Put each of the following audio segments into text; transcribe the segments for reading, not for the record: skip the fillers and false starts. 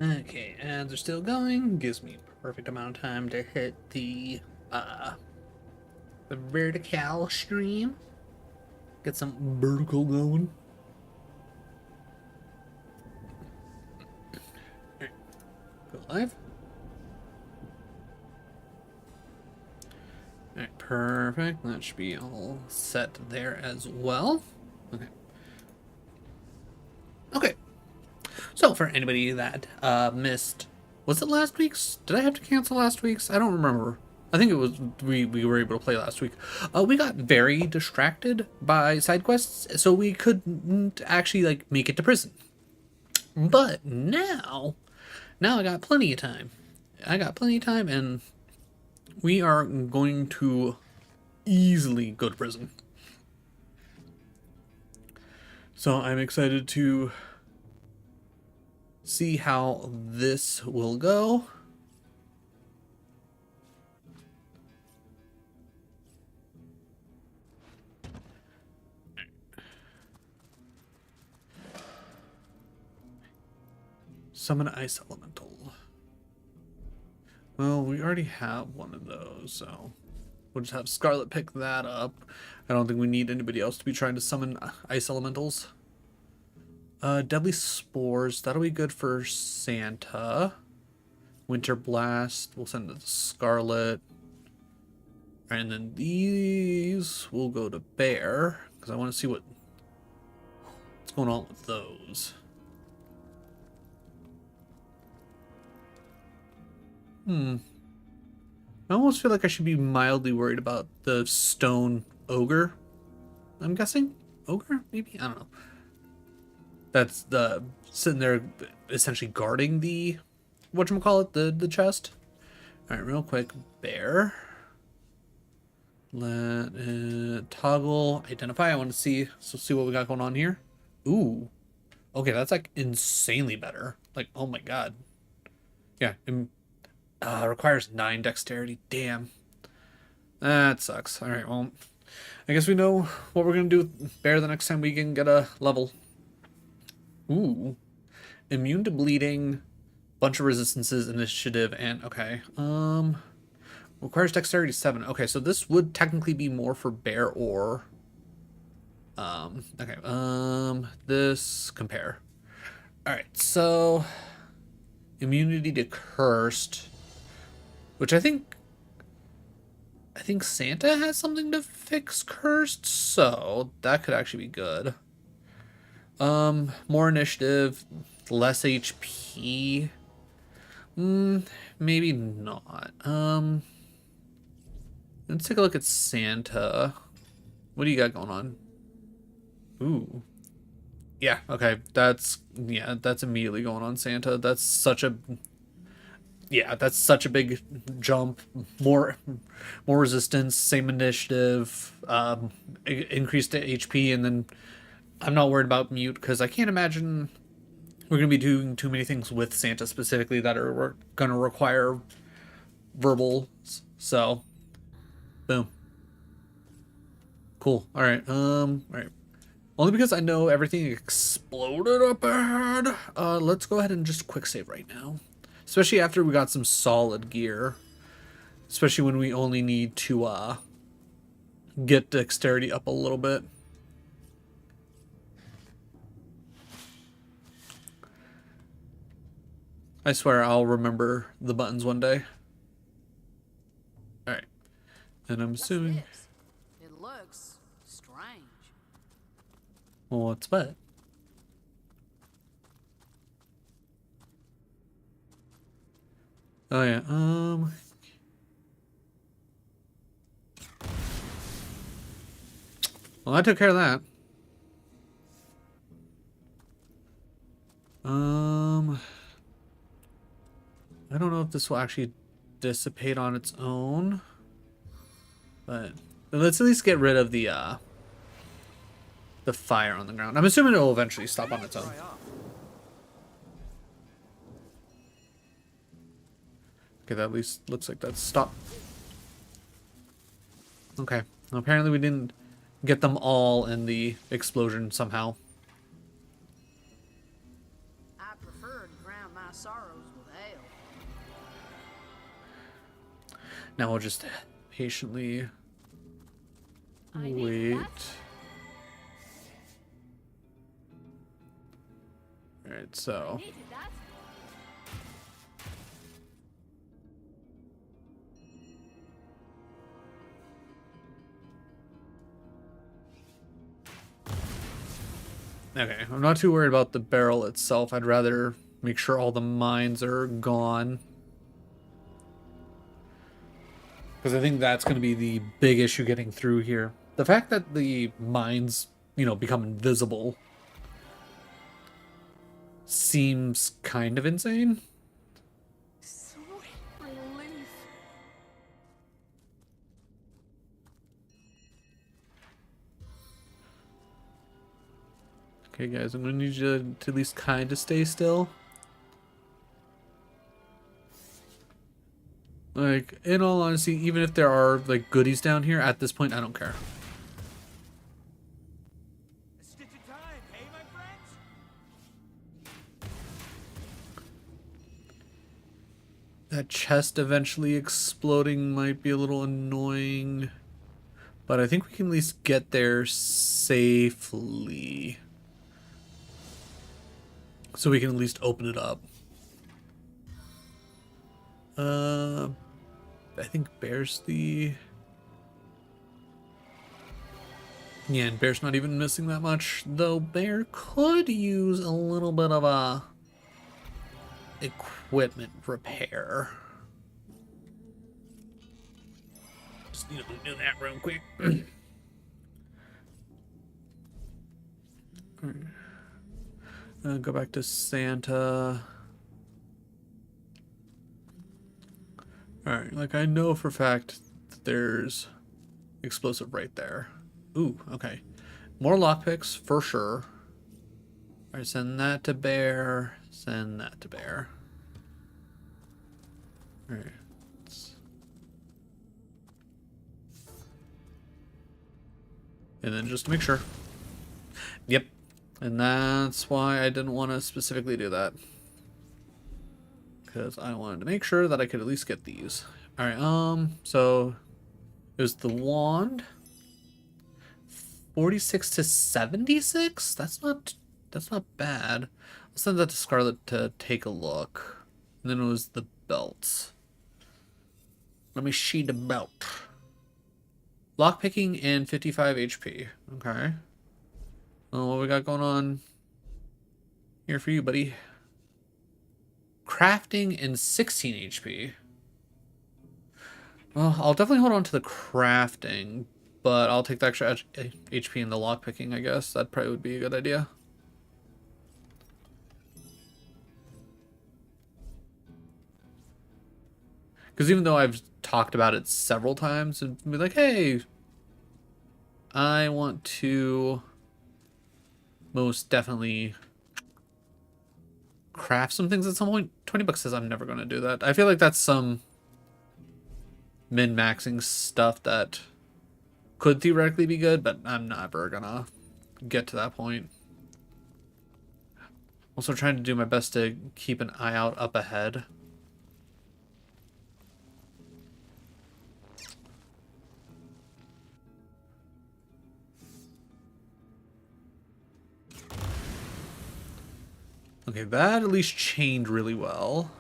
Okay, ads are still going. Gives me perfect amount of time to hit the vertical stream. Get some vertical going. Alright, go live. Alright, perfect. That should be all set there as well. Okay. Okay. So for anybody that missed, was it last week's? Did I have to cancel last week's? I don't remember. I think it was we were able to play last week. We got very distracted by side quests, so we couldn't actually like make it to prison. But now I got plenty of time. I got plenty of time, and we are going to easily go to prison. So I'm excited to see how this will go. Summon Ice Elemental. Well, we already have one of those, so we'll just have Scarlet pick that up. I don't think we need anybody else to be trying to summon Ice Elementals. Deadly Spores, that'll be good for Santa. Winter Blast, we'll send it to Scarlet. And then these will go to Bear, because I want to see what's going on with those. I almost feel like I should be mildly worried about the stone ogre. I'm guessing? Ogre? Maybe? I don't know. That's the sitting there essentially guarding the whatchamacallit, the chest. Alright, real quick. Bear. Let it toggle. Identify. I want to see what we got going on here. Ooh. Okay, that's like insanely better. Like, oh my god. Yeah, requires 9 dexterity. Damn. That sucks. Alright, well, I guess we know what we're going to do with Bear the next time we can get a level. Ooh. Immune to bleeding, bunch of resistances, initiative, and okay. Requires dexterity 7. Okay, so this would technically be more for Bear or okay. This compare. Alright, so immunity to cursed. Which I think Santa has something to fix cursed, so that could actually be good. More initiative, less HP. Maybe not. Let's take a look at Santa. What do you got going on? Ooh. Yeah, okay. That's immediately going on Santa. That's such a big jump. More resistance, same initiative, increased HP, and then I'm not worried about mute because I can't imagine we're going to be doing too many things with Santa specifically that are going to require verbal. So, boom. Cool. All right. All right. Only because I know everything exploded up ahead. Let's go ahead and just quick save right now. Especially after we got some solid gear. Especially when we only need to get dexterity up a little bit. I swear I'll remember the buttons one day. Alright. And I'm assuming... It looks strange. Well, what's what? Oh yeah, well, I took care of that. I don't know if this will actually dissipate on its own, but let's at least get rid of the fire on the ground. I'm assuming it will eventually stop on its own. Okay, that at least looks like that's stopped. Okay, well, apparently we didn't get them all in the explosion somehow. I prefer to drown my sorrows Now we'll just patiently I needed wait. that. Alright, so. Needed that. Okay, I'm not too worried about the barrel itself. I'd rather make sure all the mines are gone. Because I think that's going to be the big issue getting through here. The fact that the mines, become invisible seems kind of insane. Sweet relief. Okay, guys, I'm going to need you to at least kind of stay still. Like, in all honesty, even if there are, like, goodies down here, at this point, I don't care. A stitch of time, hey, my friends? That chest eventually exploding might be a little annoying. But I think we can at least get there safely. So we can at least open it up. I think Bear's the... Yeah, and Bear's not even missing that much. Though Bear could use a little bit of a... equipment repair. Just, do that real quick. Go back to Santa. Alright, like I know for a fact that there's explosive right there. Ooh, okay. More lockpicks for sure. Alright, send that to Bear. Send that to Bear. Alright. And then just to make sure. Yep. And that's why I didn't want to specifically do that. Because I wanted to make sure that I could at least get these. Alright, so it was the wand. 46 to 76? That's not bad. I'll send that to Scarlet to take a look. And then it was the belts. Let me see the belt. Lockpicking and 55 HP. Okay. Well, what we got going on here for you, buddy? Crafting and 16 HP. Well, I'll definitely hold on to the crafting, but I'll take the extra HP in the lockpicking, I guess. That probably would be a good idea. Because even though I've talked about it several times and be like, hey, I want to most definitely craft some things at some point. 20 bucks says I'm never going to do that. I feel like that's some min-maxing stuff that could theoretically be good, but I'm never going to get to that point. Also trying to do my best to keep an eye out up ahead. Okay, that at least chained really well.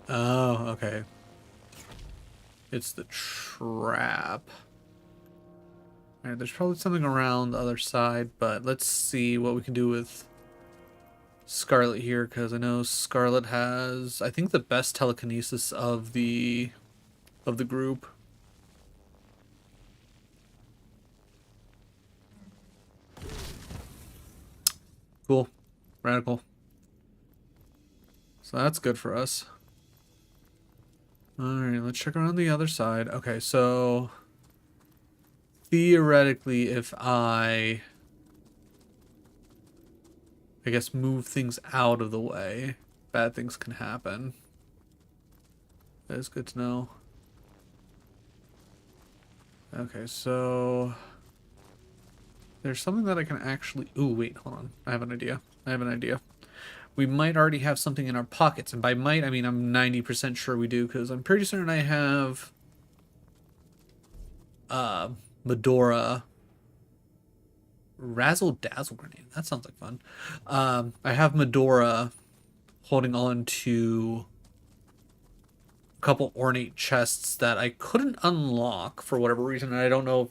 Oh, okay. It's the trap. Alright, there's probably something around the other side, but let's see what we can do with Scarlet here, because I know Scarlet has, I think, the best telekinesis of the group. Cool. Radical. So that's good for us. Alright, let's check around the other side. Okay, so theoretically, if I guess move things out of the way, bad things can happen. That is good to know. Okay, so there's something that I can actually... Ooh, wait, hold on. I have an idea. We might already have something in our pockets. And by might, I mean I'm 90% sure we do, because I'm pretty certain I have Medora Razzle Dazzle Grenade. That sounds like fun. I have Medora holding on to a couple ornate chests that I couldn't unlock for whatever reason. And I don't know if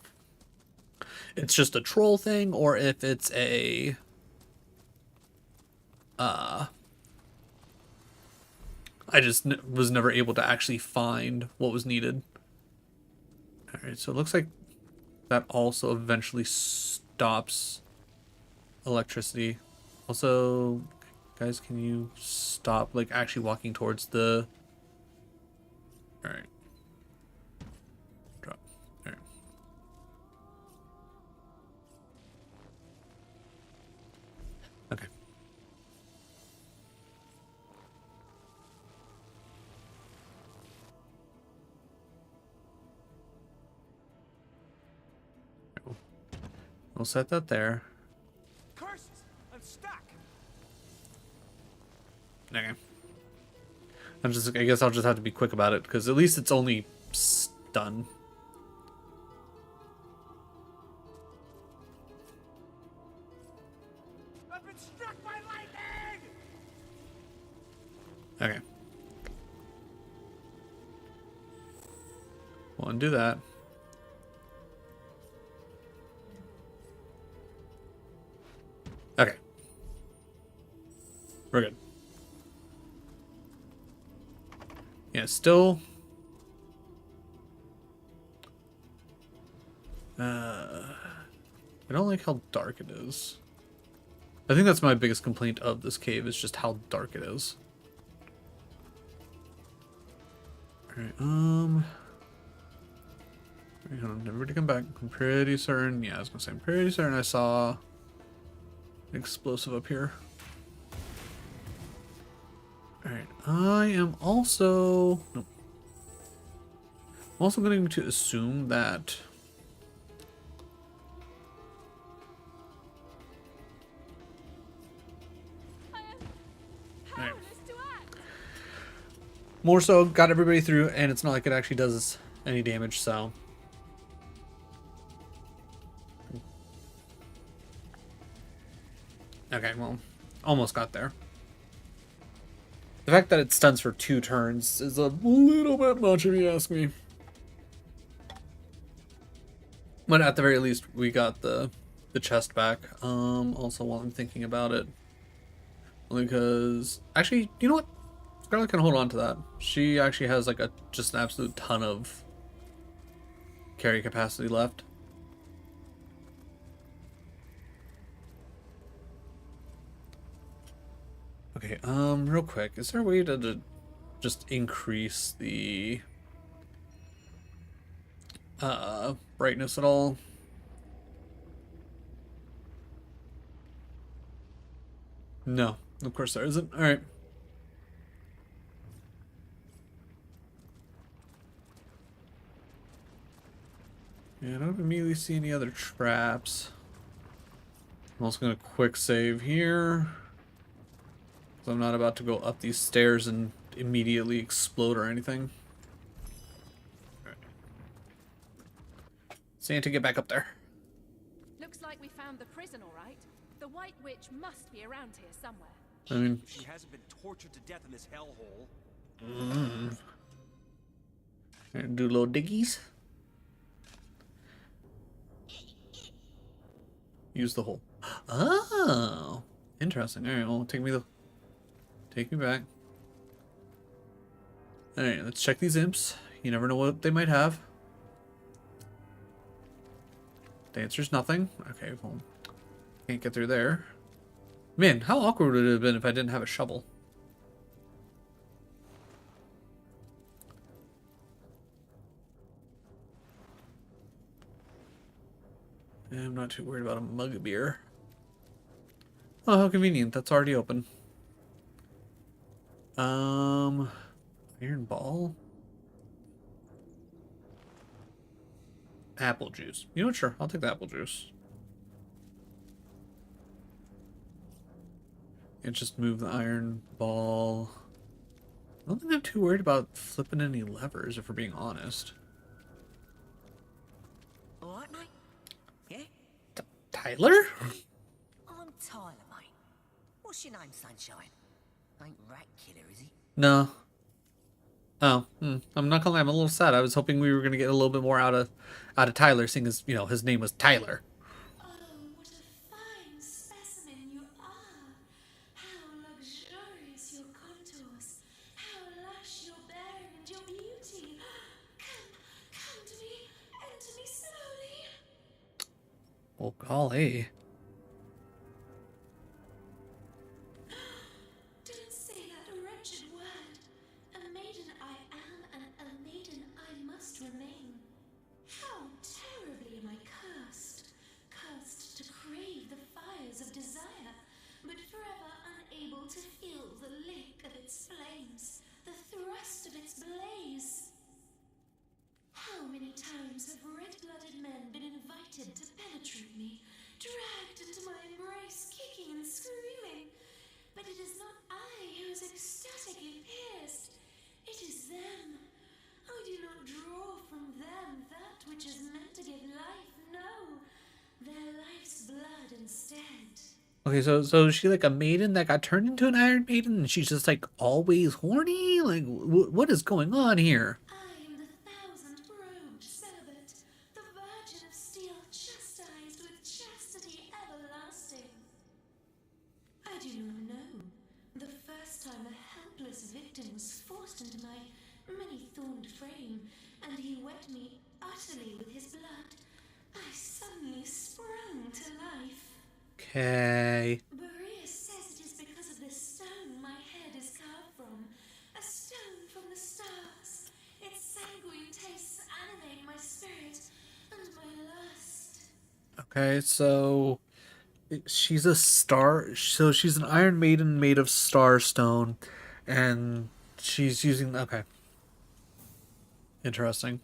it's just a troll thing or if it's a I just was never able to actually find what was needed. All right, so it looks like that also eventually stops electricity. Also, guys, can you stop like actually walking towards the... All right. Drop. All right. Okay. We'll set that there. Curses! I'm stuck! Okay. I guess I'll just have to be quick about it, because at least it's only stun. I've been struck by lightning! Okay. We'll undo that. Okay. We're good. Yeah, still... I don't like how dark it is. I think that's my biggest complaint of this cave, is just how dark it is. Alright, hold on, everybody come back. I'm pretty certain, yeah, I was gonna say, I'm pretty certain I saw an explosive up here. Alright, I am also... Nope. I'm also going to assume that... Alright. More so, got everybody through, and it's not like it actually does any damage, so... Okay, well, almost got there. The fact that it stuns for 2 turns is a little bit much if you ask me. But at the very least, we got the chest back. Also, while I'm thinking about it, only because... Actually, you know what? Scarlet can hold on to that. She actually has like just an absolute ton of carry capacity left. Okay, real quick, is there a way to just increase the brightness at all? No, of course there isn't. All right. Yeah, I don't immediately see any other traps. I'm also gonna quick save here. So I'm not about to go up these stairs and immediately explode or anything. Right. Santa, get back up there. Looks like we found the prison, all right. The White Witch must be around here somewhere. I mean... She hasn't been tortured to death in this hellhole. Do little diggies. Use the hole. Oh, interesting. All right, well, take me back. All right, let's check these imps. You never know what they might have. The answer's nothing. Okay, well, can't get through there. Man, how awkward would it have been if I didn't have a shovel? I'm not too worried about a mug of beer. Oh, how convenient. That's already open. Iron ball? apple juice. You know what? Sure, I'll take the apple juice. And just move the iron ball. I don't think I'm too worried about flipping any levers, if we're being honest. All right, mate? Yeah? Tyler? I'm Tyler, mate. What's your name, Sunshine? Ain't Rat Killer, is he? No. Oh, I'm not gonna lie, I'm a little sad. I was hoping we were gonna get a little bit more out of Tyler, seeing as, you know, his name was Tyler. Oh, what a fine specimen you are. How luxurious your contours. How lush your bearing and your beauty. Come to me. Enter me slowly. Oh, golly. Don't say that wretched word. A maiden I am, and a maiden I must remain. How terribly am I cursed. Cursed to crave the fires of desire, but forever unable to feel the lick of its flames, the thrust of its blaze. How many times have red-blooded men been invited to penetrate me, dragged into my embrace, kicking and screaming? But it is not I who is ecstatically pierced. It is them. I do not draw from them that which is meant to give life. No, their life's blood instead. Okay, so is she like a maiden that got turned into an Iron Maiden, and she's just like always horny? Like, what is going on here? I am the thousand-robed celibate, the virgin of steel, chastised with chastity everlasting. I do not know. The first time a helpless victim was forced into my many-thorned frame, and he wet me utterly with his blood, I suddenly sprung to life. Okay. Boreas says it is because of this stone my head is carved from. A stone from the stars. Its sanguine tastes animate my spirit and my lust. Okay, so she's a star. So she's an Iron Maiden made of starstone, and she's using. Okay. Interesting.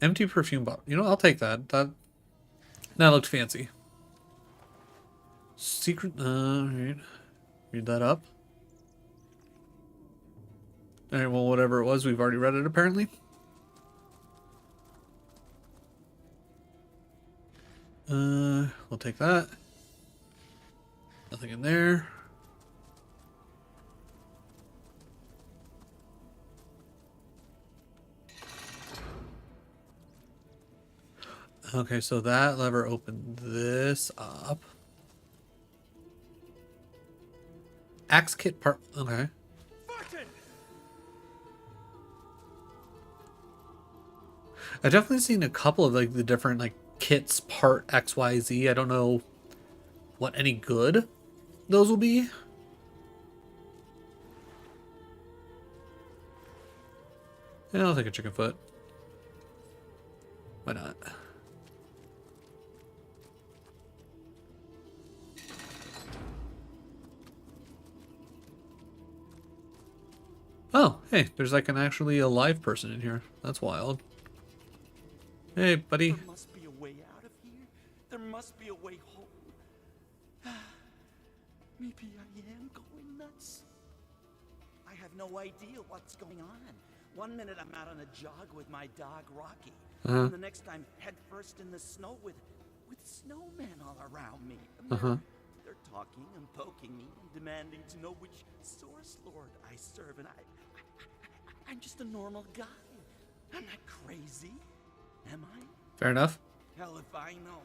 Empty perfume bottle. You know, I'll take that. That looked fancy. Secret. Alright. Read that up. Alright, well, whatever it was, we've already read it apparently. We'll take that. Nothing in there. Okay, so that lever opened this up. Axe kit part. Okay. Barton! I've definitely seen a couple of like the different like kits part XYZ. I don't know what any good those will be. Yeah, I'll take a chicken foot. Why not? Oh, hey, there's like an actually a live person in here. That's wild. Hey, buddy. There must be a way out of here. There must be a way home. Maybe I am going nuts. I have no idea what's going on. One minute I'm out on a jog with my dog Rocky, and the next I'm head first in the snow with snowmen all around me. And they're talking and poking me and demanding to know which source lord I serve, and I'm just a normal guy. I'm not crazy, am I? Fair enough. Hell if I know.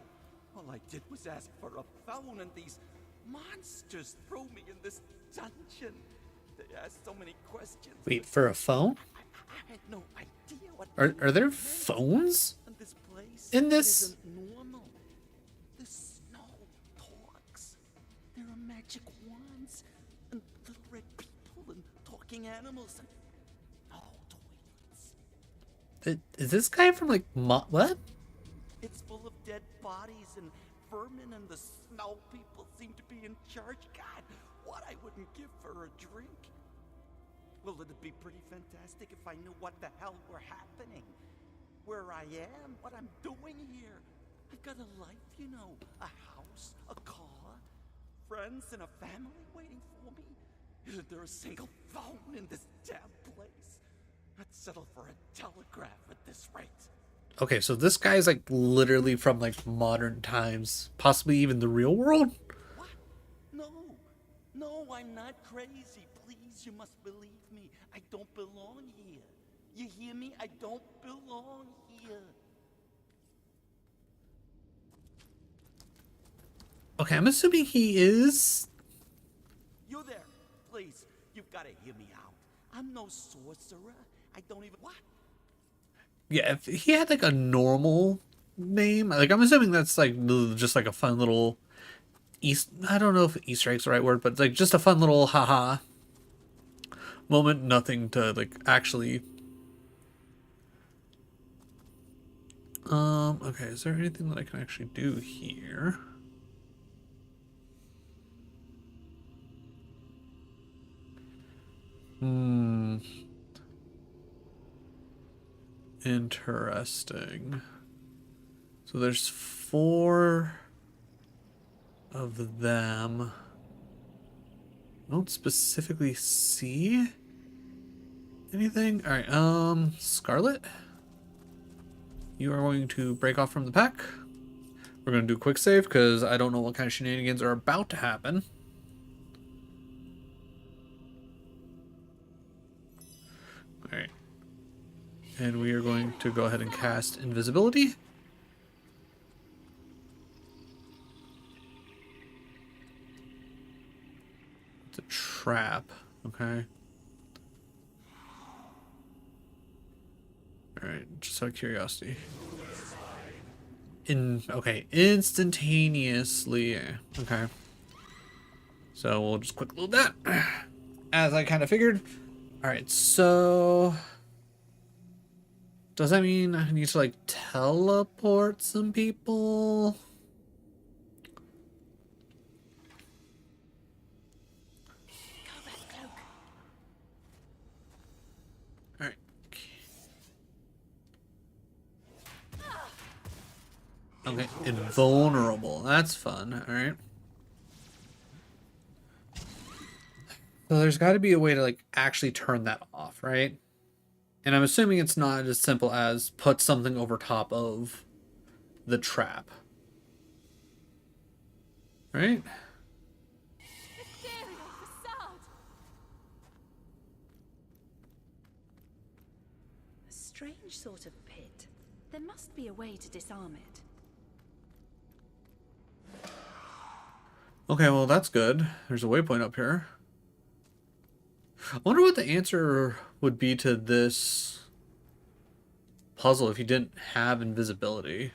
All I did was ask for a phone, and these monsters threw me in this dungeon. They asked so many questions. Wait, for a phone? I had no idea what. Are there phones And this place in this? isn't normal. The snow talks. There are magic wands and little red people and talking animals and no toilets. Is this guy from like what? It's full of dead bodies and vermin, and the snow people seem to be in charge. God, what I wouldn't give for a drink. Well, it'd be pretty fantastic if I knew what the hell were happening. Where I am, what I'm doing here. I've got a life, you know. A house, a car, friends, and a family waiting for me. Isn't there a single phone in this damn place? I'd settle for a telegraph at this rate. Okay, so this guy's like literally from like modern times, possibly even the real world. What? No. No, I'm not crazy. Please, you must believe me. I don't belong here. You hear me? I don't belong here. Okay, I'm assuming he is. You there. Please, you've got to hear me out. I'm no sorcerer. I don't even... What? Yeah, if he had like a normal name, like I'm assuming that's like just like a fun little I don't know if Easter egg's the right word, but it's like just a fun little haha moment. Nothing to like actually. Okay, is there anything that I can actually do here? Interesting. So there's 4 of them. I don't specifically see anything. All right, Scarlet, you are going to break off from the pack. We're going to do a quick save because I don't know what kind of shenanigans are about to happen. All right. And we are going to go ahead and cast invisibility. It's a trap, okay? Alright, just out of curiosity. Okay, instantaneously. Okay. So we'll just quick load that. As I kind of figured. Alright, so does that mean I need to like teleport some people? Alright. Okay, invulnerable. That's fun. Alright. So there's got to be a way to like actually turn that off, right? And I'm assuming it's not as simple as put something over top of the trap. Right? A strange sort of pit. There must be a way to disarm it. Okay, well that's good. There's a waypoint up here. I wonder what the answer would be to this puzzle if you didn't have invisibility.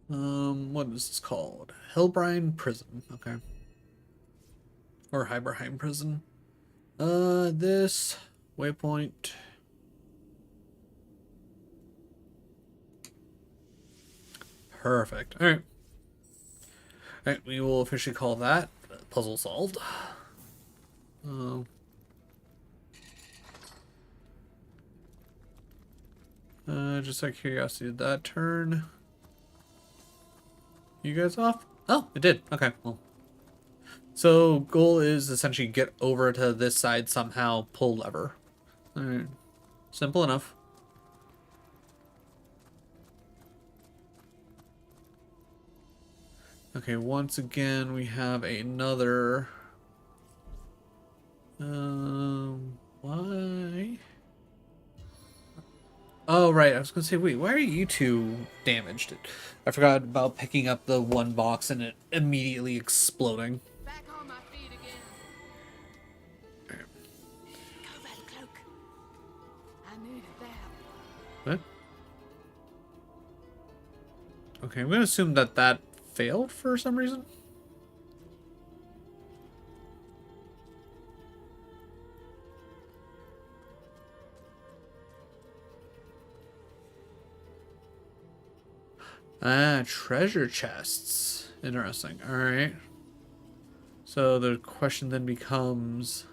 What is this called? Hellbrine Prison. Okay. Or Hyberheim Prison. This waypoint. Perfect. All right. All right. We will officially call that puzzle solved. Just out of curiosity, did that turn you guys off? Oh, it did. Okay. Well. So goal is essentially get over to this side somehow, pull lever. All right. Simple enough. Okay, once again, we have another... why? Oh, right, I was gonna say, wait, why are you two damaged? I forgot about picking up the one box and it immediately exploding. Back on my feet again. Go back, cloak. I needed that. What? Okay, I'm gonna assume that that failed for some reason. Ah, treasure chests. Interesting. Alright. So the question then becomes,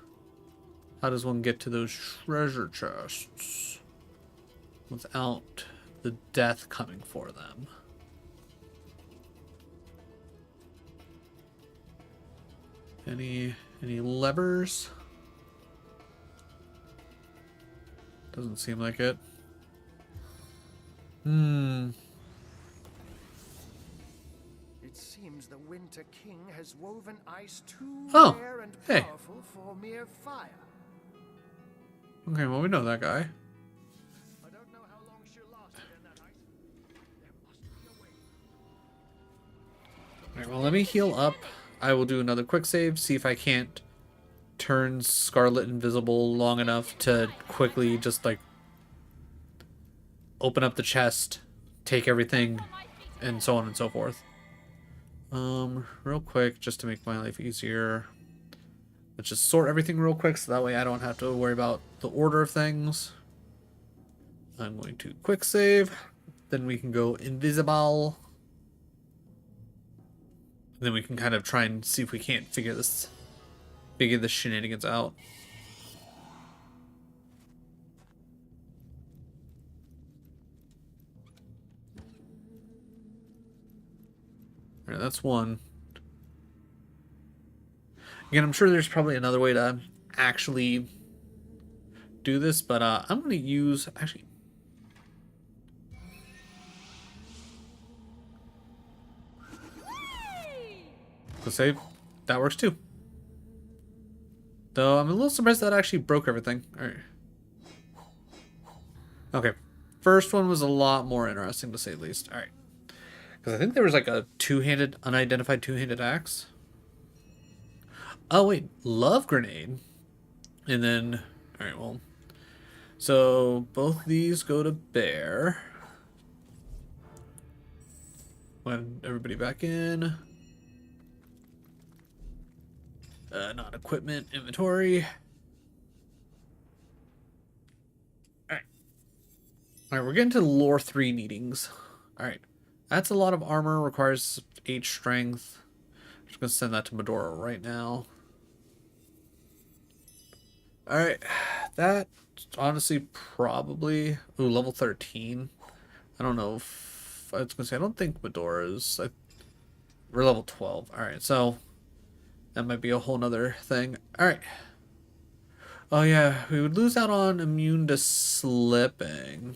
how does one get to those treasure chests without the death coming for them? Any levers? Doesn't seem like it. It seems the Winter King has woven ice too Oh, rare and hey. powerful for mere fire. Okay, well, we know that guy. I don't know how long she'll last in that ice. There must be a way. Alright, well, let me heal up. I will do another quick save, see if I can't turn Scarlet invisible long enough to quickly just, like, open up the chest, take everything, and so on and so forth. Real quick, just to make my life easier. Let's just sort everything real quick so that way I don't have to worry about the order of things. I'm going to quick save. Then we can go invisible. Then we can kind of try and see if we can't figure the shenanigans out. Alright, that's one. Again, I'm sure there's probably another way to actually do this, but I'm going to use... Actually... Let's save. That works too. Though I'm a little surprised that actually broke everything. Alright. Okay. First one was a lot more interesting to say the least. Alright. Because I think there was like a unidentified two-handed axe. Oh wait, love grenade. And then, alright, well. So both these go to bear. When everybody back in. Not equipment, inventory. Alright. Alright, we're getting to lore 3 needings. Alright. That's a lot of armor, requires 8 strength. I'm just gonna send that to Medora right now. Alright. That honestly probably... Ooh, level 13. I don't know if... I was gonna say, I don't think Medora's... We're level 12. Alright, so... That might be a whole nother thing. Alright. Oh yeah, we would lose out on immune to slipping.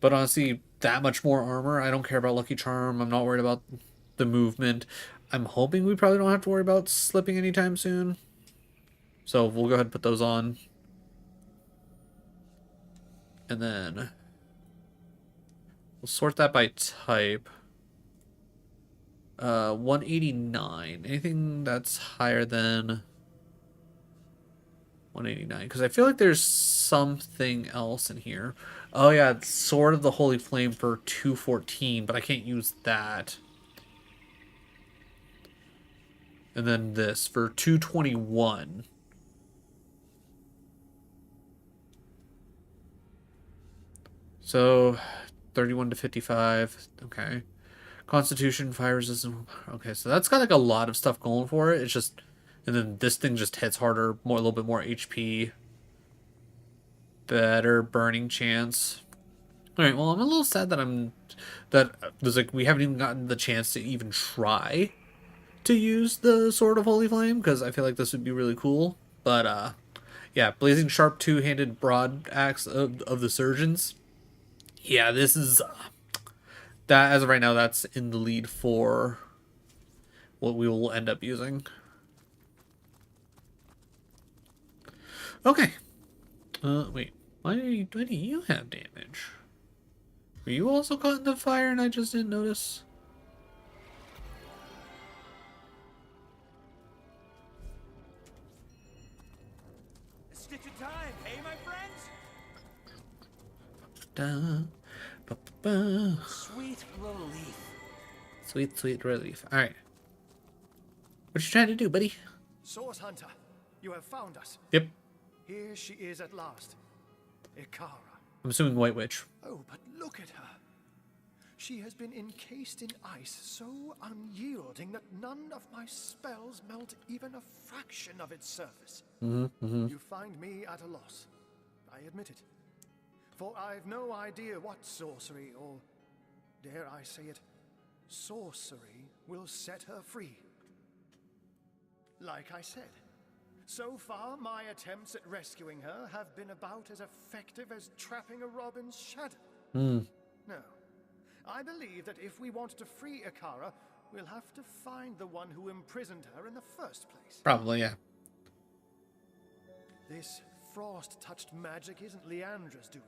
But honestly, that much more armor. I don't care about Lucky Charm. I'm not worried about the movement. I'm hoping we probably don't have to worry about slipping anytime soon. So we'll go ahead and put those on. And then we'll sort that by type. 189. Anything that's higher than 189, because I feel like there's something else in here. Oh yeah, it's Sword of the Holy Flame for 214, but I can't use that. And then this for 221. So 31 to 55. Okay. Constitution, fire resistance. Okay, so that's got like a lot of stuff going for it. It's just, and then this thing just hits harder, a little bit more HP. Better burning chance. All right, well, I'm a little sad that there's like we haven't even gotten the chance to even try to use the Sword of Holy Flame, because I feel like this would be really cool. But yeah, blazing sharp two-handed broad axe of the surgeons. Yeah, this is. That, as of right now, that's in the lead for what we will end up using. Okay. Wait. Why do you have damage? Were you also caught in the fire and I just didn't notice? A stitch of time, hey, my friends? Da, ba, ba, ba. Sweet relief. Sweet, sweet relief. Alright. What you trying to do, buddy? Source Hunter, you have found us. Yep. Here she is at last. Ikara. I'm assuming White Witch. Oh, but look at her. She has been encased in ice so unyielding that none of my spells melt even a fraction of its surface. You find me at a loss. I admit it. For I've no idea what sorcery, or dare I say it, sorcery, will set her free. Like I said, so far my attempts at rescuing her have been about as effective as trapping a robin's shadow. No. I believe that if we want to free Akara, we'll have to find the one who imprisoned her in the first place. Probably, yeah. This frost-touched magic isn't Leandra's doing.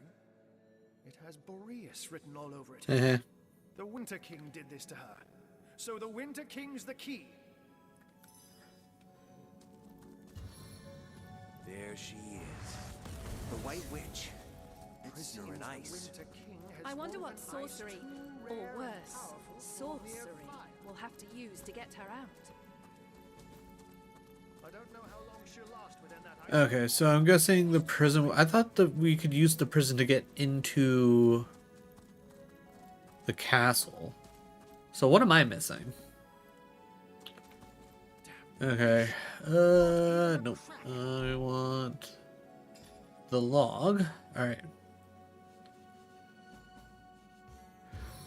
It has Boreas written all over it. The Winter King did this to her. So the Winter King's the key. There she is. The White Witch. Prisoner in ice. I wonder what sorcery, or worse, sorcery, we'll have to use to get her out. I don't know how long she'll last within that. Okay, so I'm guessing the prison... I thought that we could use the prison to get into the castle. So what am I missing? Okay. Nope. I want the log. Alright.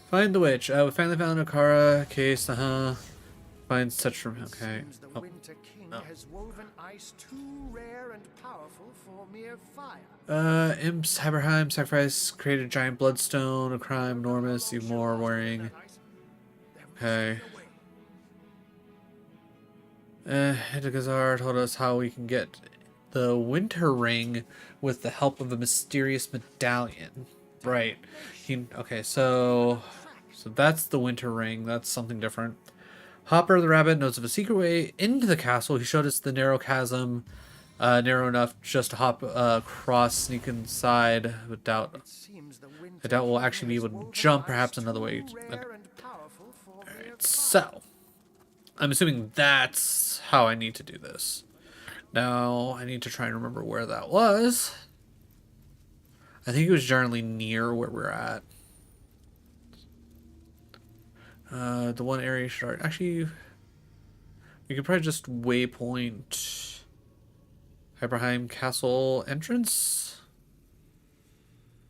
Find the witch. We finally found Akara case. Find such from. Okay. Seems the Winter King has woven ice too rare and powerful for mere fire. Imps, Haberheim, sacrifice, created a giant bloodstone, a crime enormous, even more worrying. Okay. Hidegazar told us how we can get the winter ring with the help of a mysterious medallion. Right. Okay, so that's the winter ring. That's something different. Hopper the rabbit knows of a secret way into the castle. He showed us the narrow chasm, narrow enough just to hop across, sneak inside. I doubt we'll actually be able to jump. Perhaps another way. Alright, so I'm assuming that's how I need to do this. Now I need to try and remember where that was. I think it was generally near where we're at. The one area should actually, we could probably just waypoint Hyperheim Castle entrance.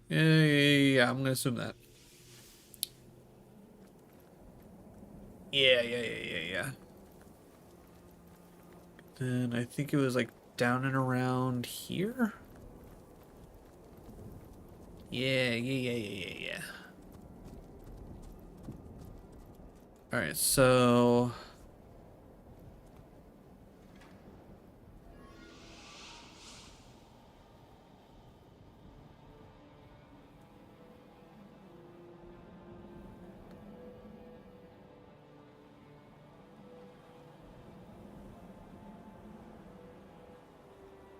Yeah, I'm gonna assume that. Yeah. Then I think it was like down and around here. Yeah. Alright, so...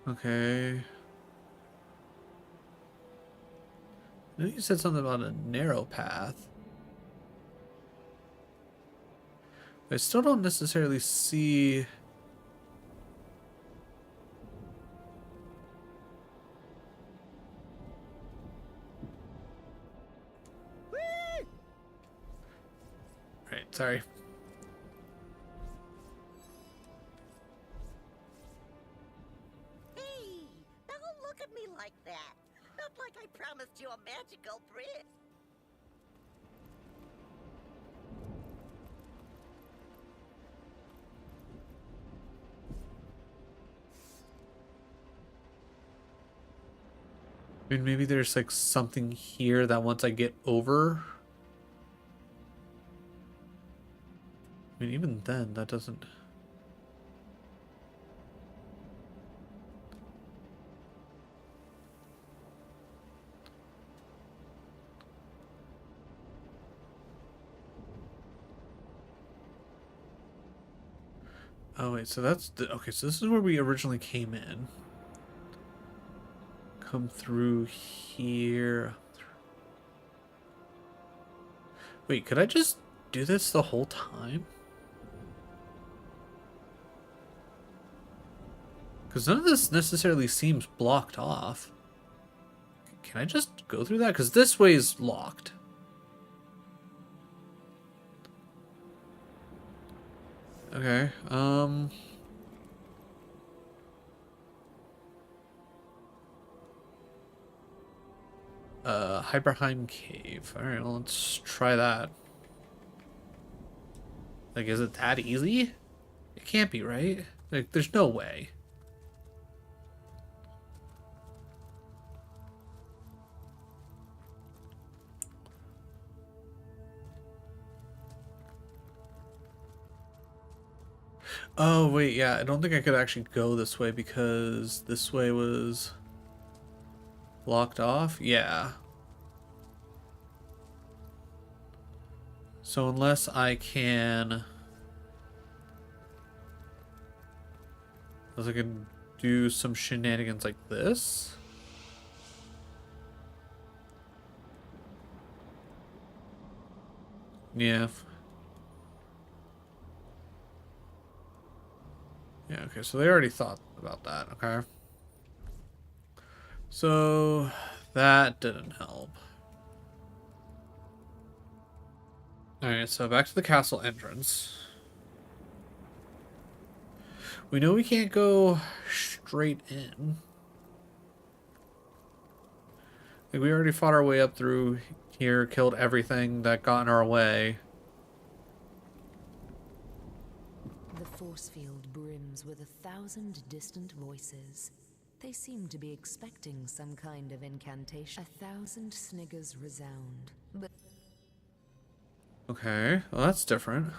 Okay. I know you said something about a narrow path. I still don't necessarily see... Right, sorry. Hey, don't look at me like that. Not like I promised you a magical bridge. I mean, maybe there's like something here that once I get over... I mean, even then, that doesn't... Oh, wait, so that's... Okay, so this is where we originally came in. Come through here. Wait, could I just do this the whole time? Because none of this necessarily seems blocked off. Can I just go through that? Because this way is locked. Okay. Hyperheim Cave. All right, well, let's try that. Like, is it that easy? It can't be, right? Like, there's no way. Oh, wait, yeah, I don't think I could actually go this way because this way was locked off. Yeah. So unless I can... Unless I can do some shenanigans like this. Yeah. Yeah, okay, so they already thought about that, okay? So that didn't help. Alright, so back to the castle entrance. We know we can't go straight in. Like, we already fought our way up through here, killed everything that got in our way. The force field brims with 1,000 distant voices. They seem to be expecting some kind of incantation. 1,000 sniggers resound, but... Okay, well that's different.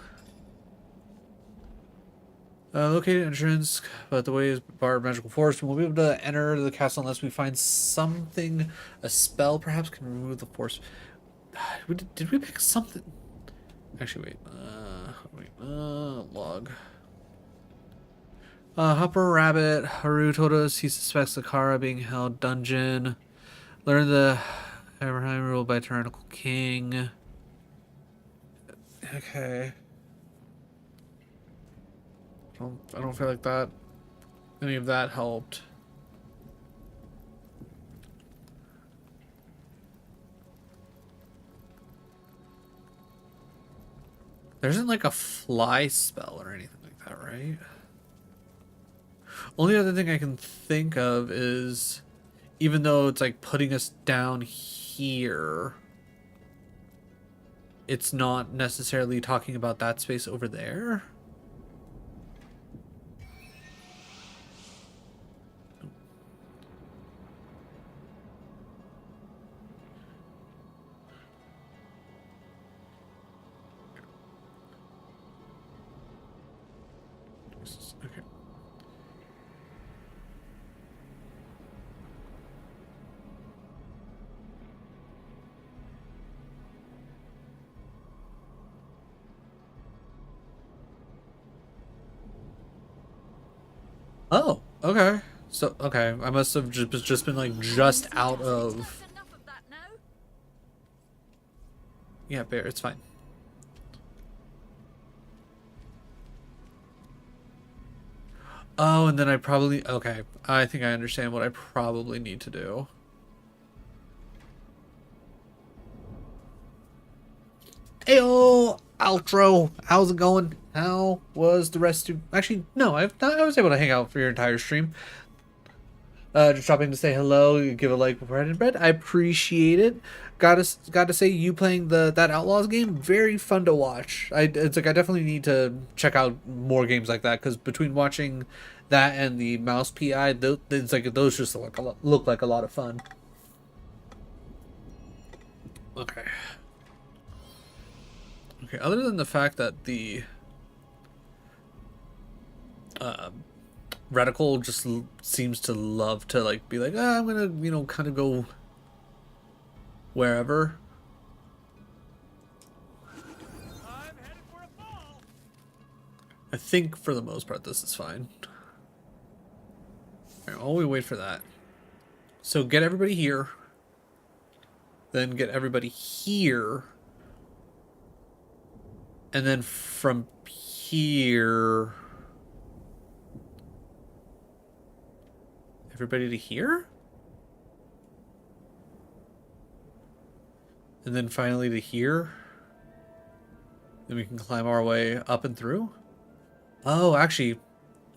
Located entrance, but the way is barred magical force. We won't be able to enter the castle unless we find something. A spell perhaps can remove the force. Did we pick something? Actually, wait. Log. Hopper Rabbit. Haru told us he suspects Sakara being held dungeon. Learn the Abraham ruled by tyrannical king. Okay. I don't feel like that any of that helped. There isn't like a fly spell or anything like that, right? Only other thing I can think of is, even though it's like putting us down here, it's not necessarily talking about that space over there. Okay. Oh, okay. So, okay, I must have just been like just out of... Yeah, Bear, it's fine. Oh, and then I probably... Okay, I think I understand what I probably need to do. Heyo, outro. How's it going? How was the rest of... Actually, no, I was able to hang out for your entire stream. Just dropping to say hello, give a like before I head to bed. I appreciate it. Got to say, you playing that Outlaws game, very fun to watch. It's like I definitely need to check out more games like that, because between watching that and the Mouse PI, it's like those just look like a lot of fun. Okay. Okay. Other than the fact that the Radical just seems to love to like be like, I'm gonna kind of go wherever. I'm headed for a fall. I think for the most part this is fine. Alright, while we wait for that. So get everybody here. Then get everybody here. And then from here... Everybody to here? And then finally to here? Then we can climb our way up and through? Oh, actually,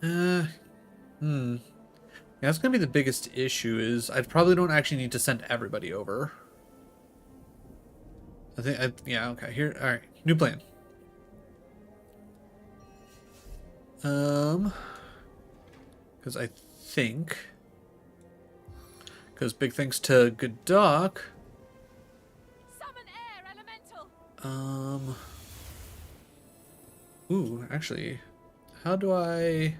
yeah, that's gonna be the biggest issue. Is I probably don't actually need to send everybody over. I think, yeah, okay. Here, all right. New plan. Because I think, because big thanks to Good Doc. Summon air elemental. Ooh, actually, how do I?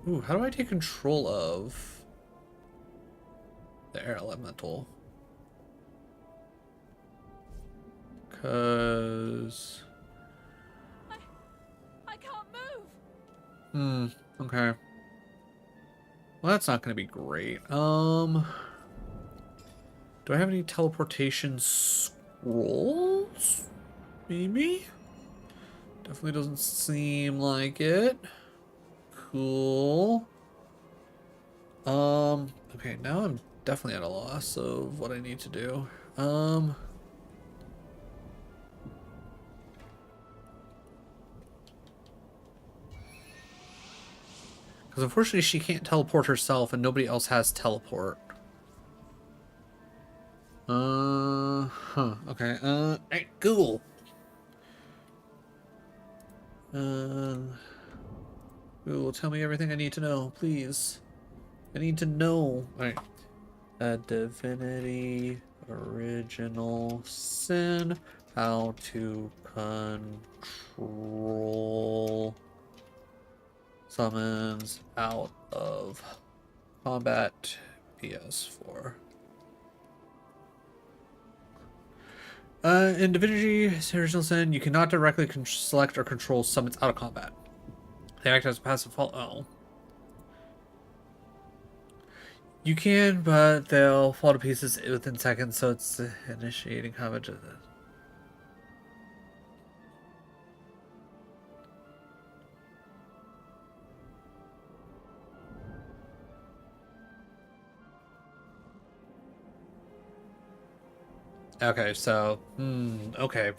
Ooh, how do I take control of the air elemental? Cause, I can't move. okay. Well, that's not gonna be great. Do I have any teleportation scrolls? Maybe? Definitely doesn't seem like it. Cool. Okay, now I'm definitely at a loss of what I need to do. Because unfortunately she can't teleport herself and nobody else has teleport. Okay, hey, Google. Google, tell me everything I need to know, please. I need to know. Alright. Divinity Original Sin. How to control summons out of combat PS4. In Divinity Original Sin, you cannot directly select or control summons out of combat. They act as a passive fall. Oh. You can, but they'll fall to pieces within seconds, so it's initiating combat. Okay, so, okay,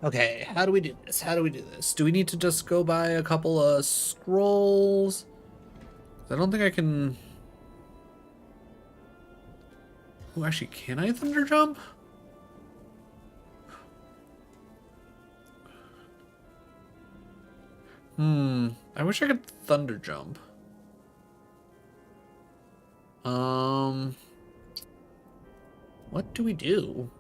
okay, how do we do this? How do we do this? Do we need to just go buy a couple of scrolls? I don't think I can... Oh, actually, can I thunder jump? I wish I could thunder jump. What do we do?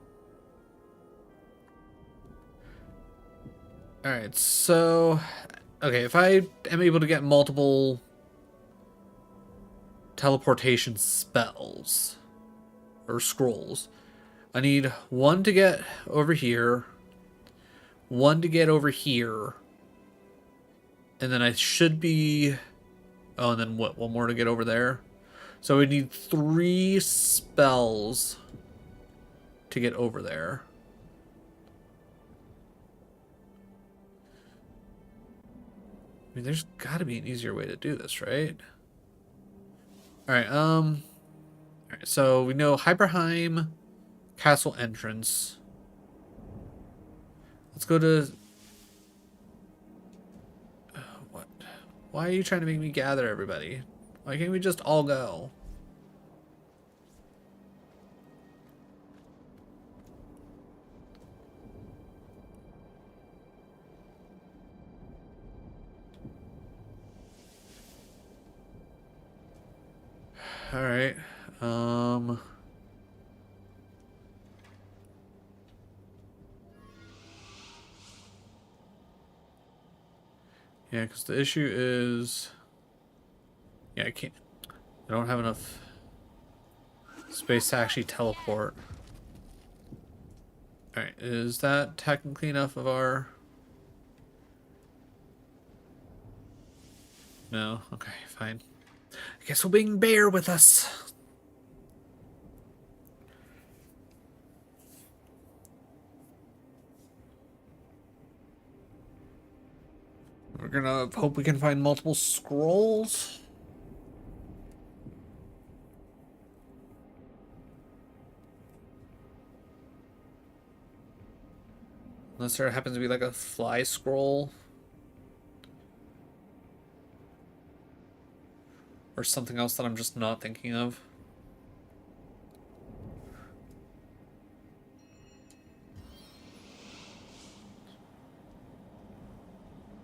Alright, so... Okay, if I am able to get multiple teleportation spells or scrolls, I need one to get over here, one to get over here, and then I should be... Oh, and then what? One more to get over there? So we need 3 spells to get over there. I mean, there's got to be an easier way to do this, right? All right. All right. So we know Hyperheim Castle entrance. Let's go to. What? Why are you trying to make me gather everybody? Why can't we just all go? All right. Yeah, because the issue is... Yeah, I can't... I don't have enough space to actually teleport. Alright, is that technically enough of our... No? Okay, fine. I guess we'll bring Bear with us. We're gonna hope we can find multiple scrolls. Unless there happens to be like a fly scroll. Or something else that I'm just not thinking of.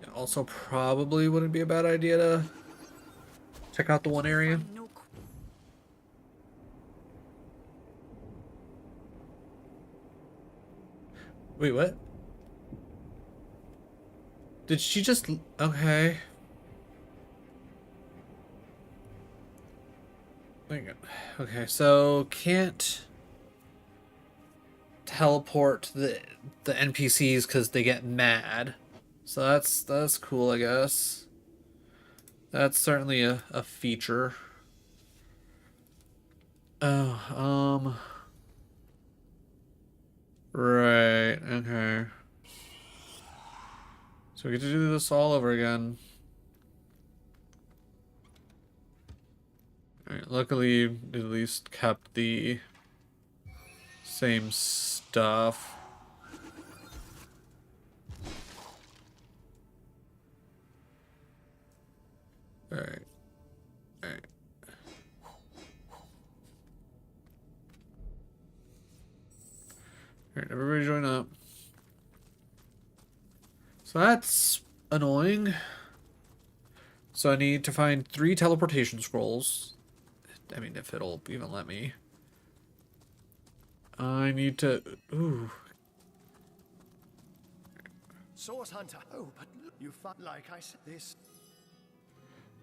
It also probably wouldn't be a bad idea to check out the one area. Wait, what? Did she just... Okay. Okay, so can't teleport the NPCs because they get mad. So that's cool, I guess. That's certainly a feature. Oh, right, okay. So we get to do this all over again. Alright, luckily, at least kept the same stuff. Alright. Alright. Alright, everybody join up. So that's annoying. So I need to find 3 teleportation scrolls. I mean, if it'll even let me. I need to... Ooh. Source Hunter. Oh, but you find, like I said, this.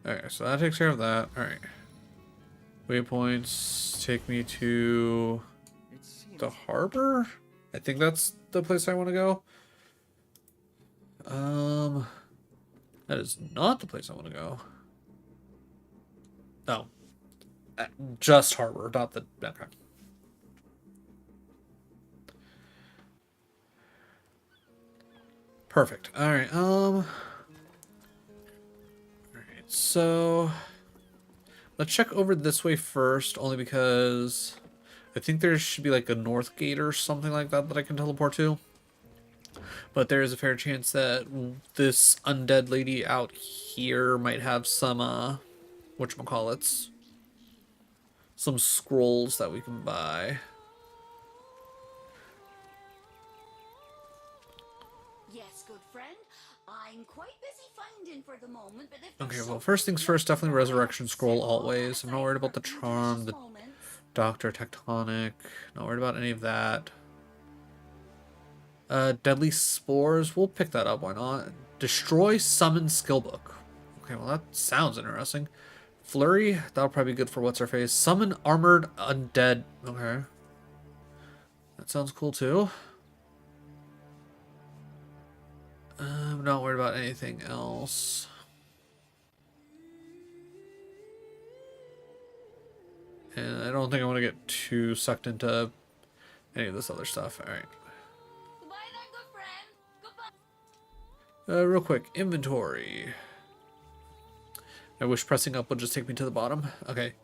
Okay, so that takes care of that. Alright. Waypoints take me to the harbor? I think that's the place I want to go. That is not the place I want to go. No. Just harbor, not the... Okay. Perfect. Alright, Alright, so... Let's check over this way first, only because... I think there should be like a north gate or something like that that I can teleport to. But there is a fair chance that this undead lady out here might have some, whatchamacallits. Some scrolls that we can buy. Yes, good friend. I'm quite busy finding for the moment, but if Okay, well, first things first, definitely Resurrection Scroll always. I'm not worried about the Charm, the Doctor Tectonic. Not worried about any of that. Deadly Spores, we'll pick that up, why not? Destroy Summon Skillbook. Okay, well that sounds interesting. Flurry, that'll probably be good for what's-her-face. Summon Armored Undead. Okay. That sounds cool too. I'm not worried about anything else. And I don't think I want to get too sucked into any of this other stuff. Alright. Goodbye then, good friend. Goodbye. Real quick, inventory. I wish pressing up would just take me to the bottom. Okay.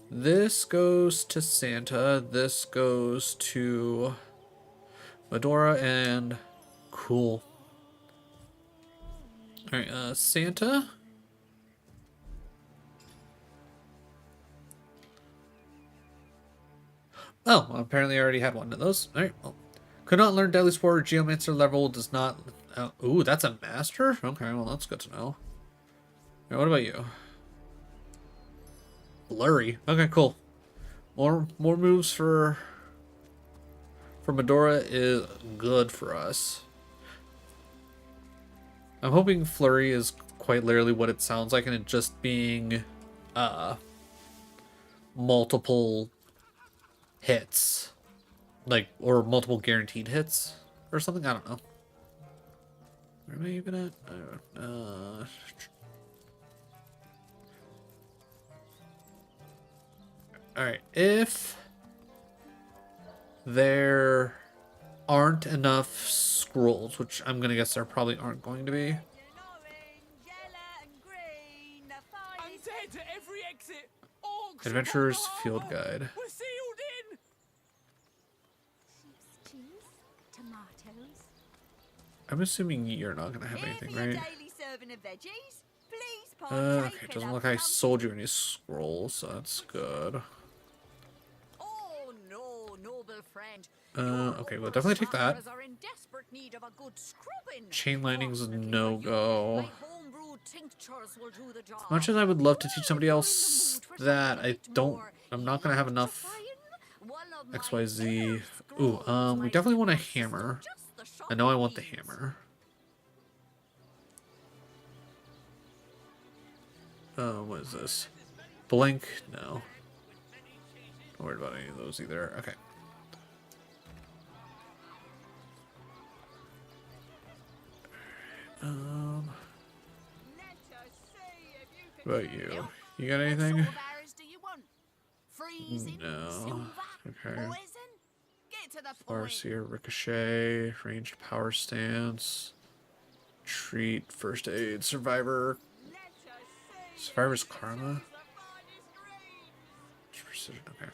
This goes to Santa. This goes to Medora and cool. Alright, Santa. Oh, well, apparently I already had one of those. Alright, well. Could not learn Deadly Spore. Geomancer level does not... ooh, that's a master? Okay, well, that's good to know. Alright, what about you? Blurry. Okay, cool. More moves for Medora is good for us. I'm hoping Flurry is quite literally what it sounds like, and it just being multiple hits, like, or multiple guaranteed hits or something. I don't know. Where am I even at? All right, if there aren't enough scrolls, which I'm gonna guess there probably aren't going to be. Undead to every exit. Orcs Adventurer's upon the Field harbour. Guide. We're sealed in. Cheese, tomatoes. I'm assuming you're not gonna have Here anything, for your right? daily serving of veggies. Please Okay, partake doesn't of look the like I sold you any scrolls, so that's good. Oh no, noble friend. Okay, we'll definitely take that. Are in desperate need of a good scrubbing. Chain lightning's a Fortunately for you, no-go. my homebrewed tinctures will do the job. As much as I would love to teach somebody If you're in the else mood for that, something a I bit don't. more I'm not gonna have enough electrifying, one of my XYZ. inner Ooh, scrolls, we my definitely want a simple system, hammer. just the shot I know I he want the needs. hammer. What is this? Blink? No. Not worried about any of those either. Okay. What about you? You got anything? What sort of arrows do you want? Freezing? No. Silver? Okay. Poison? Get to the point. Farseer, ricochet, ranged power stance, treat, first aid, survivor, survivor's karma. Precision. Okay.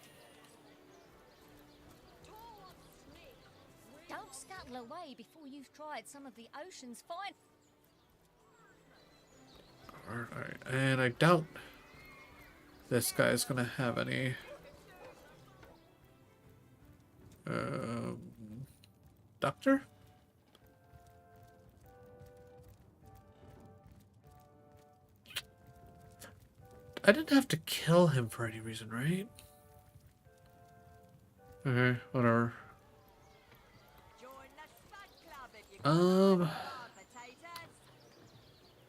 Don't scuttle away before you've tried some of the ocean's fine. Alright, and I doubt this guy's gonna have any. Doctor? I didn't have to kill him for any reason, right? Okay, whatever.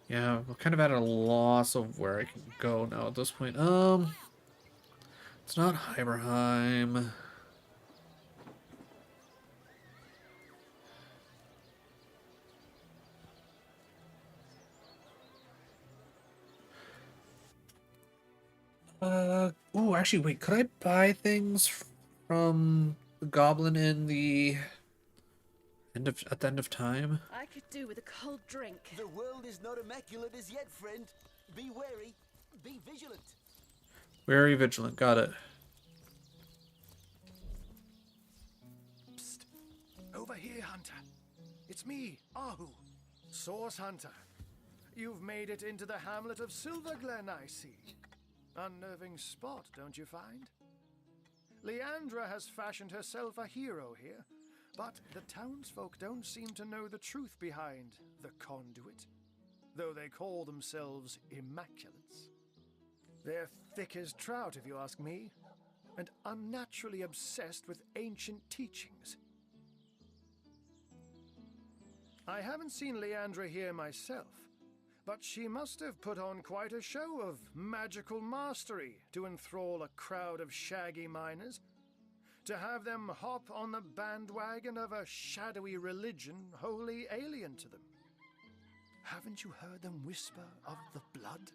Yeah, we're kind of at a loss of where I can go now at this point. It's not Heiberheim. Ooh, actually, wait, could I buy things from the goblin in the at the end of time? I could do with a cold drink. The world is not immaculate as yet, friend. Be wary. Be vigilant. Very vigilant, got it. Psst. Over here, Hunter. It's me, Ahu, Source Hunter. You've made it into the hamlet of Silverglen, I see. Unnerving spot, don't you find? Leandra has fashioned herself a hero here, but the townsfolk don't seem to know the truth behind the conduit, though they call themselves Immaculates. They're thick as trout, if you ask me, and unnaturally obsessed with ancient teachings. I haven't seen Leandra here myself, but she must have put on quite a show of magical mastery to enthrall a crowd of shaggy miners, to have them hop on the bandwagon of a shadowy religion wholly alien to them. Haven't you heard them whisper of the blood?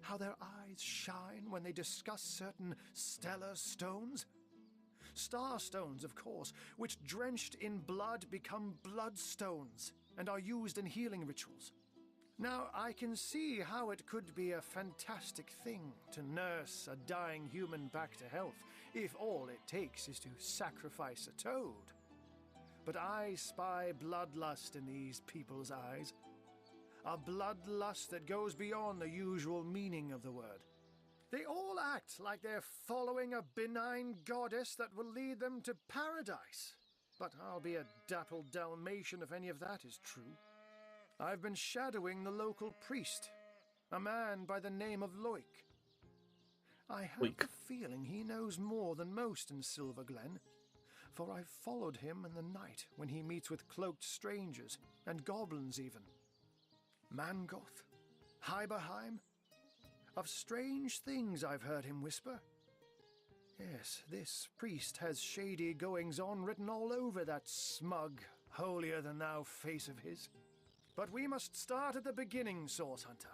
How their eyes shine when they discuss certain stellar stones? Star stones, of course, which drenched in blood become bloodstones and are used in healing rituals. Now, I can see how it could be a fantastic thing to nurse a dying human back to health, if all it takes is to sacrifice a toad. But I spy bloodlust in these people's eyes. A bloodlust that goes beyond the usual meaning of the word. They all act like they're following a benign goddess that will lead them to paradise. But I'll be a dappled Dalmatian if any of that is true. I've been shadowing the local priest, a man by the name of Loic. I have the feeling he knows more than most in Silverglen, for I've followed him in the night when he meets with cloaked strangers, and goblins even. Mangoth, Heiberheim. Of strange things I've heard him whisper. Yes, this priest has shady goings-on written all over that smug, holier-than-thou face of his. But we must start at the beginning, Source Hunter.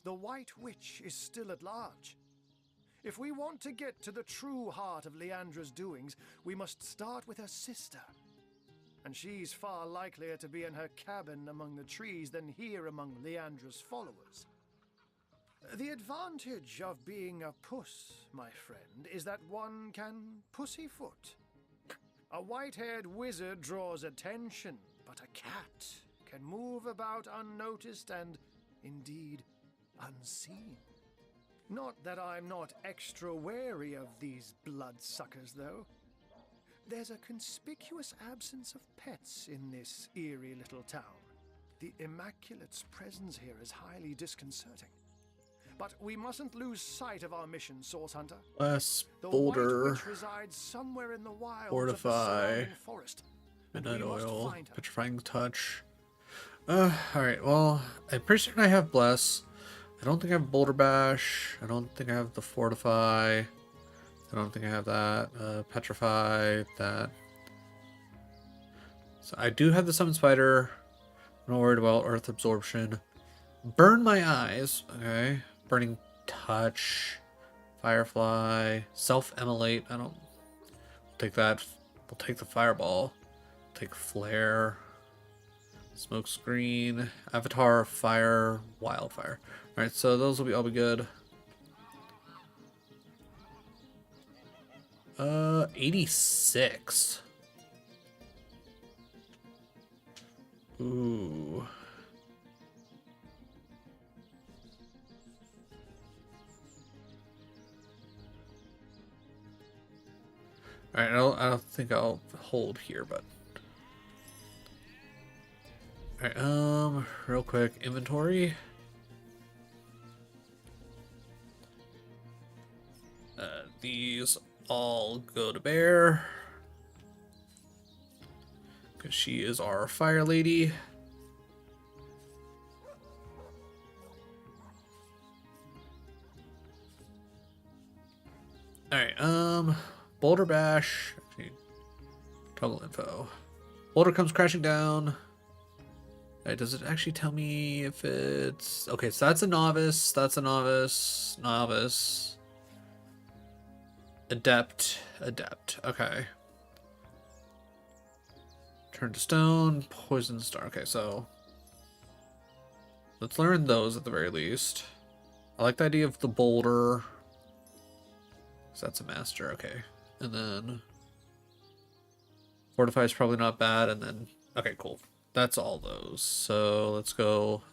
The White Witch is still at large. If we want to get to the true heart of Leandra's doings, we must start with her sister. And she's far likelier to be in her cabin among the trees than here among Leandra's followers. The advantage of being a puss, my friend, is that one can pussyfoot. A white-haired wizard draws attention, but a cat can move about unnoticed and, indeed, unseen. Not that I'm not extra wary of these bloodsuckers, though. There's a conspicuous absence of pets in this eerie little town. The Immaculate's presence here is highly disconcerting. But we mustn't lose sight of our mission, Source Hunter. Less The boulder. White Witch resides somewhere in the wilds Fortify. of the surrounding forest. Midnight We must oil. find her. Petrifying touch. Alright, well, I'm pretty certain I have Bless. I don't think I have Boulder Bash. I don't think I have the Fortify. I don't think I have that. Petrify, that. So I do have the Summon Spider. I'm not worried about Earth Absorption. Burn my eyes. Okay. Burning Touch. Firefly. Self-Immolate. I don't take that. We'll take the Fireball. Take Flare. Smoke Screen. Avatar. Fire. Wildfire. Alright, so those will all be good. 86. Ooh. Alright, I don't think I'll hold here, but alright, real quick, inventory. These all go to Bear. Because she is our fire lady. Alright, Boulder Bash. Actually, toggle info. Boulder comes crashing down. Does it actually tell me if it's... Okay, so that's a novice. That's a novice. Novice. Adept. Adept. Okay. Turn to stone. Poison star. Okay, so... let's learn those at the very least. I like the idea of the boulder. So that's a master. Okay. And then... Fortify is probably not bad. And then... Okay, cool. That's all those. So let's go...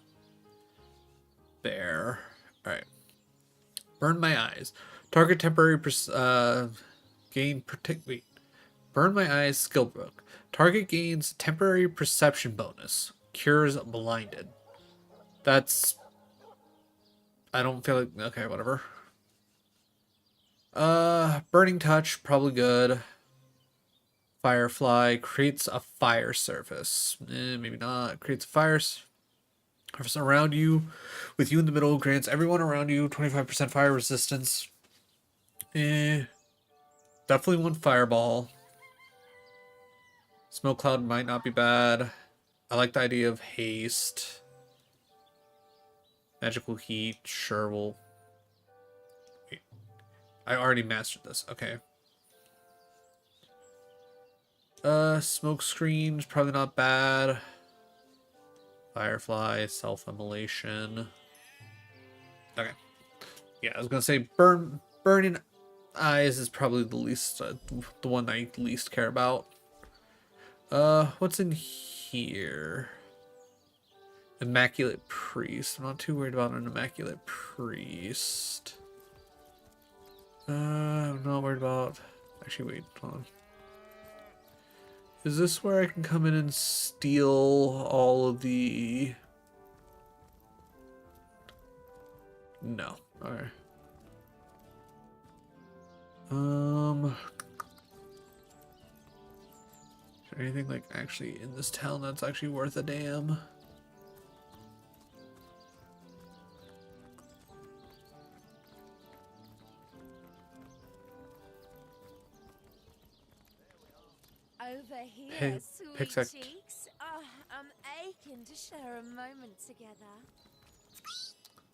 Bear. Alright. Burn my eyes. Target temporary gain wait. Burn my eyes skill book. Target gains temporary perception bonus. Cures blinded. That's... I don't feel like... Okay, whatever. Burning touch, probably good. Firefly creates a fire surface. Maybe not. Creates a fire surface around you. With you in the middle, grants everyone around you 25% fire resistance. Definitely want fireball. Smoke cloud might not be bad. I like the idea of haste. Magical heat, sure, we'll... Wait. I already mastered this, okay. Smoke screen's probably not bad. Firefly, self-immolation. Okay. Yeah, I was gonna say burning eyes is probably the least, the one I least care about. What's in here? Immaculate Priest. I'm not too worried about an Immaculate Priest. I'm not worried about... Actually, wait, hold on. Is this where I can come in and steal all of the... No. Alright. Is there anything like actually in this town that's actually worth a damn? Over here, Hey, sweet Pixec. cheeks. Oh, I'm aching to share a moment together.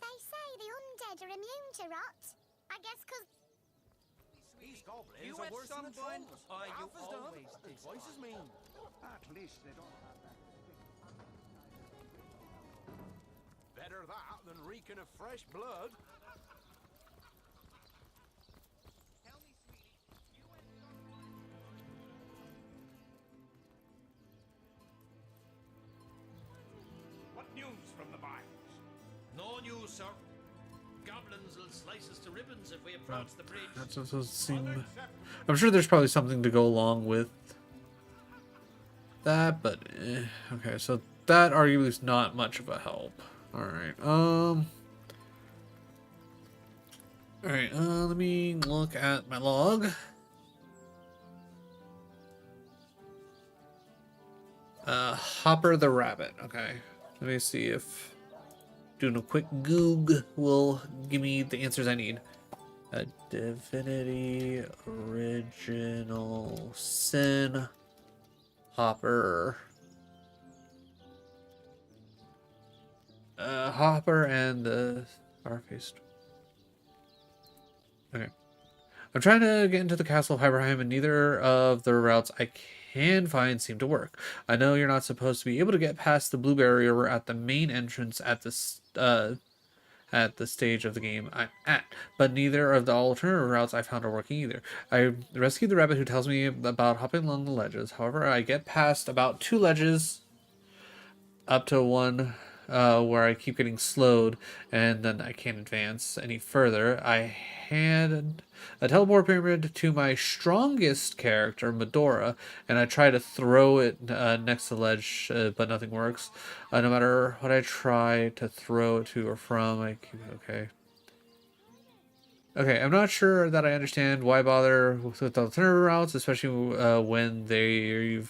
They say the undead are immune to rot. I guess because These goblins You are have worse than the someone- trolls. Are you Alphas don't. always They're twice as mean. At least they don't have that. Better that than reeking of fresh blood. sir. Goblins will slice us to ribbons if we approach the bridge. That doesn't seem... I'm sure there's probably something to go along with that, but okay, so that arguably is not much of a help. Alright, let me look at my log. Hopper the rabbit. Okay, let me see if doing a quick goog will give me the answers I need. Divinity Original Sin. Hopper. Hopper and the Star-Faced. Okay. I'm trying to get into the Castle of Hyberheim, and neither of the routes I can find seem to work. I know you're not supposed to be able to get past the blue barrier at the main entrance at the stage of the game I'm at, but neither of the alternative routes I found are working either. I rescued the rabbit who tells me about hopping along the ledges. However, I get past about 2 ledges up to one where I keep getting slowed, and then I can't advance any further. I hand a teleport pyramid to my strongest character, Medora, and I try to throw it next to the ledge, but nothing works. No matter what I try to throw it to or from, I keep okay. Okay, I'm not sure that I understand why bother with alternative routes, especially when they're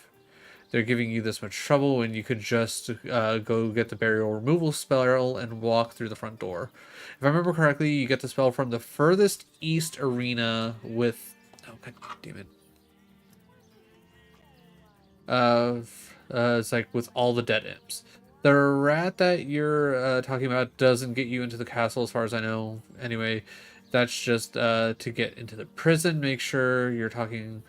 giving you this much trouble when you could just go get the barrier removal spell and walk through the front door. If I remember correctly, you get the spell from the furthest east arena with... Oh, god damn it. It's like with all the dead imps. The rat that you're talking about doesn't get you into the castle as far as I know. Anyway, that's just to get into the prison. Make sure you're talking...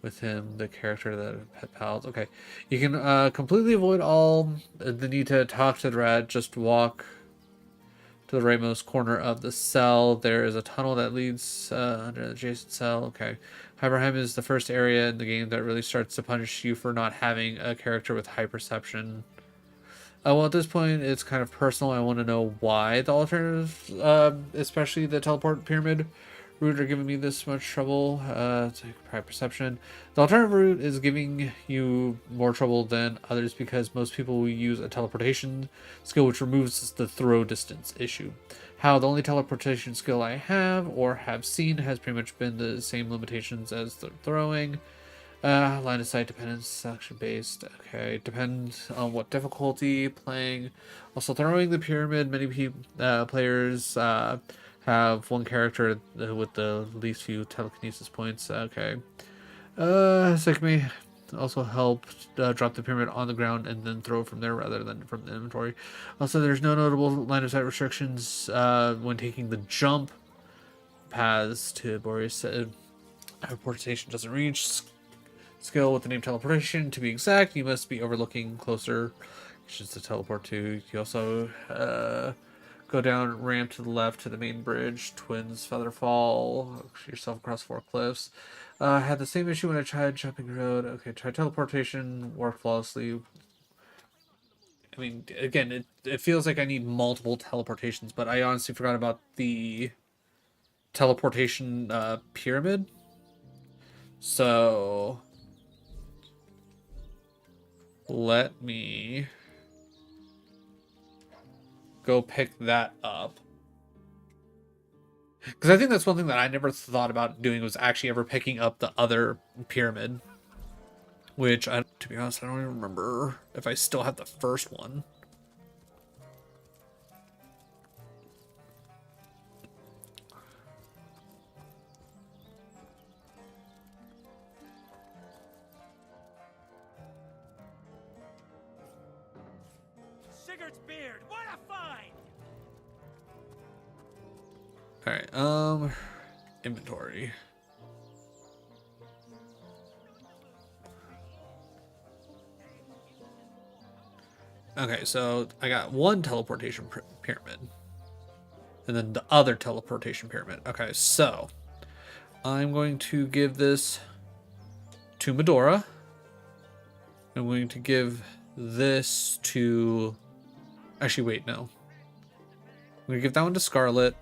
with him, the character that pet pals. Okay, you can completely avoid all the need to talk to the rat. Just walk to the rightmost corner of the cell. There is a tunnel that leads under the adjacent cell. Okay, Hyberheim is the first area in the game that really starts to punish you for not having a character with high perception. Well, at this point, it's kind of personal. I want to know why the alternatives, especially the teleport pyramid route, are giving me this much trouble. It's like high perception. The alternative route is giving you more trouble than others because most people will use a teleportation skill, which removes the throw distance issue. How the only teleportation skill I have or have seen has pretty much been the same limitations as the throwing. Line of sight dependence, section based. Okay, depends on what difficulty playing. Also, throwing the pyramid, many players have one character with the least few telekinesis points. Okay. Sick me also help drop the pyramid on the ground and then throw it from there rather than from the inventory. Also, there's no notable line of sight restrictions when taking the jump paths to Boreas. Teleportation doesn't reach. Skill with the name teleportation, to be exact, you must be overlooking closer, which is to teleport to. You also go down ramp to the left to the main bridge, Twins Featherfall, yourself across 4 cliffs. Had the same issue when I tried jumping road. Okay, try teleportation, worked flawlessly. I mean, again, it feels like I need multiple teleportations, but I honestly forgot about the teleportation pyramid. So... let me go pick that up. Because I think that's one thing that I never thought about doing, was actually ever picking up the other pyramid. Which, to be honest, I don't even remember if I still have the first one. Beard, what a find! Alright, inventory. Okay, so I got one teleportation pyramid. And then the other teleportation pyramid. Okay, so I'm going to give this to Medora. I'm going to give this to... actually, wait, no. I'm gonna give that one to Scarlet.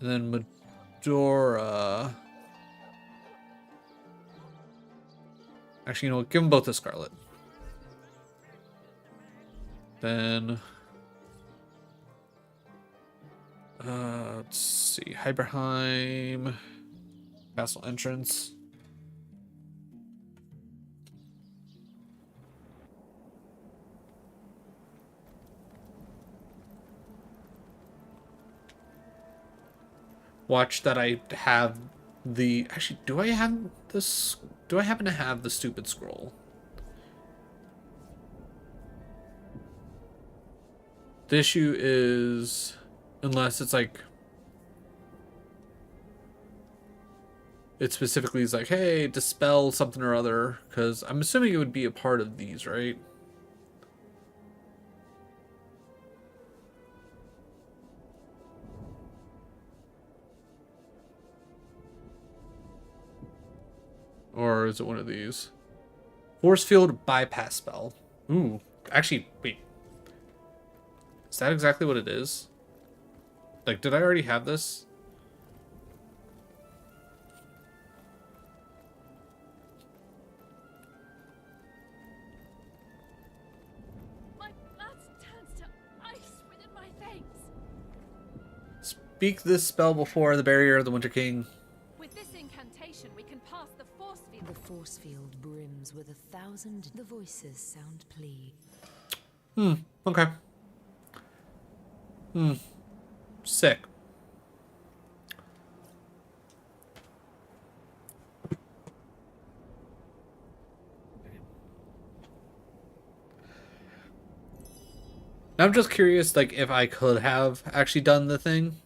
And then Medora. Actually, you know what? Give them both to Scarlet. Then... let's see. Hyberheim. Castle entrance. Watch that I have the... Actually, do I have this? Do I happen to have the stupid scroll? The issue is... Unless it's like... It specifically is like, hey, dispel something or other. Because I'm assuming it would be a part of these, right? Or is it one of these? Force field bypass spell. Ooh. Actually, wait. Is that exactly what it is? Like, did I already have this? My blood turns to ice within my veins. Speak this spell before the barrier of the Winter King. With this incantation, we can pass the force field. The force field brims with 1,000. The voices sound plea. Okay. Sick. I'm just curious, like, if I could have actually done the thing.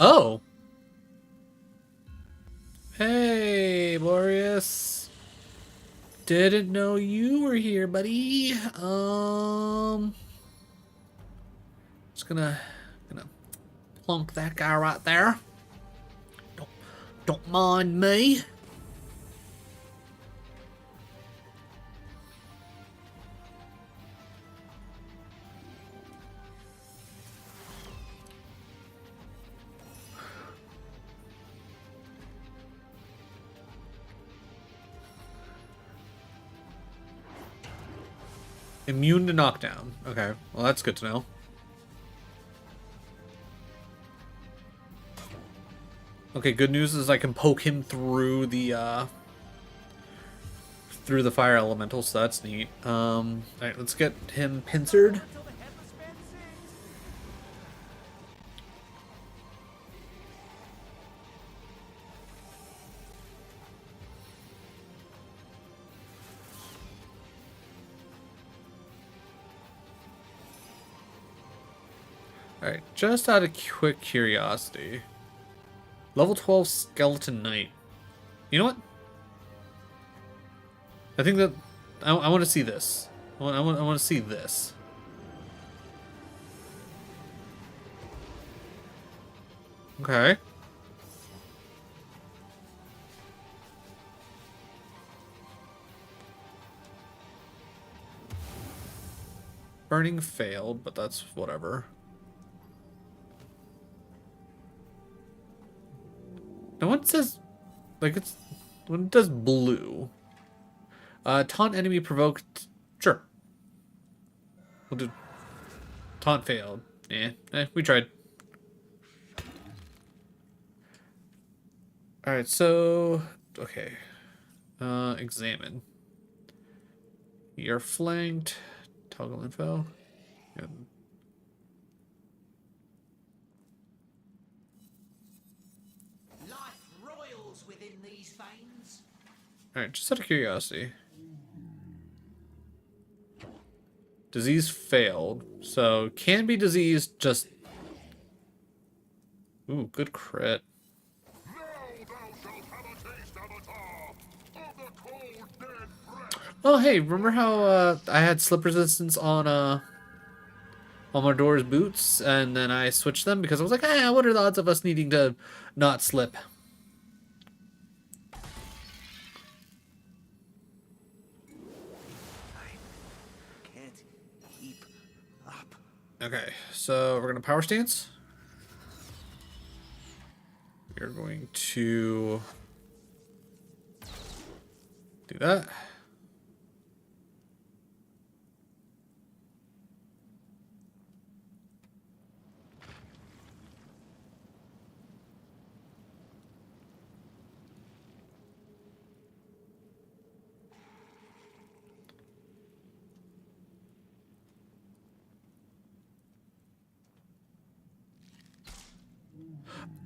Oh. Hey, Boreas. Didn't know you were here, buddy. Just gonna plunk that guy right there. Don't mind me. Immune to knockdown. Okay, well that's good to know. Okay, good news is I can poke him through the fire elemental, so that's neat. Alright, let's get him pincered. Alright, just out of quick curiosity. Level 12 Skeleton Knight. You know what? I think that... I want to see this. I want to see this. Okay. Burning failed, but that's whatever. Now when it says, like, it's, when it does blue, taunt enemy provoked, sure. We'll do, taunt failed. We tried. Alright, so, okay. Examine. You're flanked. Toggle info. Good. Alright, just out of curiosity. Disease failed. So, can be diseased, just... Ooh, good crit. Oh, hey, remember how I had slip resistance on Dora's boots, and then I switched them because I was like, what are the odds of us needing to not slip? Can't keep up. Okay, so we're gonna power stance. We're going to do that.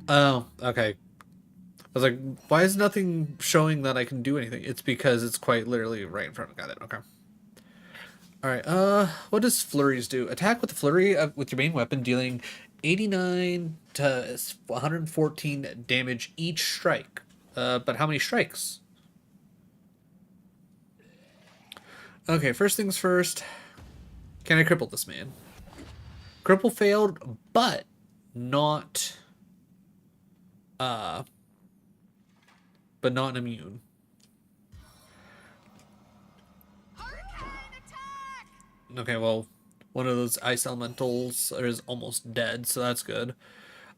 Oh, okay. I was like, why is nothing showing that I can do anything? It's because it's quite literally right in front of me. Got it. Okay. All right. What does flurries do? Attack with the flurry with your main weapon, dealing 89 to 114 damage each strike. But how many strikes? Okay, first things first. Can I cripple this man? Cripple failed, but not immune. Okay, well, one of those ice elementals is almost dead, so that's good.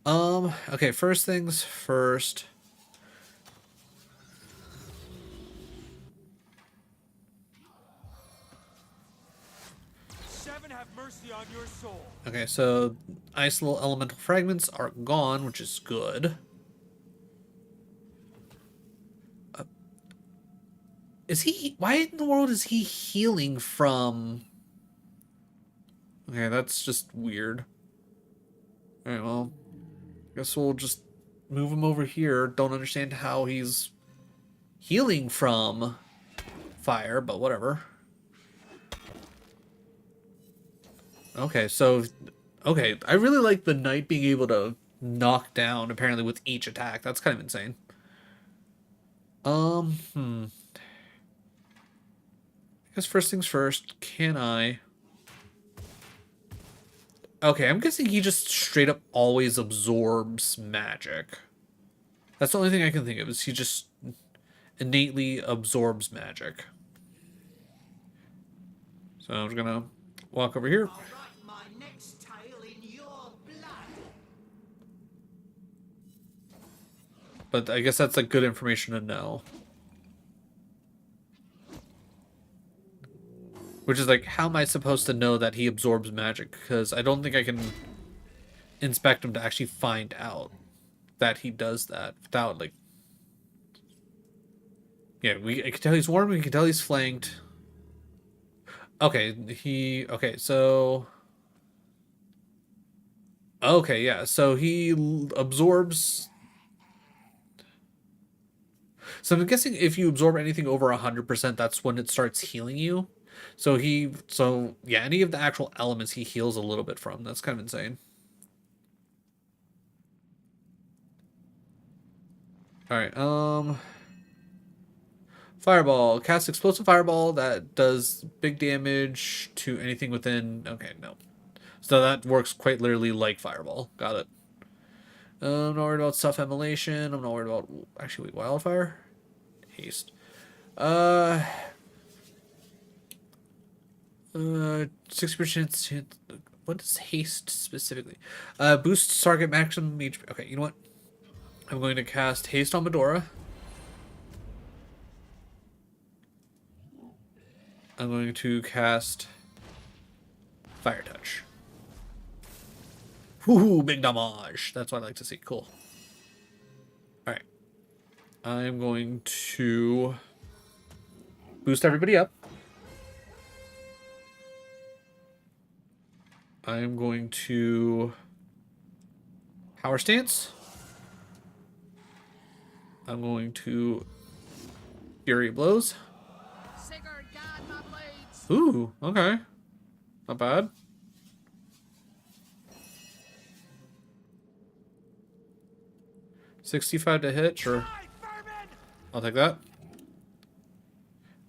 Okay, first things first. Seven, have mercy on your soul. Okay, so ice elemental fragments are gone, which is good. Is he? Why in the world is he healing from? Okay, that's just weird. All right, well, guess we'll just move him over here. Don't understand how he's healing from fire, but whatever. Okay, so okay, I really like the knight being able to knock down apparently with each attack. That's kind of insane. I guess first things first, can I? Okay, I'm guessing he just straight up always absorbs magic. That's the only thing I can think of, is he just innately absorbs magic. So I'm just gonna walk over here. But I guess that's like good information to know. Which is like, how am I supposed to know that he absorbs magic? Because I don't think I can inspect him to actually find out that he does that without like. Yeah, I can tell he's warm. We can tell he's flanked. Okay, okay, so. Okay, yeah, so he absorbs. So I'm guessing if you absorb anything over 100%, that's when it starts healing you. So yeah, any of the actual elements he heals a little bit from. That's kind of insane. All right, Fireball. Cast explosive fireball that does big damage to anything within. Okay, no. So that works quite literally like fireball. Got it. I'm not worried about self-immolation. I'm not worried about actually wildfire. Haste. 60%. What is haste specifically? Boosts target maximum HP. Okay, you know what? I'm going to cast haste on Medora. I'm going to cast Fire Touch. Woohoo, big damage. That's what I like to see. Cool. Alright. I'm going to boost everybody up. I'm going to power stance. I'm going to Fury Blows. Ooh, okay. Not bad. $65 to hit, sure. I'll take that.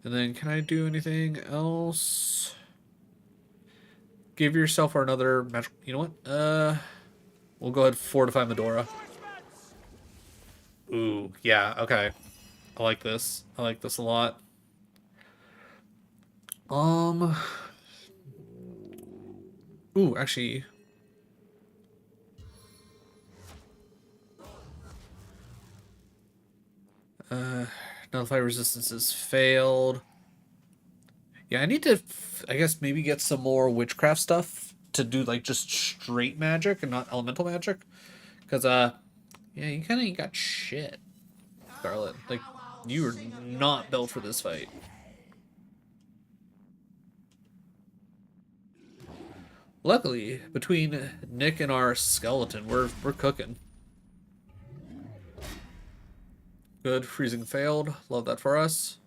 And then can I do anything else? give yourself another magic. You know what? We'll go ahead and fortify Medora. Ooh, yeah, okay. I like this. I like this a lot. Ooh, actually. Nullify resistances failed. Yeah, I need to, I guess, maybe get some more witchcraft stuff to do, like, just straight magic and not elemental magic. Because, yeah, you kind of ain't got shit, Scarlet. Like, you are not built for this fight. Luckily, between Nick and our skeleton, we're cooking. Good, freezing failed. Love that for us.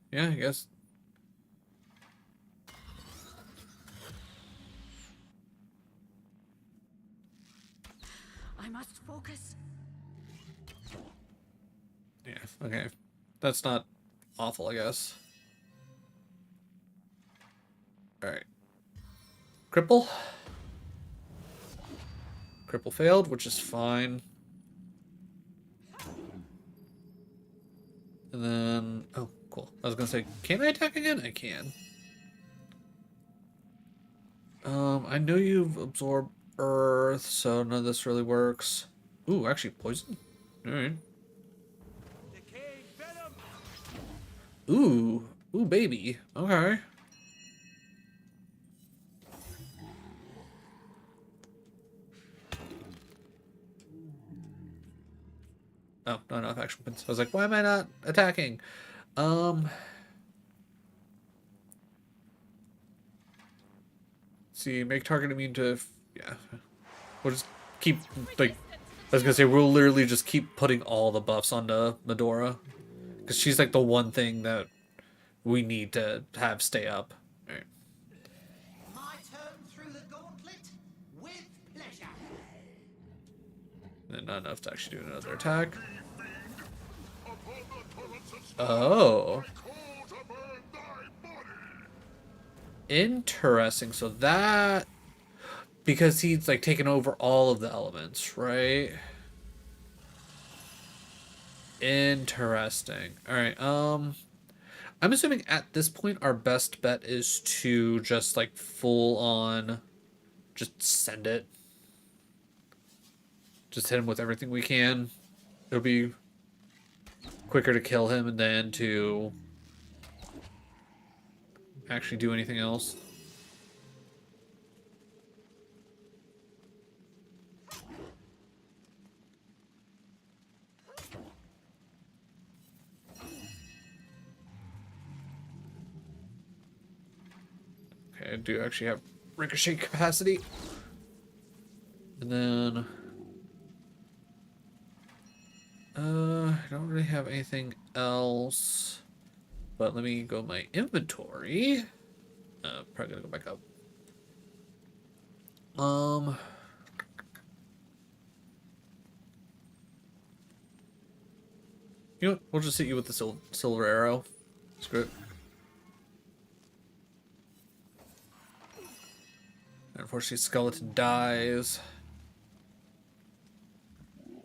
Yeah, I guess. I must focus. Yeah, okay. That's not awful, I guess. Alright. Cripple. Cripple failed, which is fine. And then... Oh, cool. I was gonna say, can I attack again? I can. I know you've absorbed Earth, so none of this really works. Ooh, actually poison? Alright. Ooh. Ooh, baby. Okay. Oh, not enough action points. I was like, why am I not attacking? See, make target immune to... Yeah. We'll just keep, like... I was gonna say, we'll literally just keep putting all the buffs onto Medora. Because she's, like, the one thing that we need to have stay up. Alright. My turn through the gauntlet with pleasure. And not enough to actually do another attack. Oh. Interesting. So that... Because he's, like, taken over all of the elements, right? Interesting. Alright, I'm assuming at this point our best bet is to just, like, full on... Just send it. Just hit him with everything we can. It'll be quicker to kill him and then to actually do anything else. Okay, I do actually have ricochet capacity. And then... I don't really have anything else. But let me go my inventory. Probably gonna go back up. You know what? We'll just hit you with the silver arrow. Screw it. Unfortunately, skeleton dies.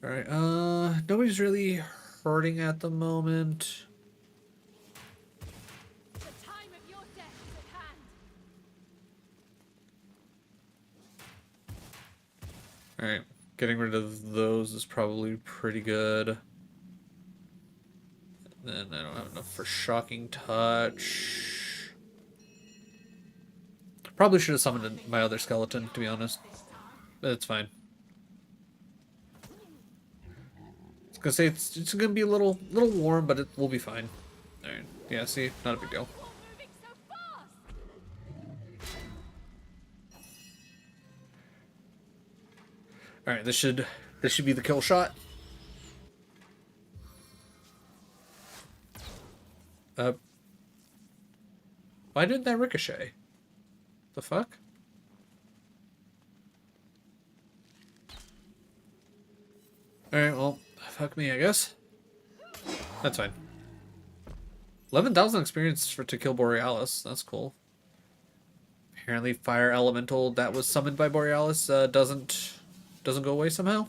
Alright, nobody's really hurting at the moment. The time of your death is at hand. Alright, getting rid of those is probably pretty good. And then I don't have enough for shocking touch. Probably should have summoned my other skeleton, to be honest. But it's fine. I was gonna say it's gonna be a little warm, but it will be fine. Alright. Yeah, see, not a big deal. Alright, this should be the kill shot. Why didn't that ricochet? The fuck? Alright, well, fuck me, I guess. That's fine. 11,000 experience to kill Borealis. That's cool. Apparently fire elemental that was summoned by Borealis doesn't go away somehow.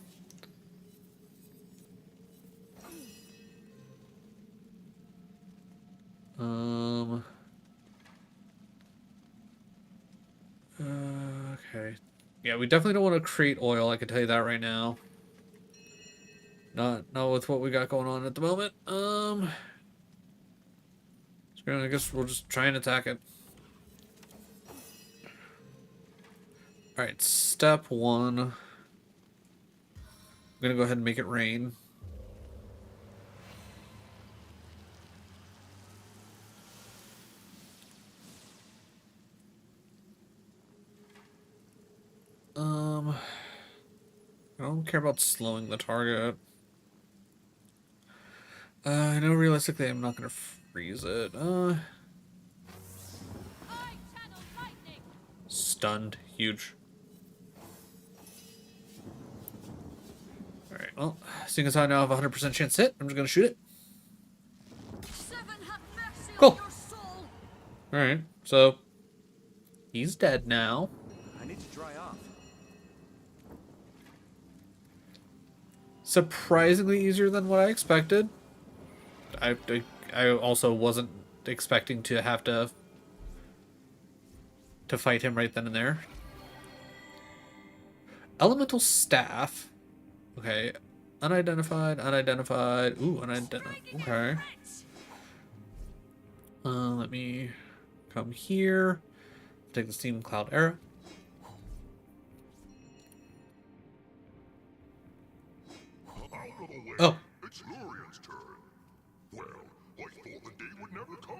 Okay. Yeah, we definitely don't want to create oil, I can tell you that right now. Not with what we got going on at the moment. So I guess we'll just try and attack it. Alright, step 1. I'm gonna go ahead and make it rain. I don't care about slowing the target. I know realistically I'm not gonna freeze it. Stunned. Huge. Alright, well, seeing as how I now have a 100% chance to hit, I'm just gonna shoot it. Cool. Alright, so he's dead now. I need to dry off. Surprisingly easier than what I expected. I also wasn't expecting to have to fight him right then and there. Elemental staff. Okay. Unidentified. Ooh, unidentified. Okay. Let me come here. Take the Steam Cloud Era. Oh. It's Lurian's turn. Well, I thought the day would never come.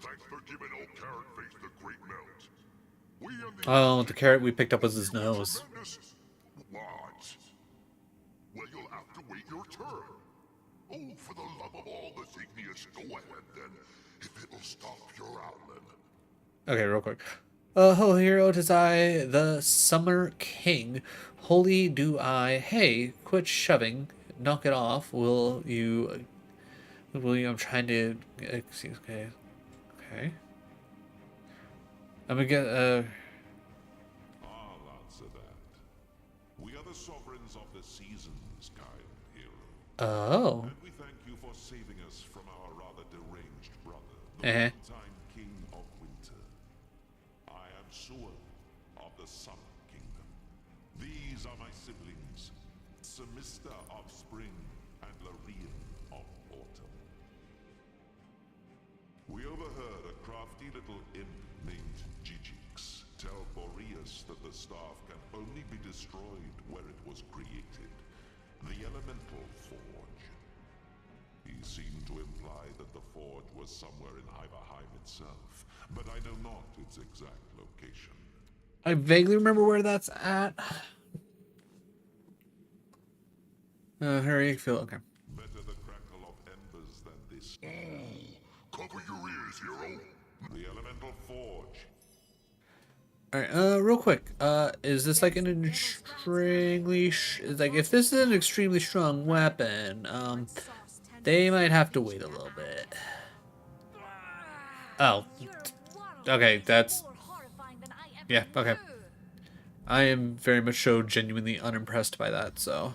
Thanks for giving old Carrot Face the great melt. Oh, the carrot we picked up was his nose. What? Well, you'll have to wait your turn. Oh, for the love of all that's igneous, go ahead then, if it'll stop your owling. Okay, real quick. Ho, hero, 'tis I, the Summer King. Holy do I. Hey, quit shoving. Knock it off. Will you? I'm trying to. Excuse. Okay. Okay. I'm gonna get. I'll answer that. We are the sovereigns of the seasons, kind hero. Oh. And we thank you for saving us from our rather deranged brother, the time king of winter. I am Suan of the Summer Kingdom. These are my siblings, Semista of Spring and Lorien of Autumn. We overheard a crafty little imp named Gigix tell Boreas that the staff can only be destroyed where it was created, the elemental forge. He seemed to imply that the forge was somewhere in Iverheim itself, but I know not its exact location. I vaguely remember where that's at. Hurry, Phil. Okay. Better the crackle of embers than this. Cover your ears, hero. The elemental forge. Alright, real quick. Is this like an extremely like if this is an extremely strong weapon, they might have to wait a little bit. Oh. Okay, that's yeah, okay. I am very much so genuinely unimpressed by that, so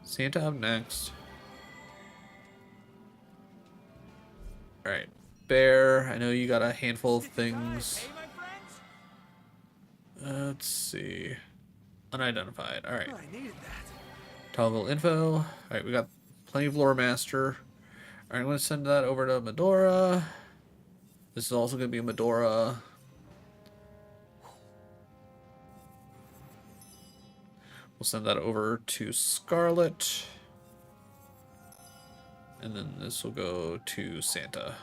Santa up next. Alright. Bear, I know you got a handful of things. Let's see. Unidentified. Alright. Toggle info. Alright, we got plenty of lore master. Alright, I'm going to send that over to Medora. This is also going to be Medora. We'll send that over to Scarlet. And then this will go to Santa.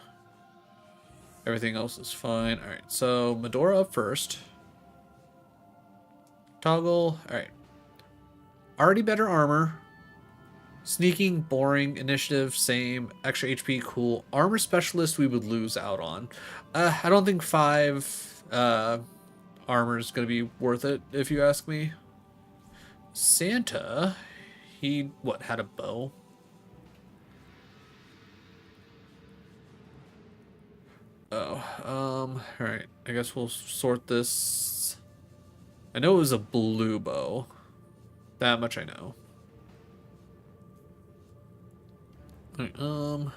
Everything else is fine. Alright, so Medora up first. Toggle. Alright. Already better armor. Sneaking, boring. Initiative, same. Extra HP, cool. Armor specialist we would lose out on. I don't think 5 armor is going to be worth it, if you ask me. Santa, he, what, had a bow? Alright. I guess we'll sort this. I know it was a blue bow. That much I know. Alright,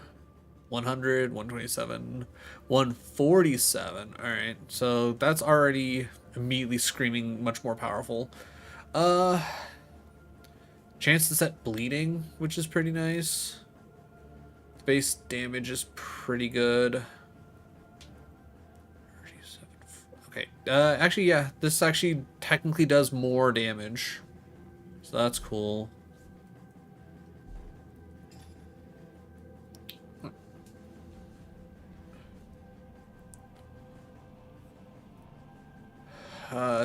100, 127, 147. Alright, so that's already immediately screaming much more powerful. Chance to set bleeding, which is pretty nice. Base damage is pretty good. Okay, actually, yeah, this actually technically does more damage. So that's cool.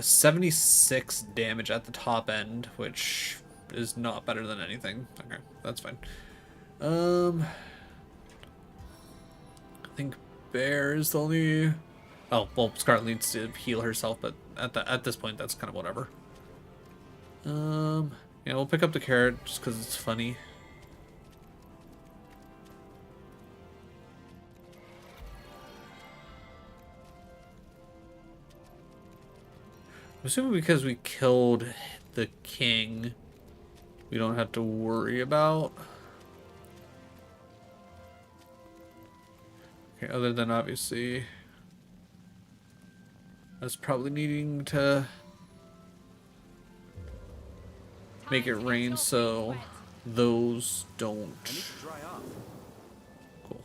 76 damage at the top end, which is not better than anything. Okay, that's fine. I think Bear is the only... Oh, well, Scarlet needs to heal herself, but at this point, that's kind of whatever. Yeah, we'll pick up the carrot just because it's funny. I'm assuming because we killed the king, we don't have to worry about. Okay, other than obviously us probably needing to make it rain so those don't. Cool.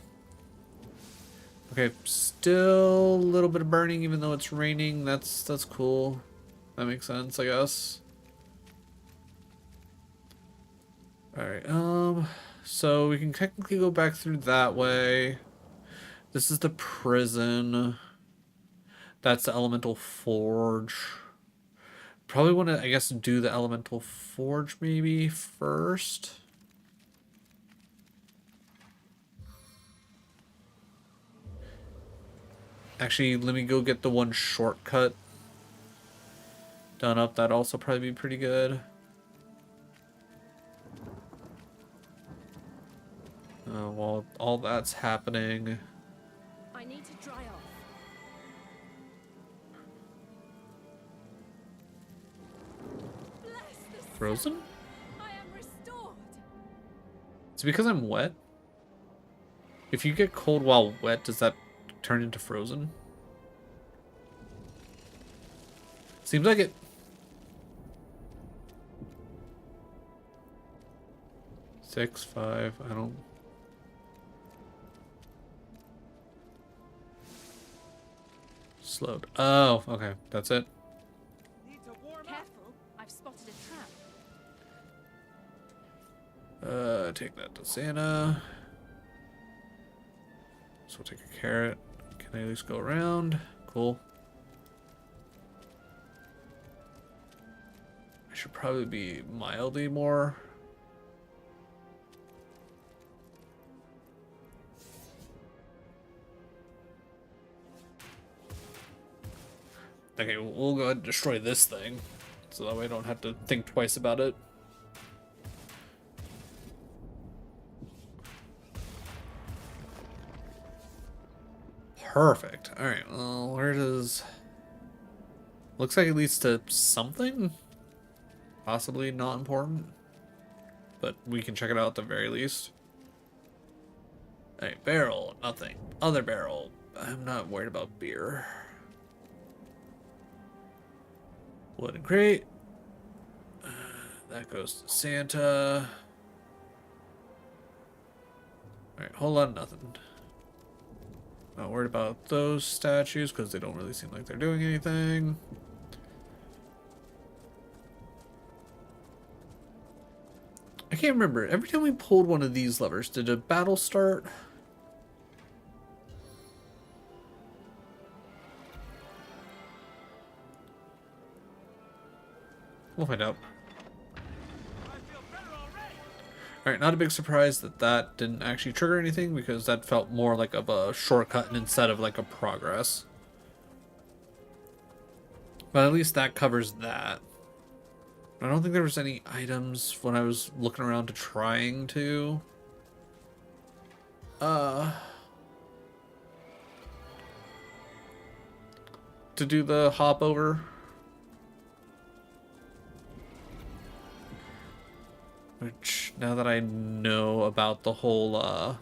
Okay, still a little bit of burning even though it's raining. That's cool. That makes sense, I guess. Alright, so we can technically go back through that way. This is the prison. That's the elemental forge. Probably want to, I guess, do the elemental forge maybe first. Actually, let me go get the one shortcut done up. That'd also probably be pretty good. While all that's happening, I need to dry off. Frozen? I am restored. It's because I'm wet. If you get cold while wet, does that turn into frozen? Seems like it. 6, 5, I don't. Slowed. Oh, okay. That's it. Careful, I've spotted a trap. Take that to Santa. So we'll take a carrot. Can I at least go around? Cool. I should probably be mildly more. Okay, we'll go ahead and destroy this thing. So that way I don't have to think twice about it. Perfect. Alright, well, where does... Looks like it leads to something? Possibly not important. But we can check it out at the very least. Alright, barrel, nothing. Other barrel. I'm not worried about beer. Wooden crate. That goes to Santa. Alright, whole lot of nothing. Not worried about those statues because they don't really seem like they're doing anything. I can't remember. Every time we pulled one of these levers, did a battle start? We'll find out. Alright, not a big surprise that that didn't actually trigger anything because that felt more like of a shortcut instead of like a progress. But at least that covers that. I don't think there was any items when I was looking around to trying to. to do the hop over. Which, now that I know about the whole,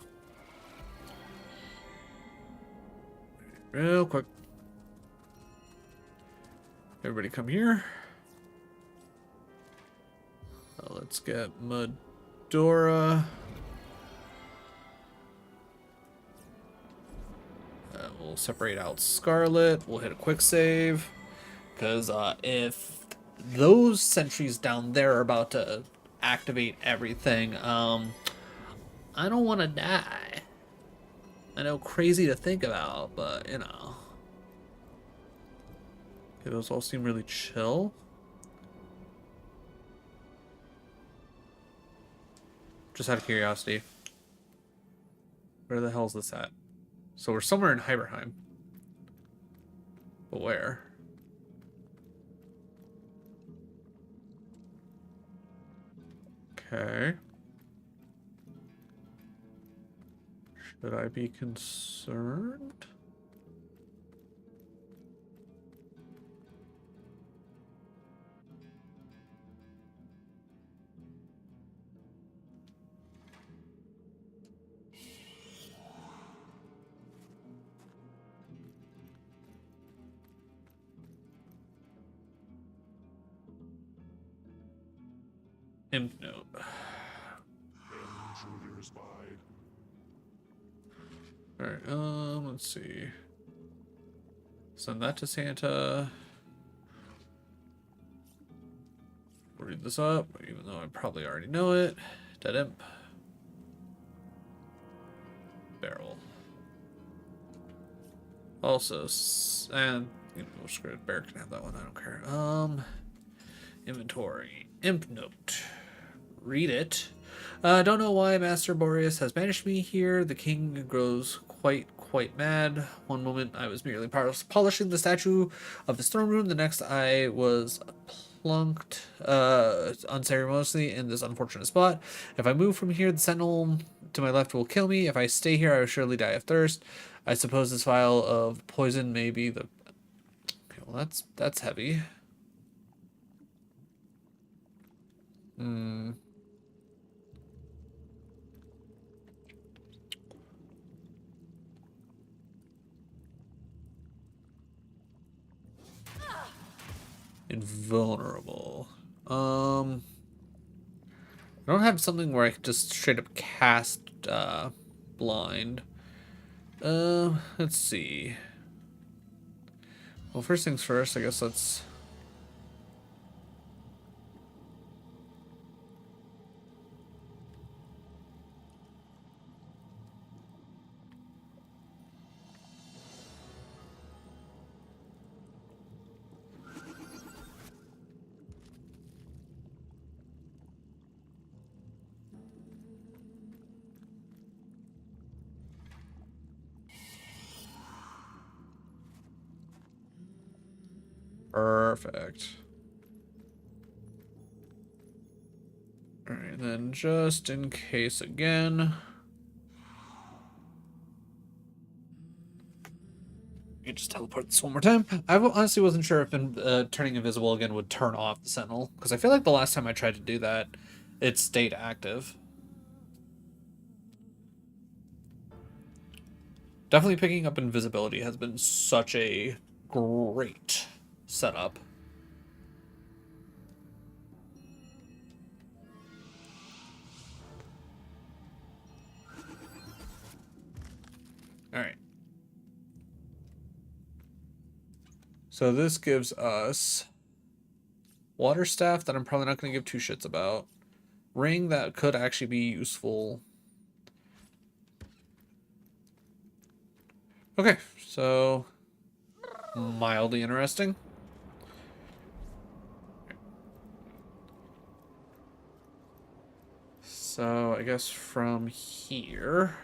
real quick. Everybody come here. Let's get Medora. We'll separate out Scarlet. We'll hit a quick save. Because if those sentries down there are about to activate everything, I don't want to die. I know, crazy to think about, but you know. Okay, those all seem really chill. Just out of curiosity. Where the hell is this at? So we're somewhere in Hyberheim. But where? Okay. Should I be concerned? Imp note. Alright, let's see. Send that to Santa. Read this up, even though I probably already know it. Dead imp. Barrel. Also, and you know, screw it, Bear can have that one, I don't care. Inventory. Imp note. Read it. Don't know why Master Boreas has banished me here. The king grows quite mad. One moment I was merely polishing the statue of his throne room. The next I was plunked unceremoniously in this unfortunate spot. If I move from here, the sentinel to my left will kill me. If I stay here, I will surely die of thirst. I suppose this vial of poison may be the... Okay, well, that's heavy. Invulnerable. I don't have something where I could just straight up cast blind. Let's see. Well, first things first, I guess let's... Perfect. Alright, then just in case again. You just teleport this one more time. I honestly wasn't sure if turning invisible again would turn off the sentinel, because I feel like the last time I tried to do that, it stayed active. Definitely picking up invisibility has been such a great setup. Alright. So this gives us water staff that I'm probably not going to give two shits about. Ring that could actually be useful. Okay, so mildly interesting. So I guess from here,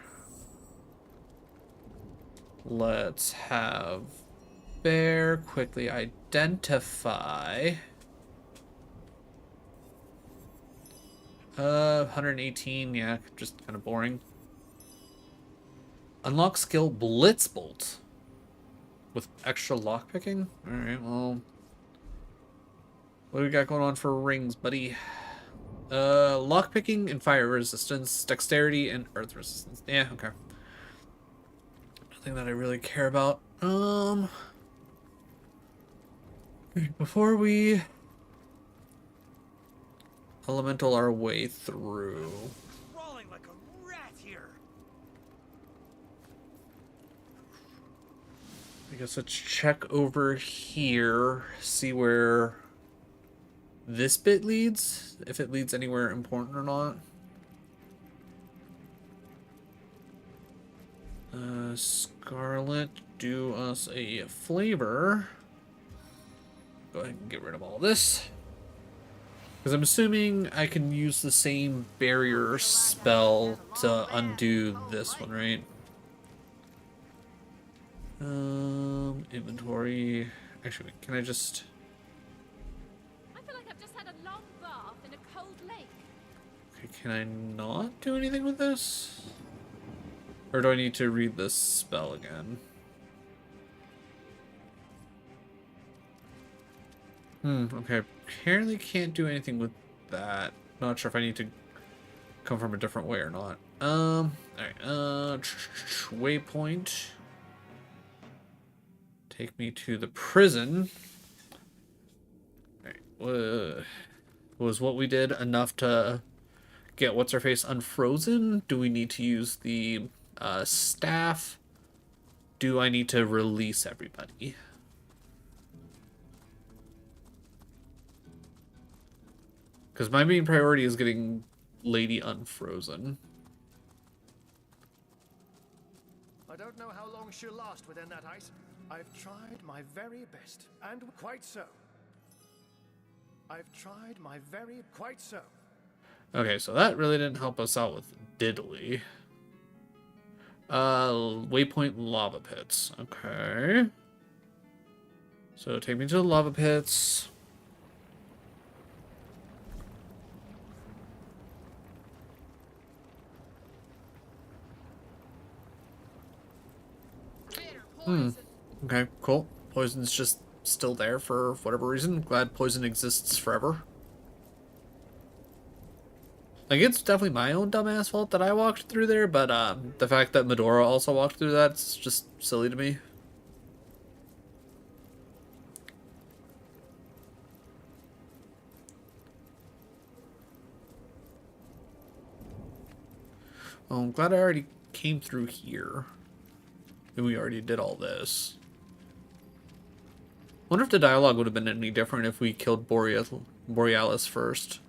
let's have Bear quickly identify 118, yeah, just kind of boring. Unlock skill Blitzbolt. With extra lockpicking? Alright, well. What do we got going on for rings, buddy? Lockpicking and fire resistance, dexterity, and earth resistance. Yeah, okay. Nothing that I really care about. Before we elemental our way through. Crawling like a rat here. I guess let's check over here, see where this bit leads, if it leads anywhere important or not. Scarlet, do us a flavor. Go ahead and get rid of all this. Because I'm assuming I can use the same barrier spell to undo this one, right? Inventory. Actually, can I just... I feel like I've just had a long bath in a cold lake. Okay, can I not do anything with this? Or do I need to read this spell again? Okay. Apparently can't do anything with that. Not sure if I need to come from a different way or not. Alright, waypoint. Take me to the prison. Alright, was what we did enough to get what's-her-face unfrozen? Do we need to use the staff? Do I need to release everybody? Because my main priority is getting Lady unfrozen. I don't know how long she'll last within that ice. I've tried my very best, and quite so. I've tried my very quite so. Okay, so that really didn't help us out with diddly. Waypoint lava pits. Okay. So take me to the lava pits. Okay, cool. Poison's just still there for whatever reason. Glad poison exists forever. Like, it's definitely my own dumbass fault that I walked through there, but the fact that Medora also walked through that's just silly to me. Well, I'm glad I already came through here. And we already did all this. Wonder if the dialogue would have been any different if we killed Borealis first.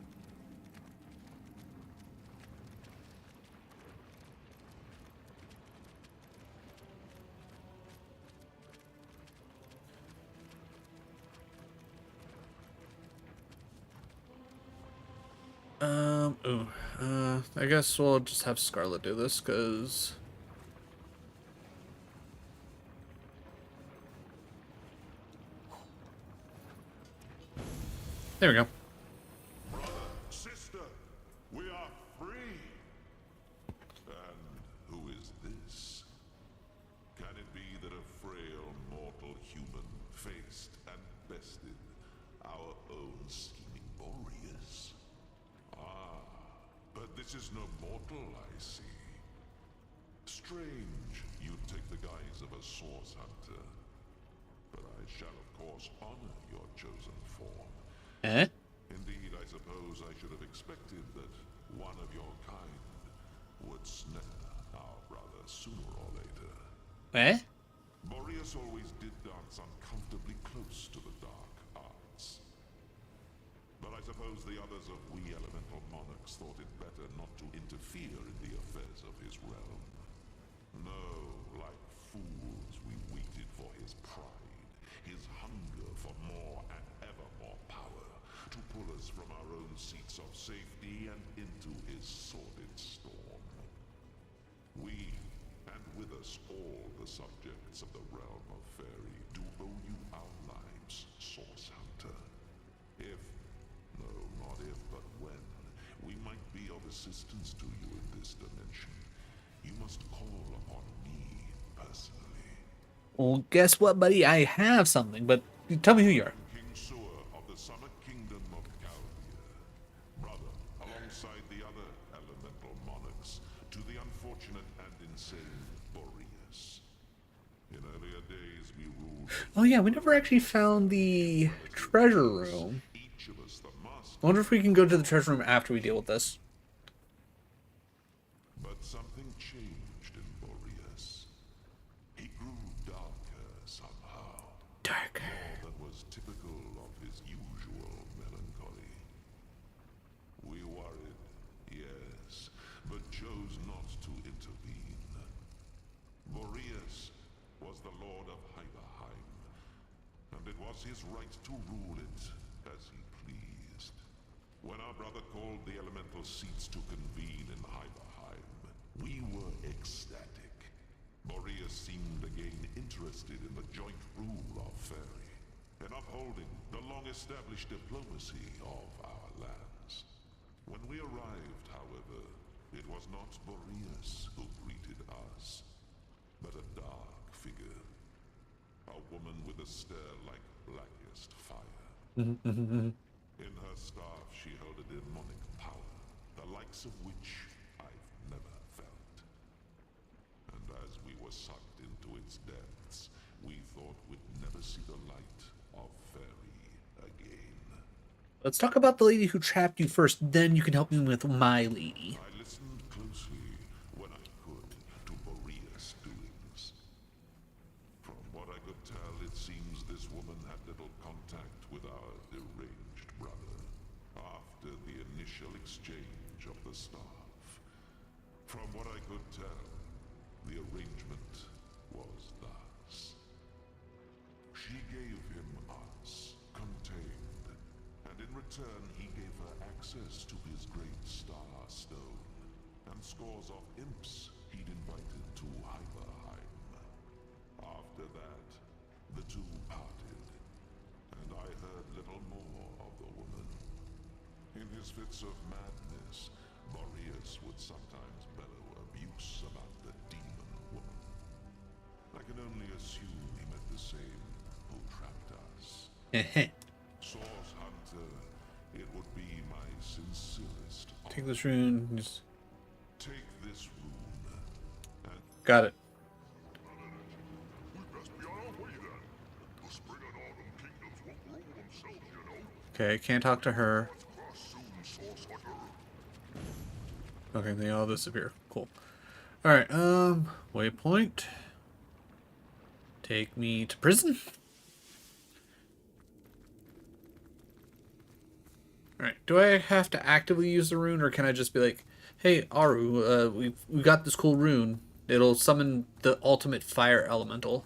I guess we'll just have Scarlet do this, because... There we go. Brother, sister, we are free. And who is this? Can it be that a frail mortal human faced and bested our own scheming Boreas? Ah, but this is no mortal, I see. Strange you take the guise of a source hunter. But I shall of course honor your chosen form. Indeed, I suppose I should have expected that one of your kind would snare our brother sooner or later. Boreas always did dance uncomfortably close to the dark arts. But I suppose the others of we elemental monarchs thought it better not to interfere in the affairs of his realm. No, like fools, we waited for his pride, his hunger for more and ever more power, to pull us from our own seats of safety and into his sordid storm. We, and with us all the subjects of the realm of Fairy, do owe you our lives, Source Hunter. If, no, not if, but when, we might be of assistance to you in this dimension, you must call upon me personally. Well, guess what, buddy? I have something, but tell me who you are. King Sewer of the Summer Kingdom of Calvia, brother, alongside the other elemental monarchs, to the unfortunate and insane Boreas. In earlier days, we ruled. Oh yeah, we never actually found the treasure room. Each of us the master. I wonder if we can go to the treasure room after we deal with this. But something changed in Boreas. He grew darker somehow. Darker. More than was typical of his usual melancholy. We worried, yes, but chose not to intervene. Boreas was the lord of Hyberheim, and it was his right to rule it as he pleased. When our brother called the elemental seats to convene in Hyberheim, we were ecstatic. Boreas seemed again interested in the joint rule of Faerie, and upholding the long-established diplomacy of our lands. When we arrived, however, it was not Boreas who greeted us, but a dark figure. A woman with a stare like blackest fire. In her staff, she held a demonic power, the likes of which I've never felt. And as we were sucked into its depths, we thought we'd never see the light of Faerie again. Let's talk about the lady who trapped you first, then you can help me with my lady. I listened closely when I could to Boreas' doings. From what I could tell, it seems this woman had little contact with our deranged brother after the initial exchange of the staff. From what I could tell, the arrangement was thus. She gave him us, contained, and in return he gave her access to his great star stone, and scores of imps he'd invited to Hyberheim. After that, the two parted, and I heard little more of the woman. In his fits of madness, Boreas would sometimes bellow abuse about the demon woman. I can only assume he meant the same who trapped us. Source Hunter, it would be my sincerest honor. Take this rune. Just... Take this rune. And got it. Okay, can't talk to her. Okay, they all disappear. Cool. Alright, waypoint. Take me to prison. Alright, do I have to actively use the rune, or can I just be like, hey, Aru, we got this cool rune. It'll summon the ultimate fire elemental.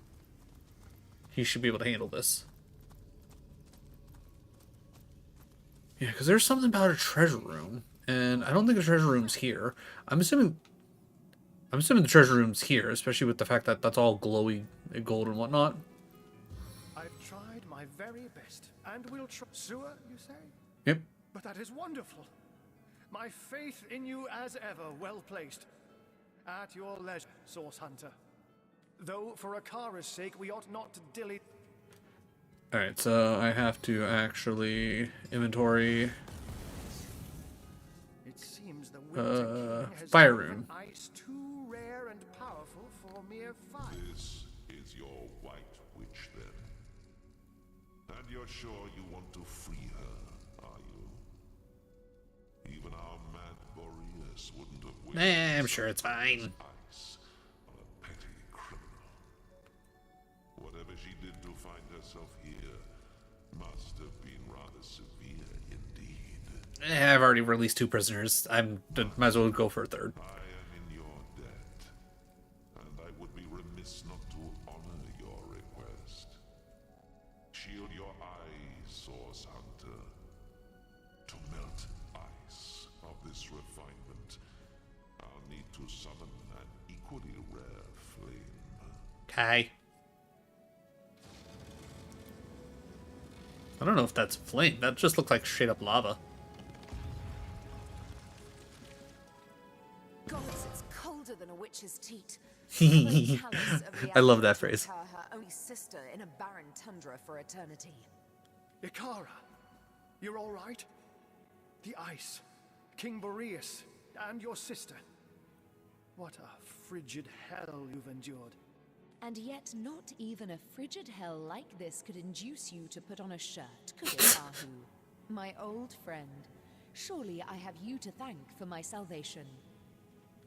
He should be able to handle this. Yeah, because there's something about a treasure room, and I don't think the treasure room's here. I'm assuming the treasure room's here, especially with the fact that that's all glowy gold and whatnot. I've tried my very best, and will try. Sewer, you say? Yep. But that is wonderful. My faith in you as ever, well placed. At your leisure, Source Hunter. Though for Akara's sake, we ought not to dilly. Alright, so I have to actually inventory It seems the Winter King has fire made rune. ice too rare and powerful for mere fire. this is your white witch, then. And you're sure you want to free her, are you? Even our mad Boreas wouldn't have waited. I'm sure it's fine. Ice on a petty criminal. Whatever she did to find herself here must have been rather severe indeed. I've already released 2 prisoners. Might as well go for a 3rd. I am in your debt, and I would be remiss not to honor your request. Shield your eyes, Source Hunter. To melt ice of this refinement, I'll need to summon an equally rare flame. Okay. I don't know if that's flame. That just looked like straight up lava. Gods, it's colder than a witch's teat. I love that phrase. Power her only sister in a barren tundra for eternity. Ikara, you're all right? The ice, King Boreas, and your sister. What a frigid hell you've endured. And yet not even a frigid hell like this could induce you to put on a shirt, could it, Ahu? My old friend. Surely I have you to thank for my salvation.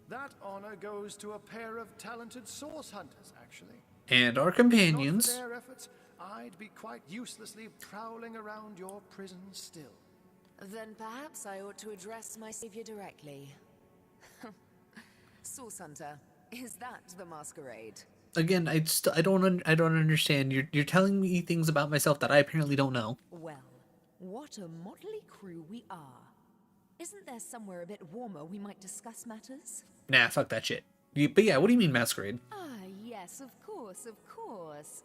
That honor goes to a pair of talented source hunters, actually. And our Not companions. for their efforts, I'd be quite uselessly prowling around your prison still. Then perhaps I ought to address my savior directly. Source Hunter, is that the masquerade? Again, I don't understand. You're telling me things about myself that I apparently don't know. Well, what a motley crew we are. Isn't there somewhere a bit warmer we might discuss matters? Nah, fuck that shit. But yeah, what do you mean masquerade? Ah, yes, of course, of course.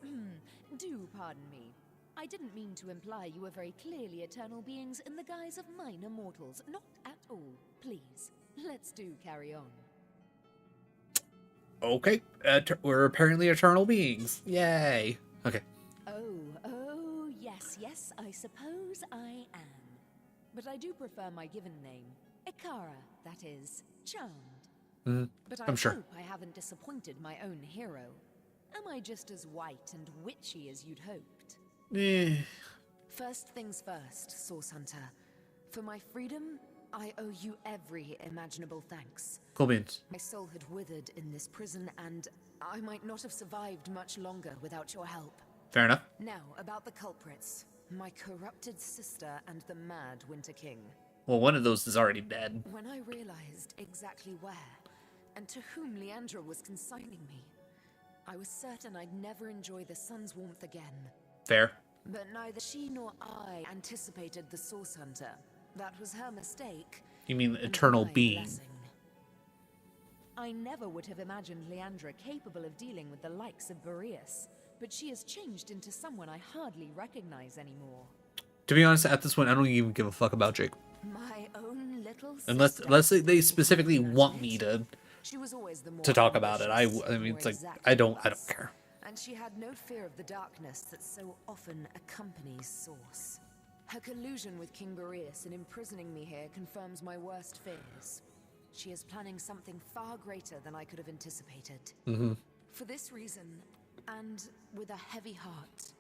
Do pardon me. I didn't mean to imply you were very clearly eternal beings in the guise of minor mortals. Not at all. Please, let's do carry on. Okay, we're apparently eternal beings. Yay. Okay. Oh, yes, I suppose I am. But I do prefer my given name. Ikara, that is. Charmed. But I I'm sure. hope I haven't disappointed my own hero. Am I just as white and witchy as you'd hoped? First things first, Source Hunter. For my freedom, I owe you every imaginable thanks. Cool beans. My soul had withered in this prison, and I might not have survived much longer without your help. Fair enough. Now, about the culprits. My corrupted sister and the mad Winter King. Well, one of those is already dead. When I realized exactly where, and to whom Leandra was consigning me, I was certain I'd never enjoy the sun's warmth again. Fair. But neither she nor I anticipated the Source Hunter. That was her mistake. You mean and eternal my being? blessing. I never would have imagined Leandra capable of dealing with the likes of Boreas, but she has changed into someone I hardly recognize anymore. To be honest, at this point, I don't even give a fuck about Jake. My own little sister. Unless they specifically want me She was always the more to talk about it. I ambitious, mean, more it's like exacting I don't of us. care. And she had no fear of the darkness that so often accompanies Source. Her collusion with King Boreas in imprisoning me here confirms my worst fears. She is planning something far greater than I could have anticipated. For this reason, and with a heavy heart,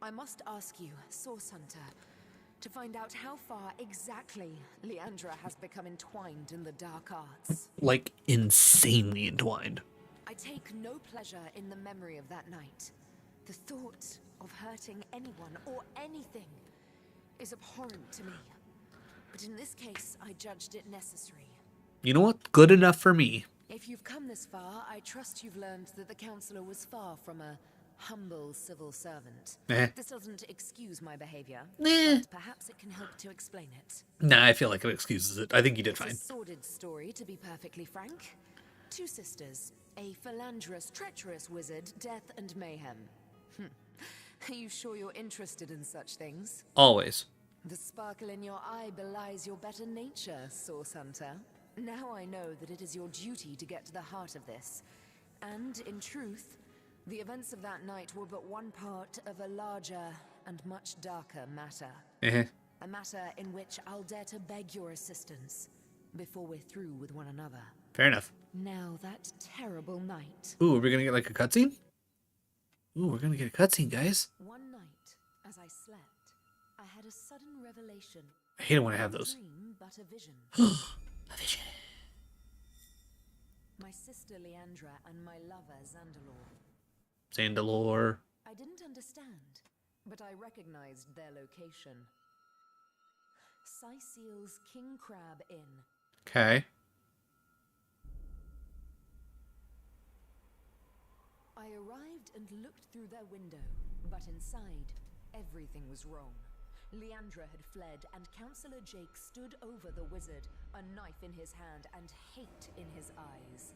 I must ask you, Source Hunter, to find out how far exactly Leandra has become entwined in the dark arts. Like, insanely entwined. I take no pleasure in the memory of that night. The thought of hurting anyone or anything is abhorrent to me. But in this case, I judged it necessary. You know what? Good enough for me. If you've come this far, I trust you've learned that the Counselor was far from a humble civil servant. This doesn't excuse my behavior, but perhaps it can help to explain it. Nah, I feel like it excuses it. I think you did It's a fine. sordid story, to be perfectly frank. Two sisters, a philanderous, treacherous wizard, death and mayhem. Are you sure you're interested in such things? Always. The sparkle in your eye belies your better nature, Source Hunter. Now I know that it is your duty to get to the heart of this. And, in truth, the events of that night were but one part of a larger and much darker matter. A matter in which I'll dare to beg your assistance before we're through with one another. Fair enough. Now that terrible night. Ooh, are we gonna get like a cutscene? Ooh, we're gonna get a cutscene, guys. One night, as I slept, I had a sudden revelation. I hate it when I have those. Dream, but a vision. A vision. My sister Leandra and my lover Zandalor. Zandalor. I didn't understand, but I recognized their location. Syceel's King Crab Inn. Okay. I arrived and looked through their window, but inside, everything was wrong. Leandra had fled, and Counselor Jake stood over the wizard, a knife in his hand and hate in his eyes.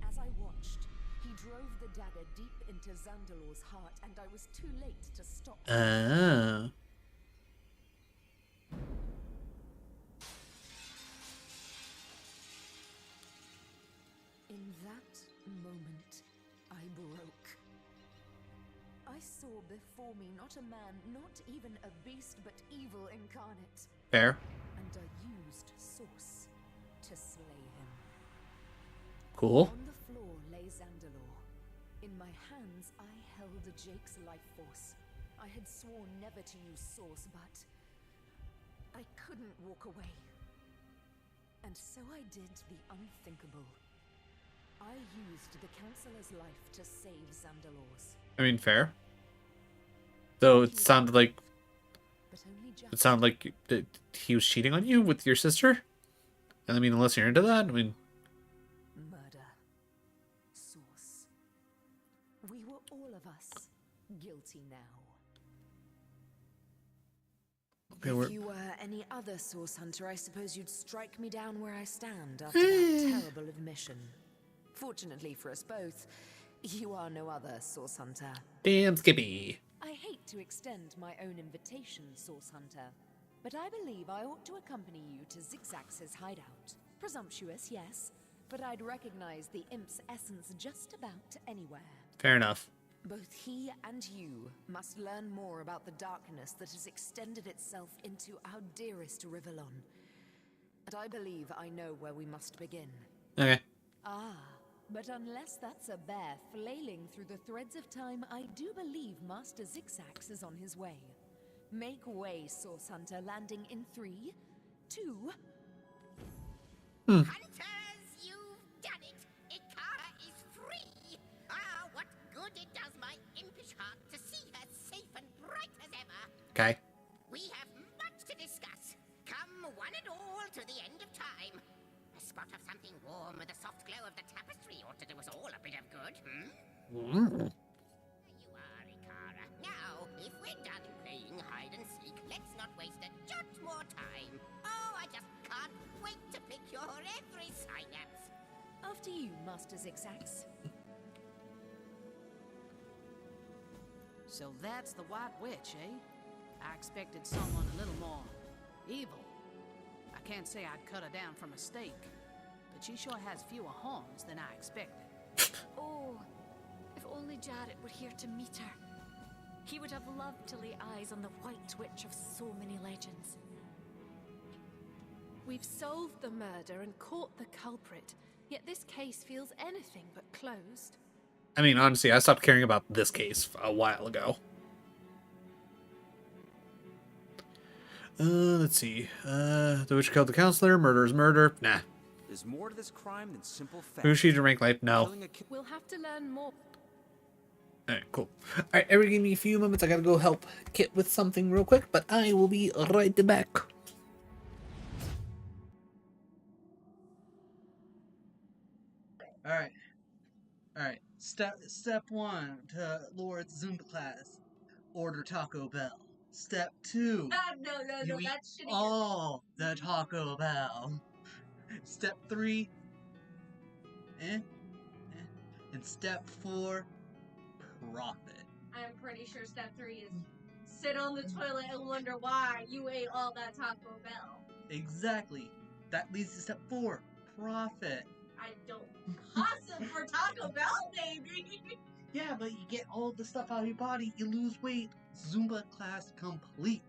As I watched, he drove the dagger deep into Zandalor's heart, and I was too late to stop. Oh. In that moment, I me not a man, not even a beast, but evil incarnate. Fair. And I used Source to slay him. Cool. On the floor lay Zandalor. In my hands, I held Jake's life force. I had sworn never to use Source, but I couldn't walk away. And so I did the unthinkable. I used the Counselor's life to save Zandalor's. I mean, fair. Though it sounded like that he was cheating on you with your sister. And I mean, unless you're into that, I mean. Murder. Source. We were all of us guilty now. Okay, If you were any other Source Hunter, I suppose you'd strike me down where I stand after that terrible admission. Fortunately for us both, you are no other Source Hunter. Damn, Skippy. I hate to extend my own invitation, Source Hunter, but I believe I ought to accompany you to Zigzax's hideout. Presumptuous, yes, but I'd recognize the imp's essence just about anywhere. Fair enough. Both he and you must learn more about the darkness that has extended itself into our dearest Rivellon. And I believe I know where we must begin. Okay. Ah, but unless that's a bear flailing through the threads of time, I do believe Master Zigzax is on his way. Make way, Source Hunter, landing in 3, 2... Hunters, you've done it! Ikara is free! Ah, what good it does my impish heart to see her safe and bright as ever! Okay. We have much to discuss. Come one and all to the end of time. A spot of something warm with the soft glow of the tapestry ought to do us all a bit of good, Mm. You are, Ikara. Now, if we're done playing hide and seek, let's not waste a jot more time. Oh, I just can't wait to pick your every synapse. After you, Master Zigzax. So that's the White Witch, eh? I expected someone a little more evil. I can't say I'd cut her down from a stake, but she sure has fewer horns than I expected. Oh, if only Jarrett were here to meet her. He would have loved to lay eyes on the White Witch of so many legends. We've solved the murder and caught the culprit, yet this case feels anything but closed. I mean, honestly, I stopped caring about this case a while ago. Let's see. The witch killed the counselor. Murder is murder. Nah. There's more to this crime than simple facts. Who's she to rank life? No. We'll have to learn more. Alright, cool. Alright, everyone give me a few moments. I gotta go help Kit with something real quick, but I will be right back. Alright. Step 1 to Lord's Zumba class. Order Taco Bell. Step 2. No, you eat that's shitty. all the Taco Bell. Step 3. And step 4. Profit. I'm pretty sure step 3 is sit on the toilet and wonder why you ate all that Taco Bell. Exactly. That leads to step 4. Profit. I don't hustle for Taco Bell, baby. Yeah, but you get all the stuff out of your body, you lose weight. Zumba class complete.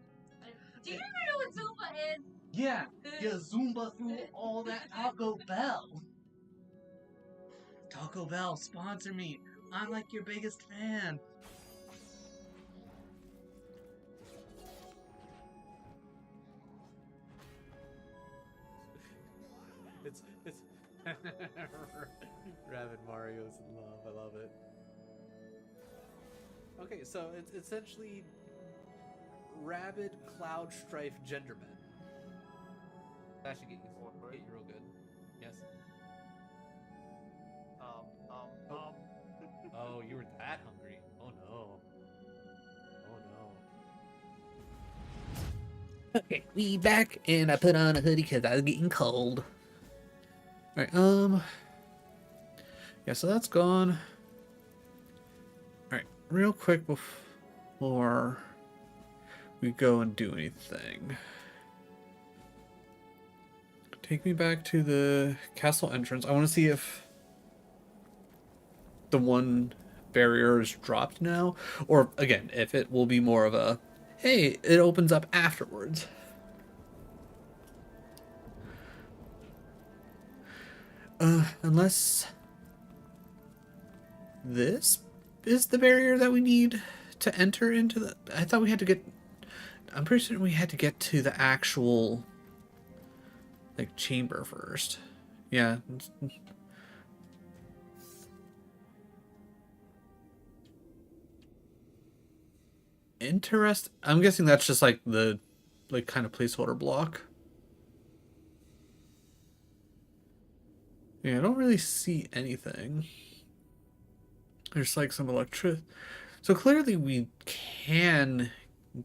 Do you even know what Zumba is? Yeah, you Zumba through all that Taco Bell. Taco Bell, sponsor me. I'm like your biggest fan. It's Rabbit Mario's in love. I love it. Okay, so it's essentially Rabid Cloud Strife Genderman. That should get you real good. Yes. Oh, you were that hungry. Oh no. Oh no. Okay, we back, and I put on a hoodie because I was getting cold. Alright, yeah, so that's gone. Alright, real quick before we go and do anything. Take me back to the castle entrance. I want to see if the one barrier is dropped now, or again, if it will be more of a, hey, it opens up afterwards. Unless this is the barrier that we need to enter into the... I thought we had to get... I'm pretty certain we had to get to the actual, like, chamber first. Yeah. I'm guessing that's just, like, the, like, kind of placeholder block. Yeah, I don't really see anything. There's like some electric. So clearly we can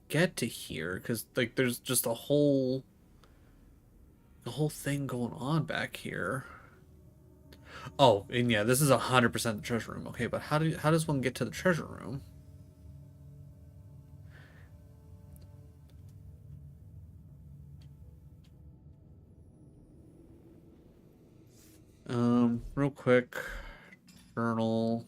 get to here because like there's just the whole thing going on back here. Oh, and yeah, this is 100% the treasure room. Okay, but how does one get to the treasure room? Real quick, journal.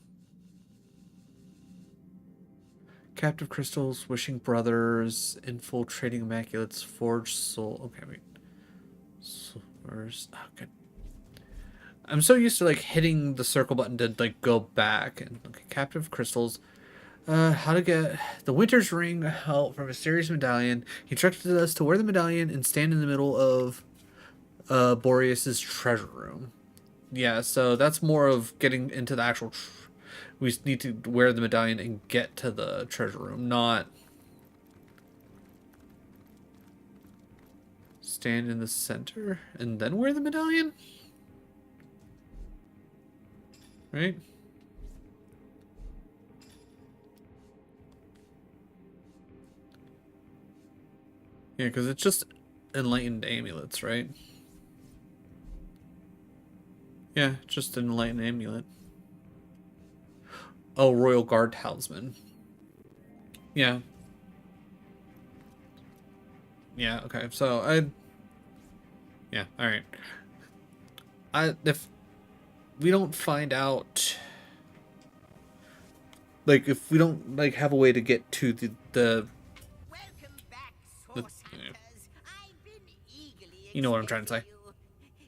Captive crystals, wishing brothers, infiltrating immaculates, forged soul. Okay, wait. Source. Oh, good. I'm so used to like hitting the circle button to like go back and okay, captive crystals. How to get the Winter's Ring out from a mysterious medallion. He directed us to wear the medallion and stand in the middle of Boreas's treasure room. Yeah, so that's more of getting into the actual. We need to wear the medallion and get to the treasure room, not stand in the center and then wear the medallion. Right? Yeah, because it's just enlightened amulets, right? Yeah, just an enlightened amulet. Oh, Royal Guard Talisman. Yeah. Yeah, okay. So yeah, alright. If we don't find out, like, if we don't, like, have a way to get to the you know what I'm trying to say.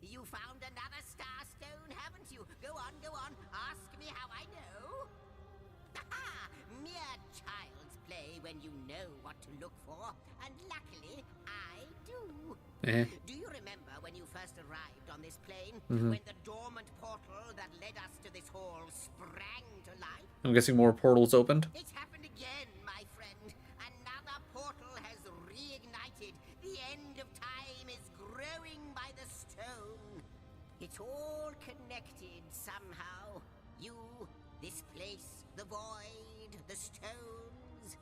You found another star stone, haven't you? Go on, ask me how I know. Mere child's play when you know what to look for, and luckily, I do. Do you remember when you first arrived on this plane? When the dormant portal that led us to this hall sprang to life? I'm guessing more portals opened. It's happened again, my friend. Another portal has reignited. The end of time is growing by the stone. It's all connected somehow. You, this place, the void, the stones.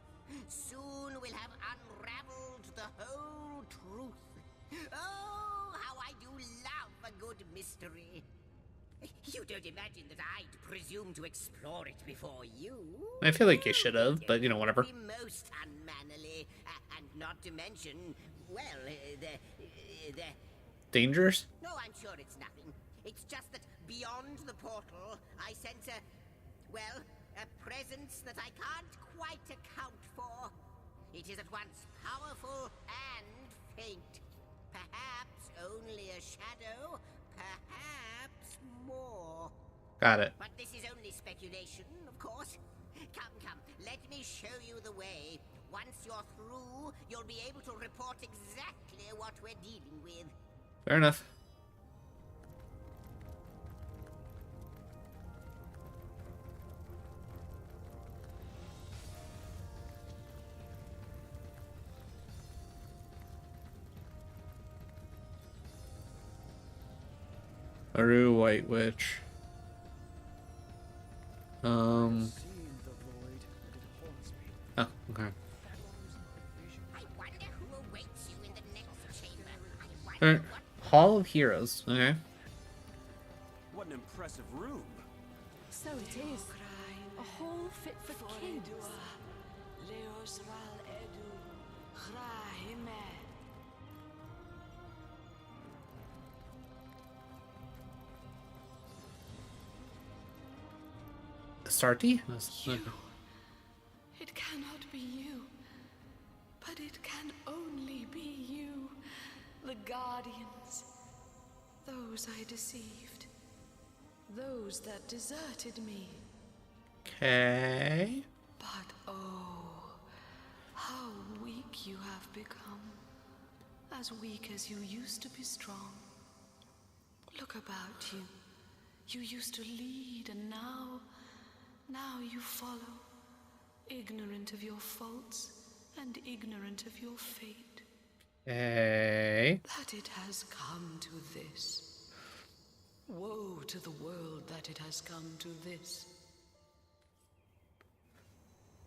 Soon we'll have unraveled the whole truth. Oh, how I do love a good mystery. You don't imagine that I'd presume to explore it before you? I feel like you should have, but you know, whatever. Most unmannerly, and not to mention, well, the dangers? No, I'm sure it's nothing. It's just that beyond the portal, I sense a presence that I can't quite account for. It is at once powerful and faint. Perhaps only a shadow, perhaps more. Got it. But this is only speculation, of course. Come, let me show you the way. Once you're through, you'll be able to report exactly what we're dealing with. Fair enough. Aru White Witch. Oh, okay. Alright. Hall of Heroes. Okay. What an impressive room. So it is. A hall fit for kings. Sarti? It cannot be you. But it can only be you. The Guardians. Those I deceived. Those that deserted me. Okay. But oh, how weak you have become. As weak as you used to be strong. Look about you. You used to lead, and now you follow. Ignorant of your faults, and ignorant of your fate. Okay. That it has come to this. Woe to the world that it has come to this.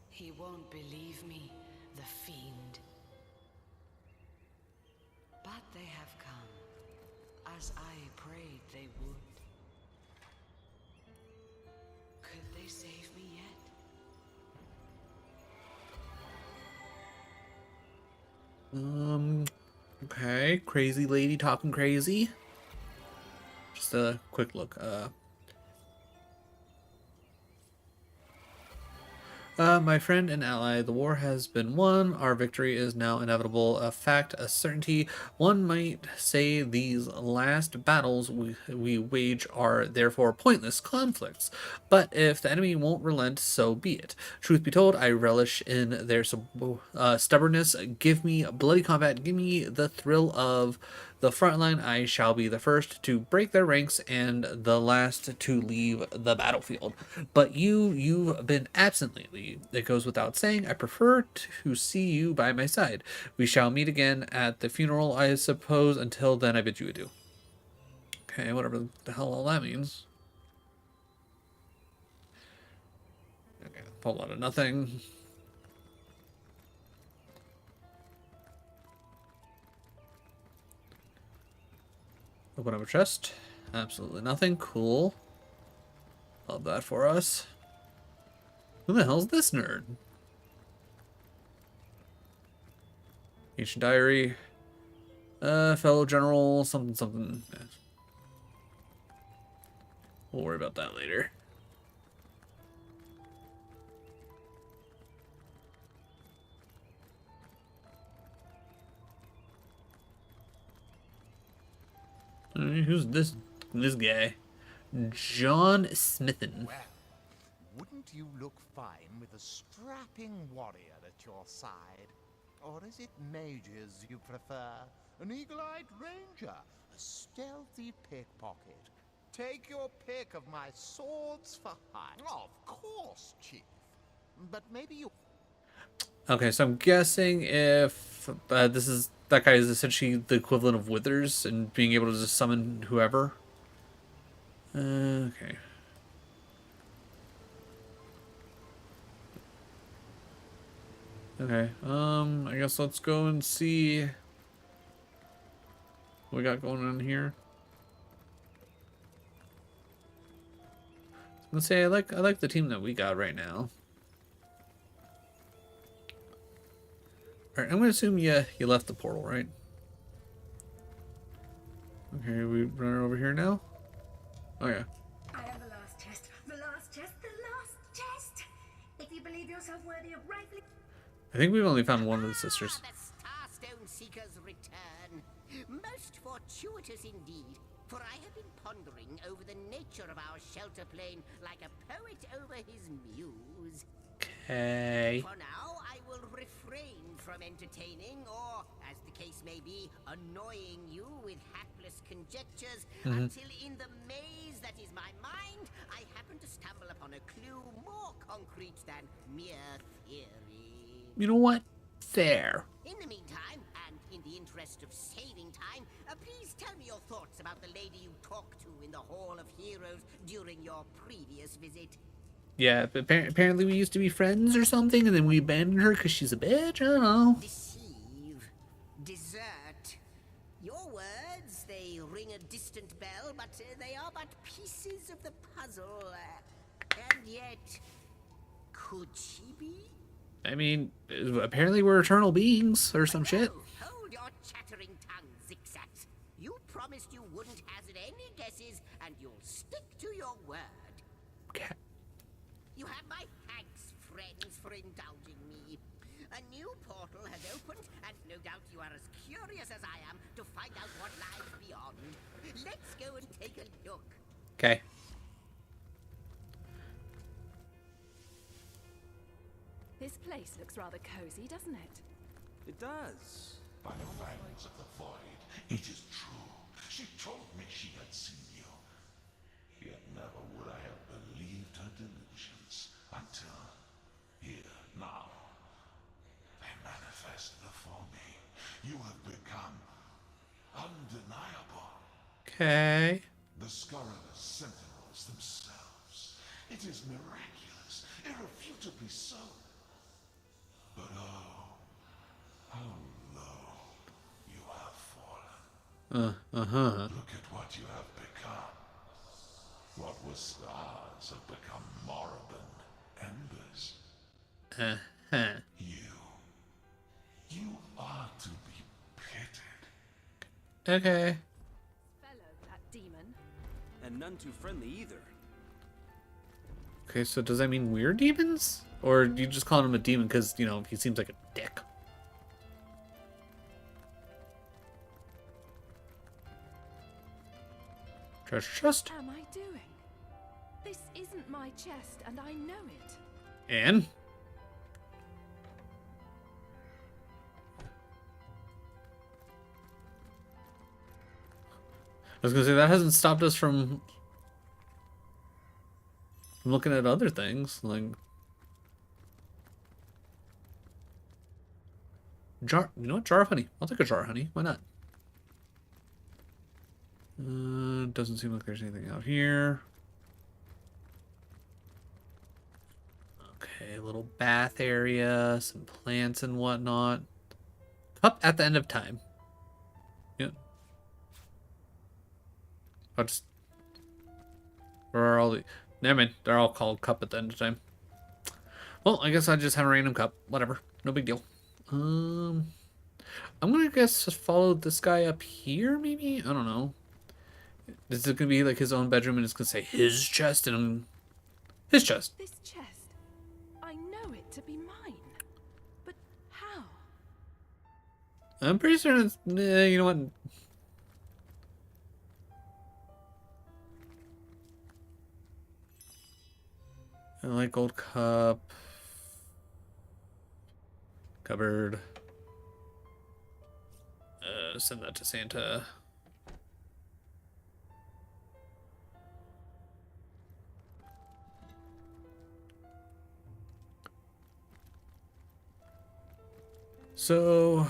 He won't believe me, the fiend. But they have come, as I prayed they would. Could they save me yet? Okay. Crazy lady talking crazy. Just a quick look. My friend and ally, the war has been won. Our victory is now inevitable, a fact, a certainty. One might say these last battles we wage are therefore pointless conflicts. But if the enemy won't relent, so be it. Truth be told, I relish in their stubbornness. Give me bloody combat. Give me the thrill of the front line. I shall be the first to break their ranks and the last to leave the battlefield. But you've been absent lately. It goes without saying, I prefer to see you by my side. We shall meet again at the funeral, I suppose. Until then, I bid you adieu. Okay, whatever the hell all that means. Okay, a whole lot of nothing. Open up a chest. Absolutely nothing. Cool. Love that for us. Who the hell's this nerd? Ancient diary. Fellow general, something, something. We'll worry about that later. Who's this guy? John Smithen. Well, wouldn't you look fine with a strapping warrior at your side? Or is it mages you prefer? An eagle-eyed ranger? A stealthy pickpocket? Take your pick of my swords for hire. Of course, Chief. But maybe you... Okay, so I'm guessing if that guy is essentially the equivalent of Withers and being able to just summon whoever. Okay. Okay, I guess let's go and see what we got going on here. Let's say I like the team that we got right now. Alright, I'm gonna assume you left the portal, right? Okay, we run over here now? Oh yeah. I have the last test. The last test. The last test. If you believe yourself worthy of rightfully... I think we've only found one of the sisters. The Starstone Seeker's return. Most fortuitous indeed, for I have been pondering over the nature of our shelter plane like a poet over his muse. Okay. For now, I will refrain from entertaining, or, as the case may be, annoying you with hapless conjectures until in the maze that is my mind, I happen to stumble upon a clue more concrete than mere theory. You know what? Fair. In the meantime, and in the interest of saving time, please tell me your thoughts about the lady you talked to in the Hall of Heroes during your previous visit. Yeah, but apparently we used to be friends or something, and then we abandoned her because she's a bitch. I don't know. Deceive. Desert. Your words, they ring a distant bell, but they are but pieces of the puzzle. And yet, could she be? I mean, apparently we're eternal beings or some shit. Hold your chattering tongue, zigzags. You promised you wouldn't hazard any guesses, and you'll stick to your word. Okay. You have my thanks, friends, for indulging me. A new portal has opened, and no doubt you are as curious as I am to find out what lies beyond. Let's go and take a look. Okay. This place looks rather cozy, doesn't it? It does. By the fangs of the void, it is true. She told me she had seen you. Yet never would I have believed her delusions until here, now. They manifest before me. You have become undeniable. Okay. The scurrilous sentinels themselves. It is miraculous, irrefutably so. But oh, how low you have fallen. Look at what you have become. What was stars have become moribund embers. You are to be pitied. Okay. Fellow, that demon. And none too friendly either. Okay, so does that mean we're demons? Or do you just call him a demon because, you know, he seems like a dick? Treasure chest? What am I doing? This isn't my chest, and I know it. And? I was gonna say, that hasn't stopped us from looking at other things, like... Jar, you know what? Jar of honey. I'll take a jar of honey. Why not? Doesn't seem like there's anything out here. Okay, a little bath area, some plants and whatnot. Cup at the end of time. Yep. I'll just... Where are all the... Never mind. They're all called cup at the end of time. Well, I guess I just have a random cup. Whatever. No big deal. I'm gonna guess just follow this guy up here, maybe? I don't know. Is it gonna be like his own bedroom and it's gonna say his chest and his chest? This chest, I know it to be mine. But how? I'm pretty certain it's... you know what? I like gold cup. Cupboard. Send that to Santa. So,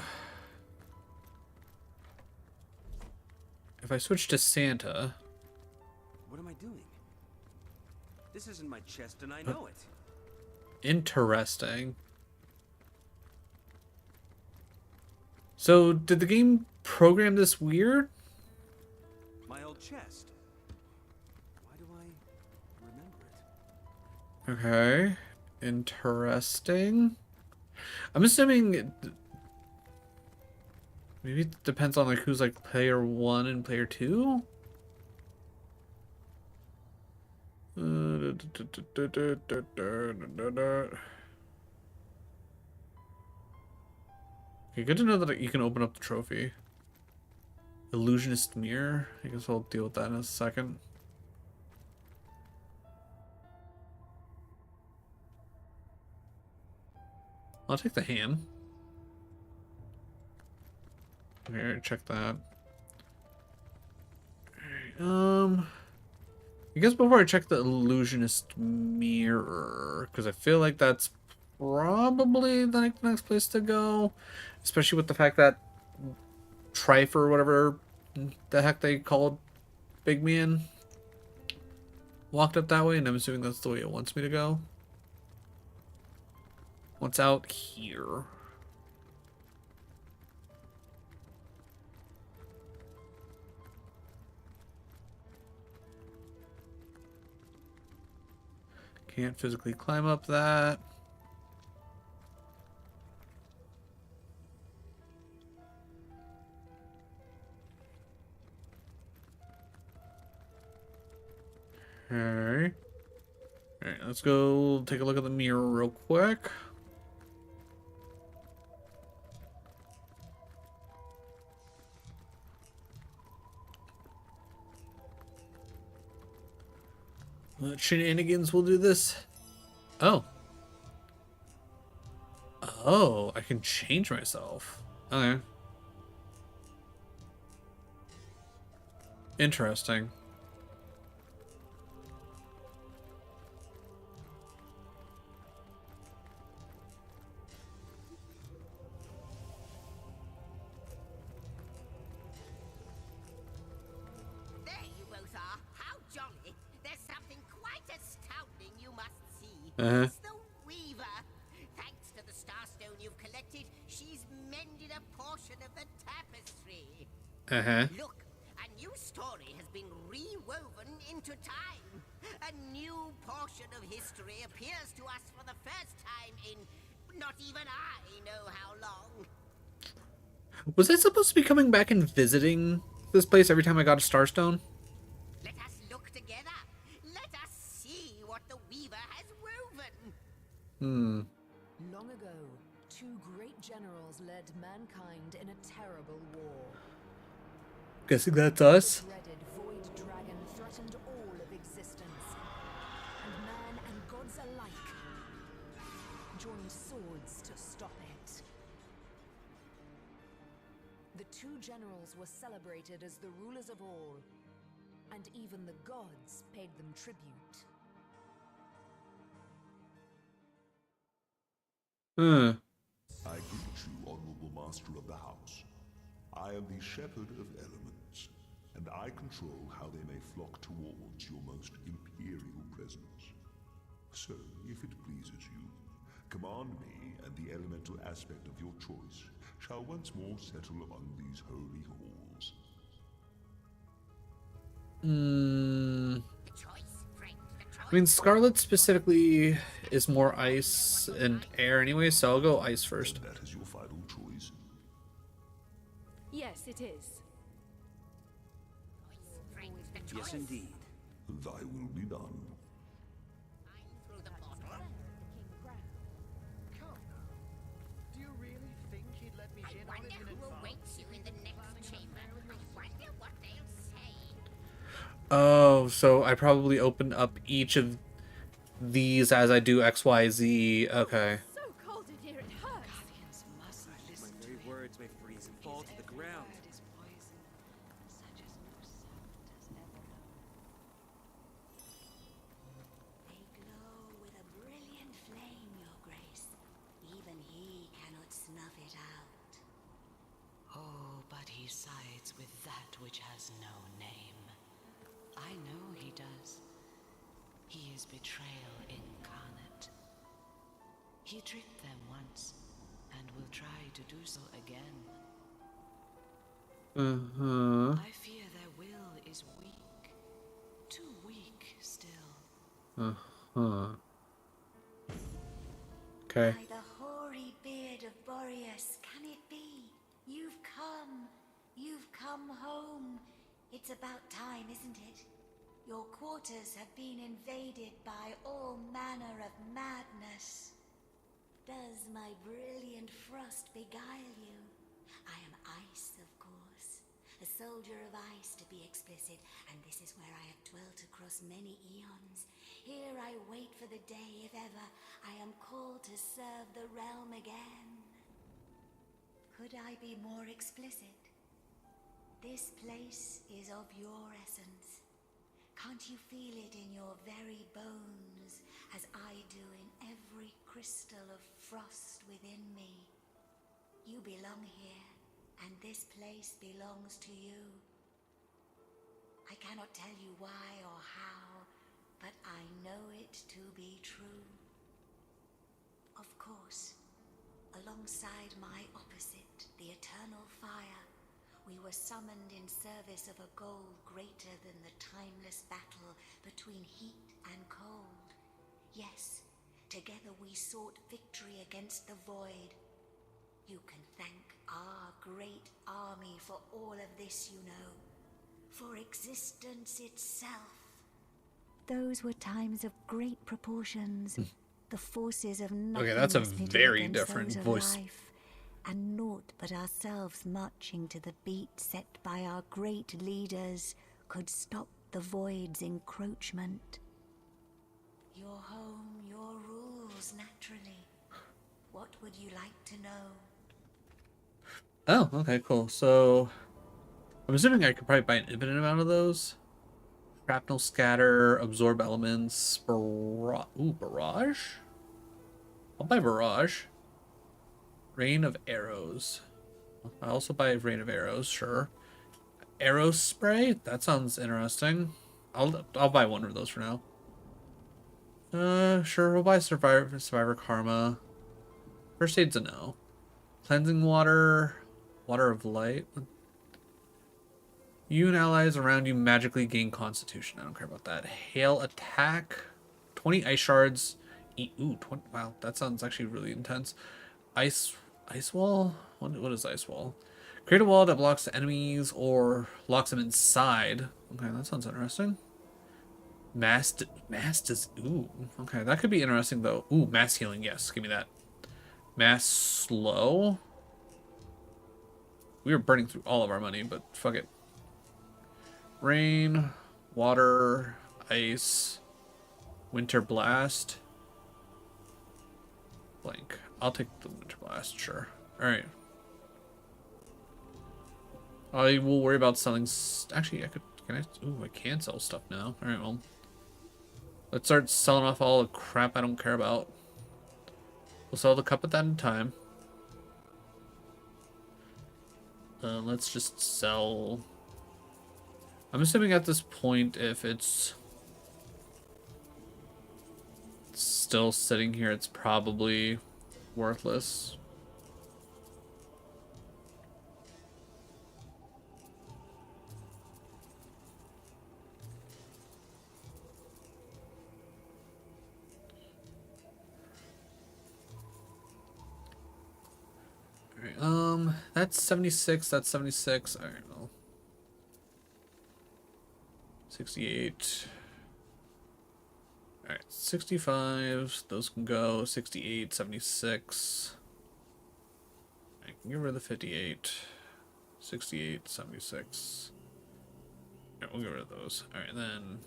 if I switch to Santa... What am I doing? This isn't my chest, and I know it. Interesting. So, did the game program this weird? My old chest. Why do I remember it? Okay. Interesting. I'm assuming... Maybe it depends on like who's like player 1 and player 2? Okay, good to know that you can open up the trophy. Illusionist mirror. I guess I'll deal with that in a second. I'll take the ham. Okay, check that. Alright, I guess before I check the illusionist mirror, because I feel like that's probably the next place to go, especially with the fact that Trife or whatever the heck they called Big Man walked up that way, and I'm assuming that's the way it wants me to go. What's out here? Can't physically climb up that. Okay. Alright, let's go take a look at the mirror real quick. What shenanigans will do this? Oh. Oh, I can change myself. Okay. Interesting. There you both are. How jolly. There's something quite astounding you must see. It's the Weaver. Thanks to the Starstone you've collected, she's mended a portion of the tapestry. Look, a new story has been rewoven into time. A new portion of history appears to us for the first time in not even I know how long. Was I supposed to be coming back and visiting this place every time I got a Starstone? Let us look together. Let us see what the Weaver has woven. Long ago, two great generals led mankind in a terrible war. Guessing that's us. The dreaded void dragon threatened all of existence, and man and gods alike joined swords to stop it. The two generals were celebrated as the rulers of all, and even the gods paid them tribute. I greet you, honorable master of the house. I am the shepherd of elements, and I control how they may flock towards your most imperial presence. So, if it pleases you, command me, and the elemental aspect of your choice shall once more settle among these holy halls. I mean, Scarlet specifically is more ice and air anyway, so I'll go ice first. That is your final choice. Yes, it is. Yes, indeed. Thy will be done. Do you really think he'd let me in on it in advance? Awaits you in the next chamber. I wonder what they'll say. Oh, so I probably open up each of these as I do X, Y, Z. Okay. So cold in here, it hurts. Guardians must listen My very words may freeze and fall to the ground. Is poison, such as no sound has ever known. They glow with a brilliant flame, Your Grace. Even he cannot snuff it out. Oh, but he sides with that which has no name. I know he does. He is betrayal incarnate. He tricked them once, and will try to do so again. I fear their will is weak. Too weak still. Okay. By the hoary beard of Boreas, can it be? You've come. You've come home. It's about time, isn't it? Your quarters have been invaded by all manner of madness. Does my brilliant frost beguile you? I am ice, of course. A soldier of ice, to be explicit, and this is where I have dwelt across many eons. Here I wait for the day, if ever, I am called to serve the realm again. Could I be more explicit? This place is of your essence. Can't you feel it in your very bones, as I do in every crystal of frost within me? You belong here, and this place belongs to you. I cannot tell you why or how, but I know it to be true. Of course, alongside my opposite, the eternal fire, we were summoned in service of a goal greater than the timeless battle between heat and cold. Yes, together we sought victory against the void. You can thank our great army for all of this, you know. For existence itself. Those were times of great proportions. The forces of Okay, that's a nothingness pitted very against different those of voice. life, and naught but ourselves marching to the beat set by our great leaders could stop the void's encroachment. Your home, your rules, naturally. What would you like to know? Oh, okay, cool. So I'm assuming I could probably buy an infinite amount of those. Shrapnel scatter, absorb elements, barrage? I'll buy barrage. Rain of arrows. I also buy rain of arrows, sure. Arrow spray? That sounds interesting. I'll buy one of those for now. Sure, we'll buy survivor karma. First aid's a no. Cleansing water, water of light. You and allies around you magically gain constitution. I don't care about that. Hail attack. 20 ice shards. Ooh, 20. Wow, that sounds actually really intense. Ice wall? What is ice wall? Create a wall that blocks the enemies or locks them inside. Okay, that sounds interesting. Mass does. Ooh, okay, that could be interesting though. Ooh, mass healing. Yes, give me that. Mass slow. We were burning through all of our money, but fuck it. Rain, water, ice, winter blast. Blank. I'll take the winter blast, sure. Alright. I will worry about selling. Actually, I could. Can I? Ooh, I can sell stuff now. Alright, well. Let's start selling off all the crap I don't care about. We'll sell the cup at that in time. Let's just sell. I'm assuming at this point, if it's still sitting here, it's probably worthless. Alright, that's 76, that's 76. Alright, well. 68. Alright, 65. Those can go. 68, 76. I can get rid of the 58. 68, 76. Alright, we'll get rid of those. Alright, then.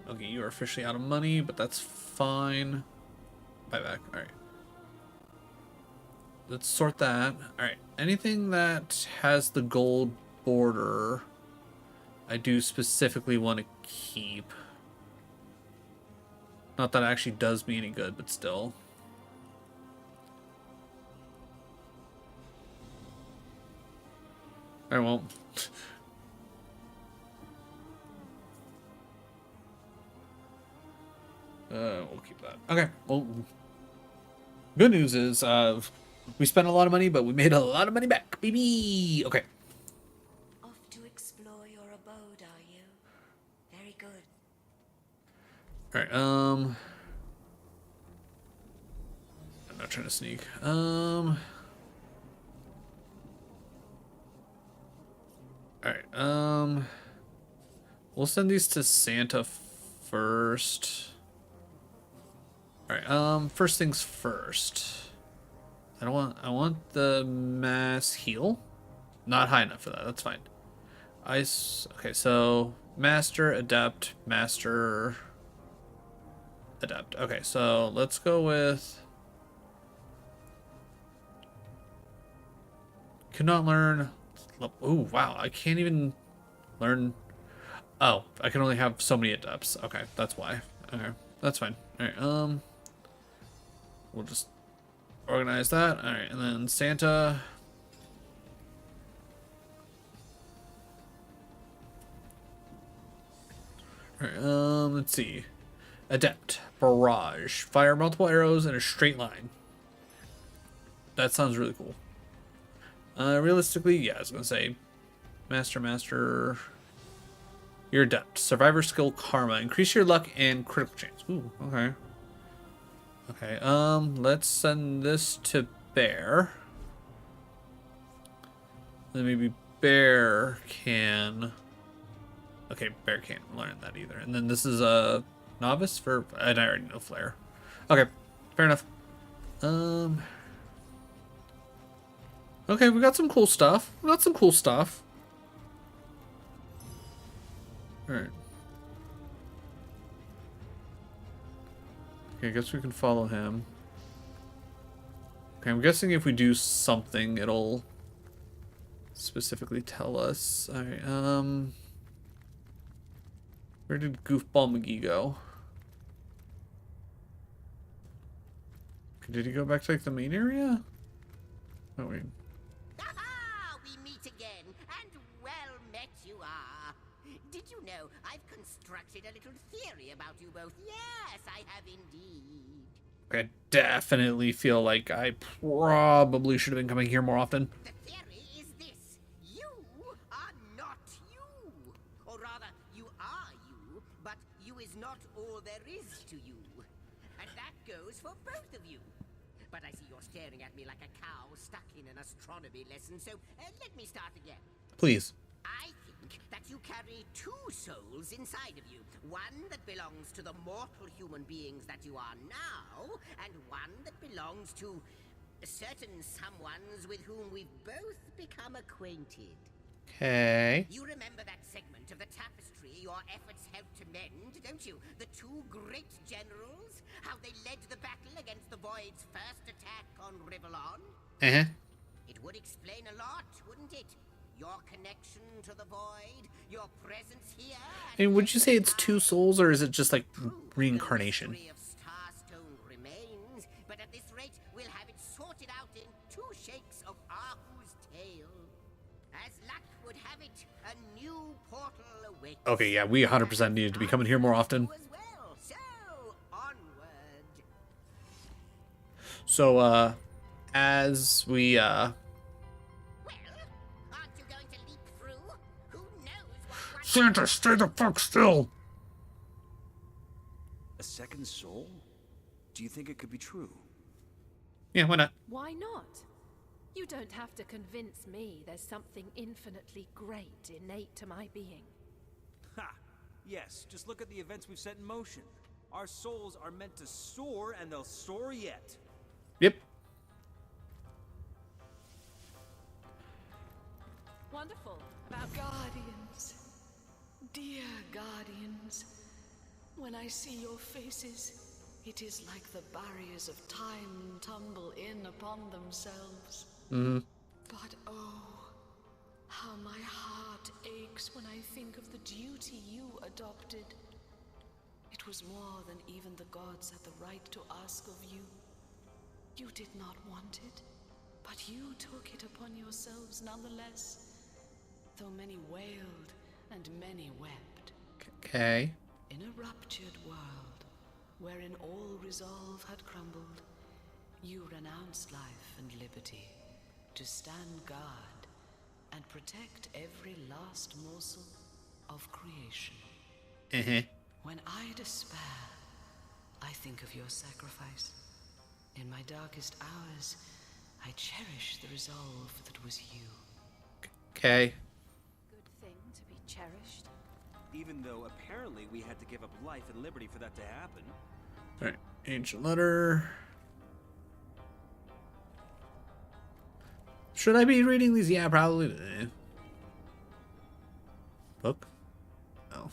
Okay, you are officially out of money, but that's fine. Buyback. Alright. Let's sort that. Alright. Anything that has the gold border, I do specifically want to keep. Not that it actually does me any good, but still. I won't. We'll keep that. Okay. Well, good news is, we spent a lot of money, but we made a lot of money back, baby. Okay. Off to explore your abode, are you? Very good. Alright, I'm not trying to sneak. Alright, we'll send these to Santa first. Alright, first things first. I want the mass heal. Not high enough for that, that's fine. Ice, okay, so master, adept, master, adept. Okay, so let's go with. Cannot learn. Oh, wow, I can't even learn. Oh, I can only have so many adepts. Okay, that's why. Okay, that's fine. Alright, we'll just organize that. Alright, and then Santa. Alright, let's see. Adept. Barrage. Fire multiple arrows in a straight line. That sounds really cool. Realistically, yeah, I was gonna say master. You're adept. Survivor skill karma. Increase your luck and critical chance. Ooh, okay. Okay, let's send this to Bear. Then maybe Bear can... Okay, Bear can't learn that either. And then this is a novice for... I already know Flare. Okay, fair enough. Okay, we got some cool stuff. Alright. Okay, I guess we can follow him. Okay, I'm guessing if we do something, it'll specifically tell us. Alright, where did Goofball McGee go? Okay, did he go back to, like, the main area? Oh, wait. Aha! We meet again, and well met you are. Did you know I've constructed a little theory about you both? Yes, I have indeed. I definitely feel like I probably should have been coming here more often. The theory is this. You are not you. Or rather, you are you, but you is not all there is to you. And that goes for both of you. But I see you're staring at me like a cow stuck in an astronomy lesson, so let me start again. Please. I think that you carry two souls inside of you. One that belongs to the mortal human beings that you are now, and one that belongs to certain someones with whom we've both become acquainted. Okay. You remember that segment of the tapestry your efforts helped to mend, don't you? The two great generals? How they led the battle against the Void's first attack on Rivellon? Uh-huh. It would explain a lot, wouldn't it? Your connection to the Void, your presence here. I mean, would you say it's two souls, or is it just like reincarnation? The mystery of Starstone remains, but at this rate, we'll have it sorted out in 2 shakes of Ahu's tail. As luck would have it, a new portal awaits. Okay, yeah, we 100% needed to be coming here more often. So, onward. So, as we, Santa, stay the fuck still! A second soul? Do you think it could be true? Yeah, why not? Why not? You don't have to convince me there's something infinitely great innate to my being. Ha! Yes, just look at the events we've set in motion. Our souls are meant to soar, and they'll soar yet. Yep. Wonderful. About guardians. Dear guardians. When I see your faces, it is like the barriers of time tumble in upon themselves. Mm-hmm. But oh, how my heart aches when I think of the duty you adopted. It was more than even the gods had the right to ask of you. You did not want it, but you took it upon yourselves nonetheless. Though many wailed and many wept. Okay. In a ruptured world, wherein all resolve had crumbled, you renounced life and liberty to stand guard and protect every last morsel of creation. When I despair, I think of your sacrifice. In my darkest hours, I cherish the resolve that was you. Okay. Good thing to be cherished. Even though apparently we had to give up life and liberty for that to happen. Alright, ancient letter. Should I be reading these? Yeah, probably. Book? Oh.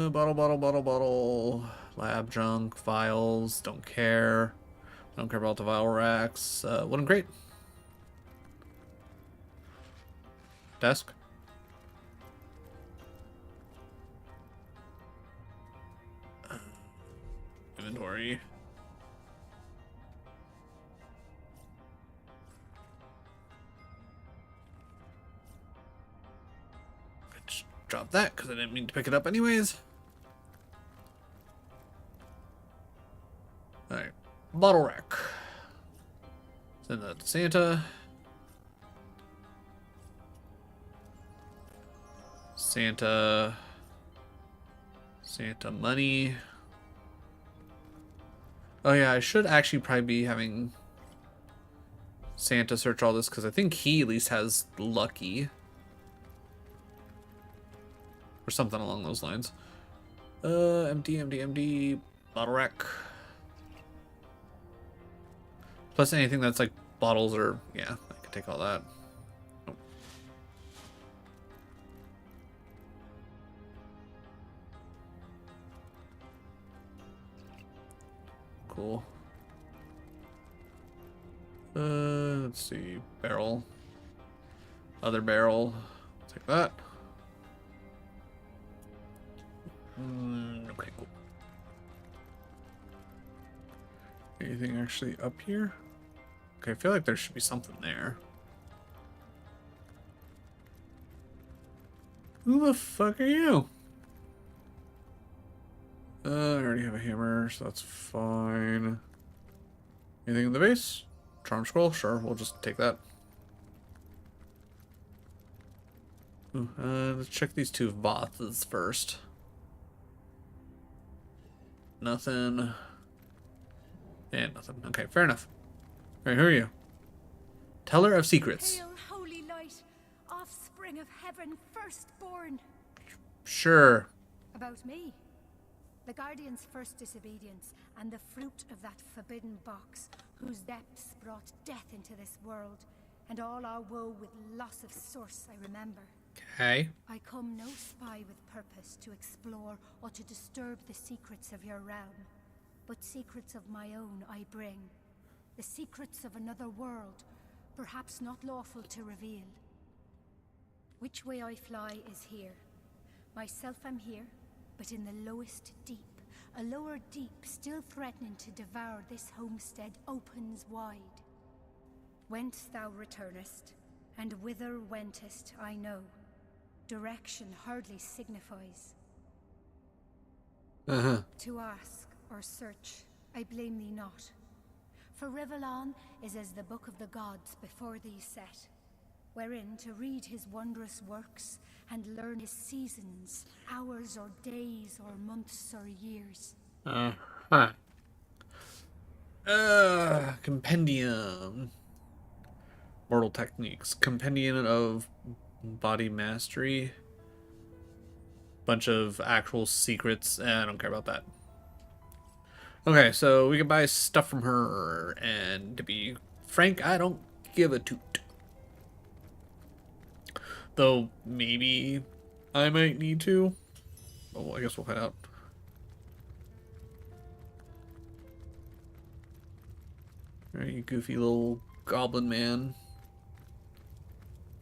Bottle. Lab junk, files, don't care. Don't care about the vial racks. Wooden crate. Desk. Inventory. I just dropped that because I didn't mean to pick it up anyways. Alright. Bottle rack. Send that to Santa. Santa money. Oh yeah, I should actually probably be having Santa search all this because I think he at least has lucky. Or something along those lines. MD, bottle rack. Plus anything that's like bottles or, yeah, I can take all that. Oh. Cool. Let's see, barrel. Other barrel, take that. Okay, cool. Anything actually up here? Okay, I feel like there should be something there. Who the fuck are you? I already have a hammer, so that's fine. Anything in the base? Charm scroll? Sure, we'll just take that. Ooh, let's check these two Voths first. Nothing. And nothing. Okay, fair enough. Alright, who are you? Teller of secrets. Hail, holy light, offspring of heaven, firstborn. Sure. About me. The Guardian's first disobedience, and the fruit of that forbidden box, whose depths brought death into this world, and all our woe with loss of source, I remember. Okay. I come no spy with purpose to explore or to disturb the secrets of your realm, but secrets of my own I bring. The secrets of another world, perhaps not lawful to reveal. Which way I fly is here. Myself am here, but in the lowest deep, a lower deep still threatening to devour this homestead opens wide. Whence thou returnest, and whither wentest, I know. Direction hardly signifies. To ask or search, I blame thee not. For Rivellon is as the book of the gods before thee set, wherein to read his wondrous works and learn his seasons, hours or days or months or years. Compendium. Mortal techniques. Compendium of body mastery. Bunch of actual secrets. I don't care about that. Okay, so we can buy stuff from her, and to be frank, I don't give a toot. Though, maybe I might need to. Oh, I guess we'll find out. Alright, you goofy little goblin man.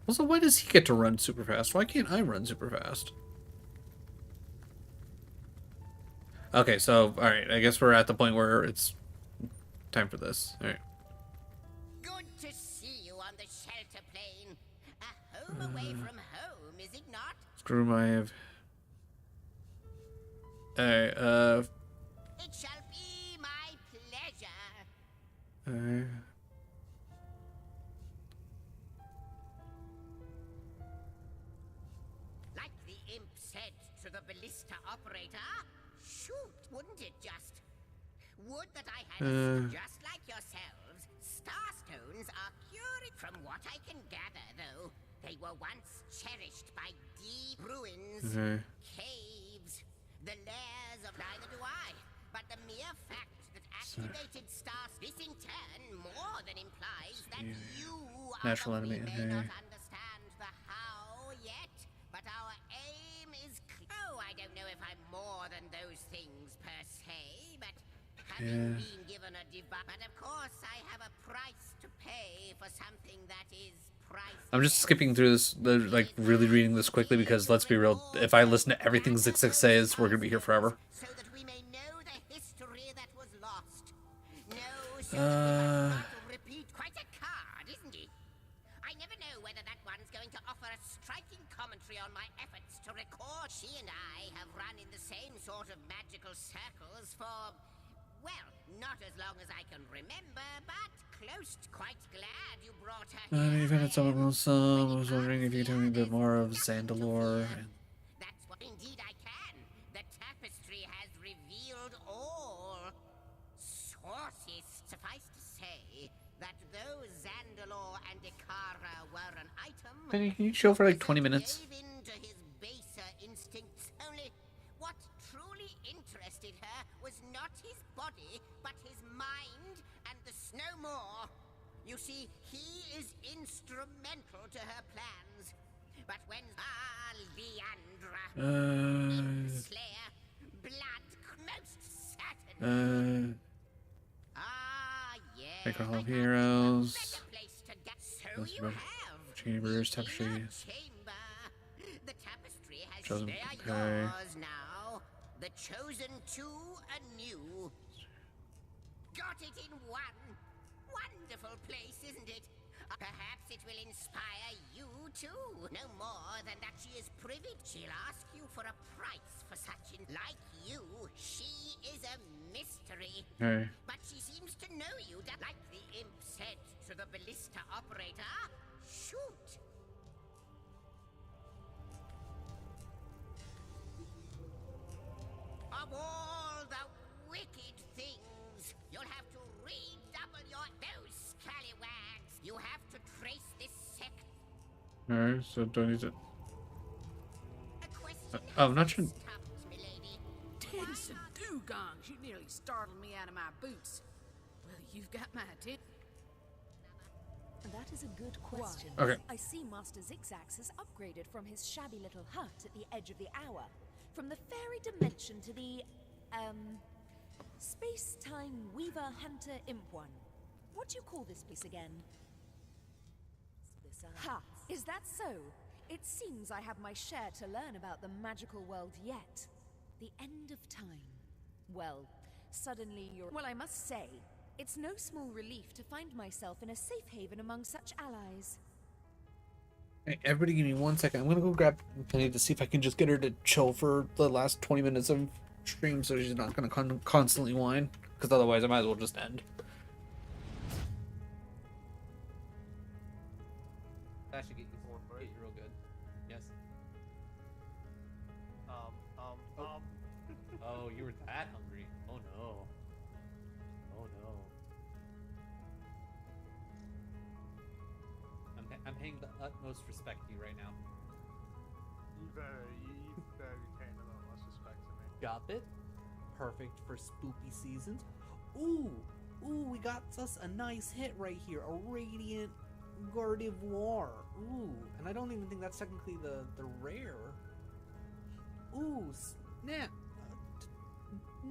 Also, why does he get to run super fast? Why can't I run super fast? Okay, so, alright, I guess we're at the point where it's time for this. Alright. Good to see you on the shelter plane. A home away from home, is it not? Screw my... Alright, It shall be my pleasure. Like the imp said to the ballista operator, shoot, wouldn't it just? Would that I had just like yourselves. Starstones are curious. From what I can gather, though, they were once cherished by deep ruins, caves, the lairs of neither do I. But the mere fact that activated stars, this in turn more than implies that you natural enemy. may not understand the how yet, but our aim is oh, I don't know if I'm more than those things per se, but having been given a but of course I have a price to pay for something that is priceless. I'm just skipping through this, like, really reading this quickly because, let's be real, if I listen to everything Zig says, we're gonna be here forever. So that we may know the history that was lost. No, so that repeat, quite a card, isn't it? I never know whether that one's going to offer a striking commentary on my efforts to record. She and I have run in the same sort of magical circles for, well, not as long as I can remember, but close. Quite glad you brought her here. Even at some of some, I was wondering if you could tell me a bit more of Zandalore. That's what indeed I can. The tapestry has revealed all. So Penny, can you chill for like 20 minutes? Gave in to his baser instincts. Only what truly interested her was not his body, but his mind and the snow more. You see, he is instrumental to her plans. But when Leandra, Slayer, blood most certain. Make Hall of Heroes. So you have. Chambers, Tapestry. The tapestry has Chosen. they are yours now. The chosen two anew. Got it in one wonderful place, isn't it? Perhaps it will inspire you too. No more than that she is privy. She'll ask you for a price for such like you. She is a mystery. Okay. But she seems to know you, like the imp said to the ballista operator. Shoot. Of all the wicked things, you'll have to redouble those scallywags. You have to trace this sect. Alright, so don't use it. Oh, I'm not sure. Tits and dugongs, you nearly startled me out of my boots. Well, you've got my attention. That is a good question. Okay. I see Master Zigzags has upgraded from his shabby little hut at the edge of the hour, from the fairy dimension to the, space-time weaver hunter imp one. What do you call this place again? Ha! Is that so? It seems I have my share to learn about the magical world yet. The end of time. Well, suddenly you're... Well, I must say, it's no small relief to find myself in a safe haven among such allies. Hey, everybody give me 1 second. I'm gonna go grab Penny to see if I can just get her to chill for the last 20 minutes of stream so she's not gonna constantly whine. Because otherwise I might as well just end. That should get you real good. Yes. Oh, you were that hungry. Oh no. Oh no. I'm paying the utmost respect to you right now. You better paying the utmost respect to me. Got it. Perfect for spoopy seasons. Ooh, we got us a nice hit right here. A Radiant Gardevoir. Ooh, and I don't even think that's technically the rare. Ooh, snap.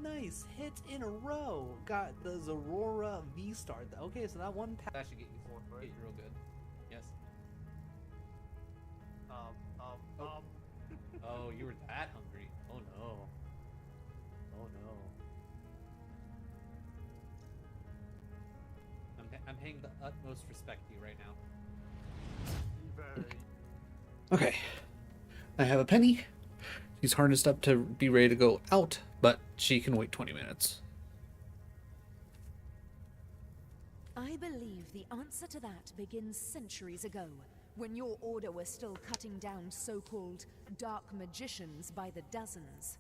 Nice hit in a row. Got the Zorora V-Star. Okay, so that one pack that should get you real good. Yes. Oh, you were that hungry. Oh no. Oh no. I'm paying the utmost respect to you right now. Okay. I have a Penny. She's harnessed up to be ready to go out, but she can wait 20 minutes. I believe the answer to that begins centuries ago, when your order was still cutting down so-called dark magicians by the dozens.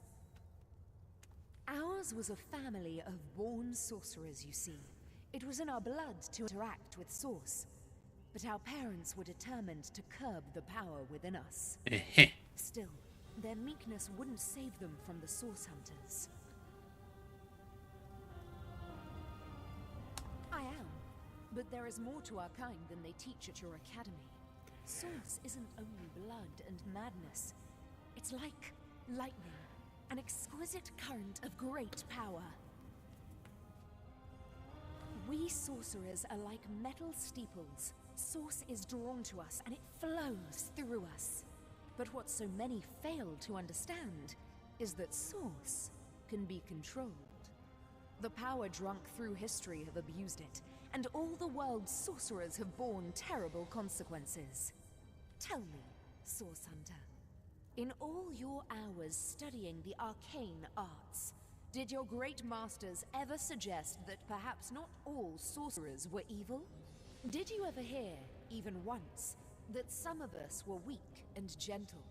Ours was a family of born sorcerers, you see. It was in our blood to interact with Source, but our parents were determined to curb the power within us. Still, their meekness wouldn't save them from the Source Hunters. I am, but there is more to our kind than they teach at your academy. Source isn't only blood and madness. It's like lightning, an exquisite current of great power. We sorcerers are like metal steeples. Source is drawn to us and it flows through us. But what so many fail to understand is that Source can be controlled. The power drunk through history have abused it, and all the world's sorcerers have borne terrible consequences. Tell me, Source Hunter, in all your hours studying the arcane arts, did your great masters ever suggest that perhaps not all sorcerers were evil? Did you ever hear, even once, that some of us were weak and gentle?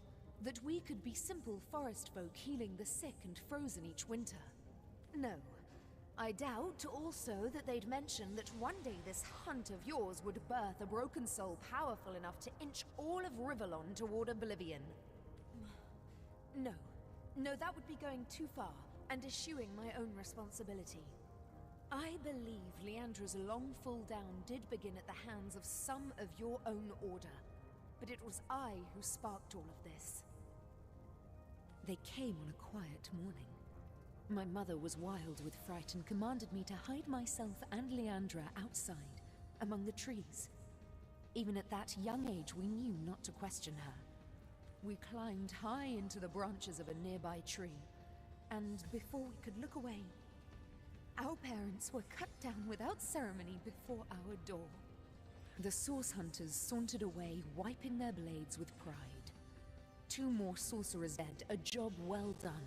That we could be simple forest folk healing the sick and frozen each winter? No. I doubt also that they'd mention that one day this hunt of yours would birth a broken soul powerful enough to inch all of Rivellon toward oblivion. No. No, that would be going too far and eschewing my own responsibility. I believe Leandra's long fall down did begin at the hands of some of your own order, but it was I who sparked all of this. They came on a quiet morning. My mother was wild with fright and commanded me to hide myself and Leandra outside, among the trees. Even at that young age, we knew not to question her. We climbed high into the branches of a nearby tree, and before we could look away, our parents were cut down without ceremony before our door. The source hunters sauntered away, wiping their blades with pride. 2 more sorcerers dead, a job well done.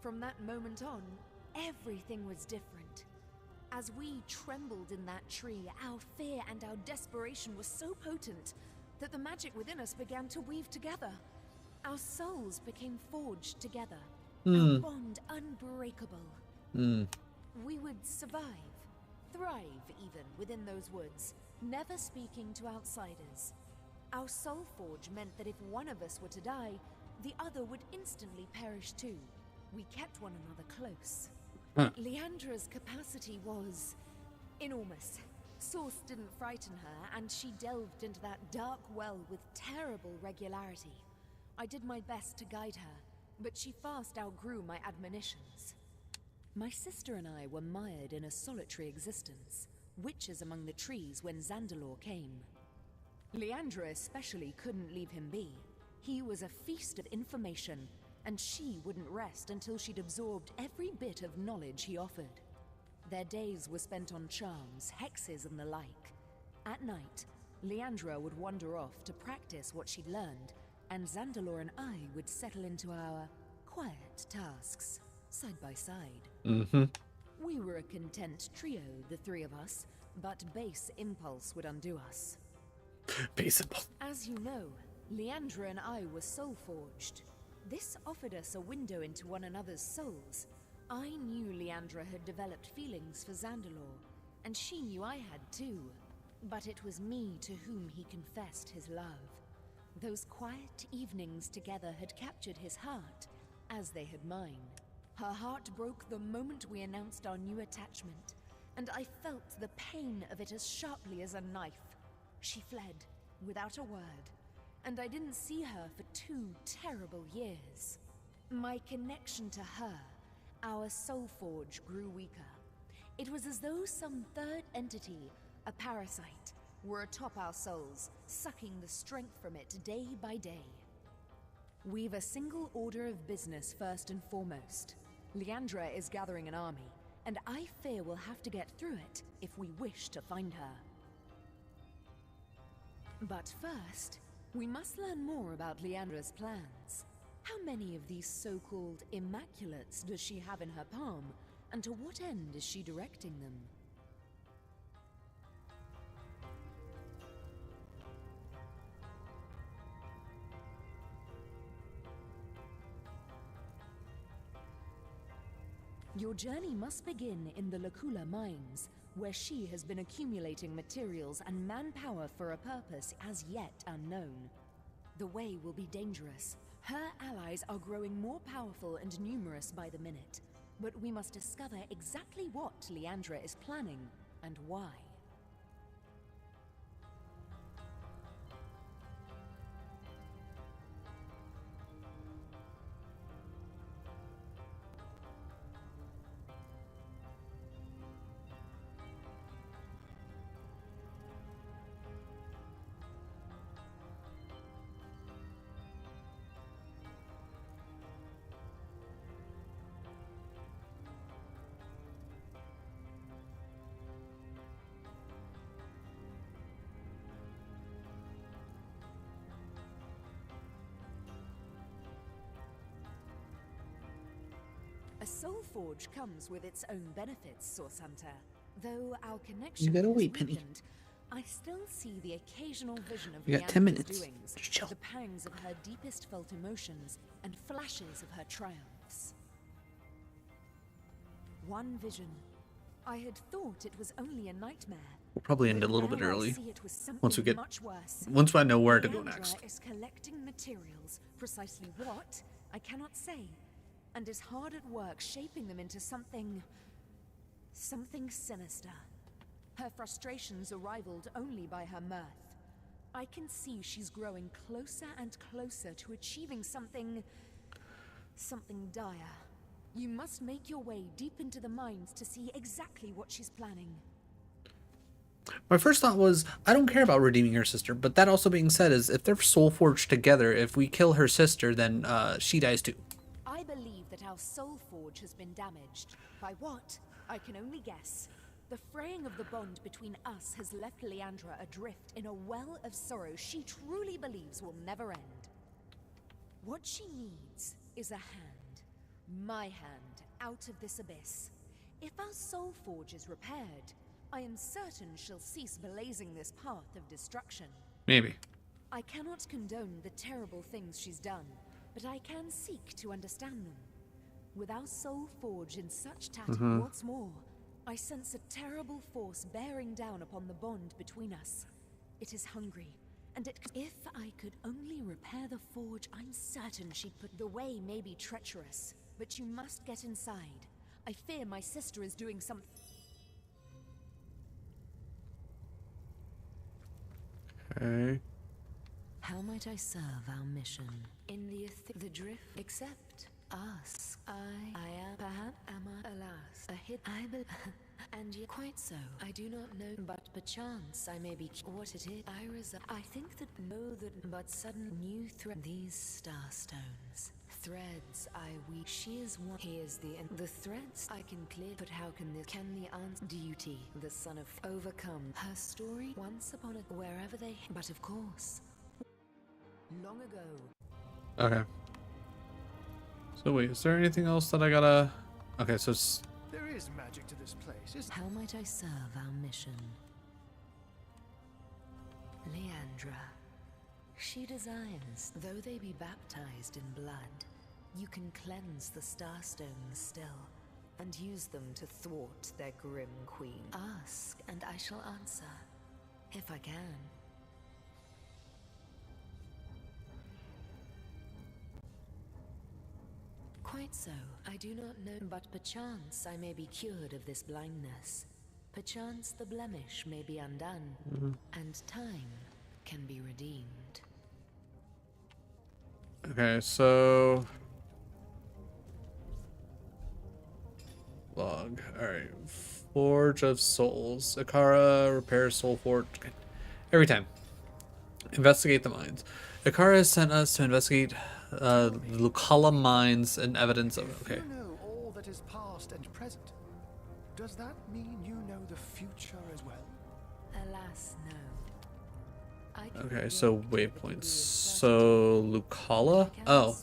From that moment on, everything was different. As we trembled in that tree, our fear and our desperation was so potent that the magic within us began to weave together. Our souls became forged together, our bond unbreakable. We would survive, thrive even within those woods, never speaking to outsiders. Our soul forge meant that if one of us were to die, the other would instantly perish too. We kept one another close. Leandra's capacity was enormous. Source didn't frighten her, and she delved into that dark well with terrible regularity. I did my best to guide her, but she fast outgrew my admonitions. My sister and I were mired in a solitary existence, witches among the trees when Zandalore came. Leandra especially couldn't leave him be. He was a feast of information, and she wouldn't rest until she'd absorbed every bit of knowledge he offered. Their days were spent on charms, hexes, and the like. At night, Leandra would wander off to practice what she'd learned, and Zandalore and I would settle into our quiet tasks, side by side. We were a content trio, the 3 of us, but base impulse would undo us. Base impulse. As you know, Leandra and I were soul-forged. This offered us a window into one another's souls. I knew Leandra had developed feelings for Zandalore, and she knew I had too. But it was me to whom he confessed his love. Those quiet evenings together had captured his heart, as they had mine. Her heart broke the moment we announced our new attachment, and I felt the pain of it as sharply as a knife. She fled, without a word, and I didn't see her for 2 terrible years. My connection to her, our soul forge, grew weaker. It was as though some third entity, a parasite, were atop our souls, sucking the strength from it day by day. We've a single order of business first and foremost. Leandra is gathering an army, and I fear we'll have to get through it if we wish to find her. But first, we must learn more about Leandra's plans. How many of these so-called Immaculates does she have in her palm, and to what end is she directing them? Your journey must begin in the Lacula mines, where she has been accumulating materials and manpower for a purpose as yet unknown. The way will be dangerous. Her allies are growing more powerful and numerous by the minute, but we must discover exactly what Leandra is planning and why. A soul forge comes with its own benefits, Source Hunter. Though our connection gotta has wait, Penny. weakened, I still see the occasional vision of We got 10 Leandra's minutes. doings, Just chill. the pangs of her deepest felt emotions, and flashes of her triumphs. one vision. I had thought it was only a nightmare. We'll probably end a little bit Now I early see it was once we something get much worse. once I know where to go Leandra next. is collecting materials, precisely what I cannot say, and is hard at work shaping them into something sinister. Her frustrations are rivaled only by her mirth. I can see she's growing closer and closer to achieving something dire. You must make your way deep into the mines to see exactly what she's planning. My first thought was, I don't care about redeeming her sister, but that also being said is, if they're soul forged together, if we kill her sister, then she dies too. I believe that our soul forge has been damaged. By what? I can only guess. The fraying of the bond between us has left Leandra adrift in a well of sorrow she truly believes will never end. What she needs is a hand. My hand, out of this abyss. If our soul forge is repaired, I am certain she'll cease blazing this path of destruction. Maybe. I cannot condone the terrible things she's done, but I can seek to understand them. With our soul forge in such tatters, what's more, I sense a terrible force bearing down upon the bond between us. It is hungry, and if I could only repair the forge, I'm certain she'd put... The way may be treacherous, but you must get inside. I fear my sister is doing something... Okay. How might I serve our mission? In the drift, except ask. I am, perhaps, am I, alas, a hit, and yet quite so. I do not know, but perchance I may be what it is. I think that but sudden new thread. These star stones. Threads I weave. She is one. Here's the threads I can clear. But how can the answer? Duty, the son of overcome. Her story once upon a wherever they. But of course, long ago. Okay. So wait, is there anything else that I gotta? Okay, so it's... There is magic to this place. How might I serve our mission? Leandra. She desires, though they be baptized in blood, you can cleanse the starstones still, and use them to thwart their grim queen. Ask, and I shall answer, if I can. Quite so. I do not know, but perchance I may be cured of this blindness. Perchance the blemish may be undone, and time can be redeemed. Okay, so... Log. Alright. Forge of Souls. Ikara repairs soul forge. Every time. Investigate the mines. Ikara has sent us to investigate the Lucala mines and evidence of... Okay. You know all that is past and present. Does that mean you know the future as well? Alas, no. Okay, so waypoints. So Lucala? Oh.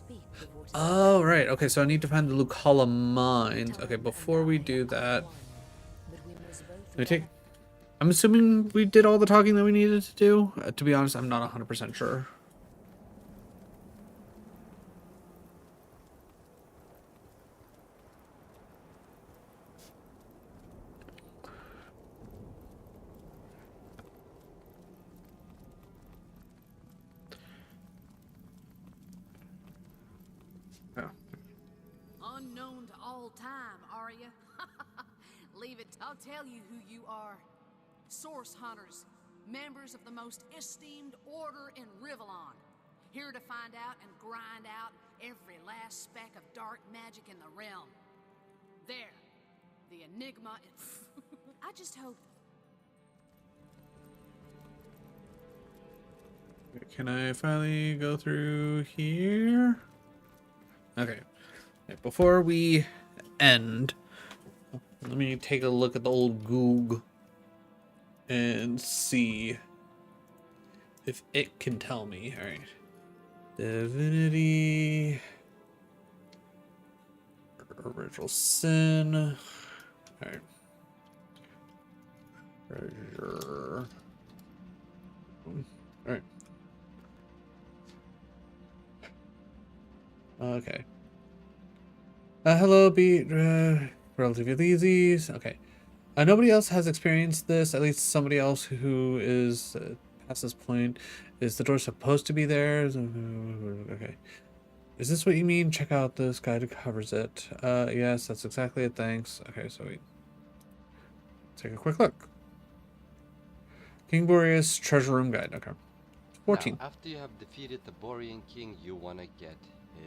Oh, right. Okay, so I need to find the Lucala mines. Okay, before we do that, let me take... I'm assuming we did all the talking that we needed to do. To be honest, I'm not 100% sure. Unknown to all time, are you? Leave it. I'll tell you who you are. Source hunters, members of the most esteemed order in Rivalon. Here to find out and grind out every last speck of dark magic in the realm. There. The enigma is... I just hope... Can I finally go through here? Okay. Before we end, let me take a look at the old Goog and see if it can tell me. All right. Divinity Original Sin. All right. Treasure. All right. Okay. Hello, Beat. Relatively easy. Okay. Nobody else has experienced this. At least somebody else who is past this point. Is the door supposed to be there? Okay. Is this what you mean? Check out this guide covers it. Yes, that's exactly it. Thanks. Okay, so we take a quick look. King Boreas treasure room guide. Okay. 14. Now, after you have defeated the Borean king, you want to get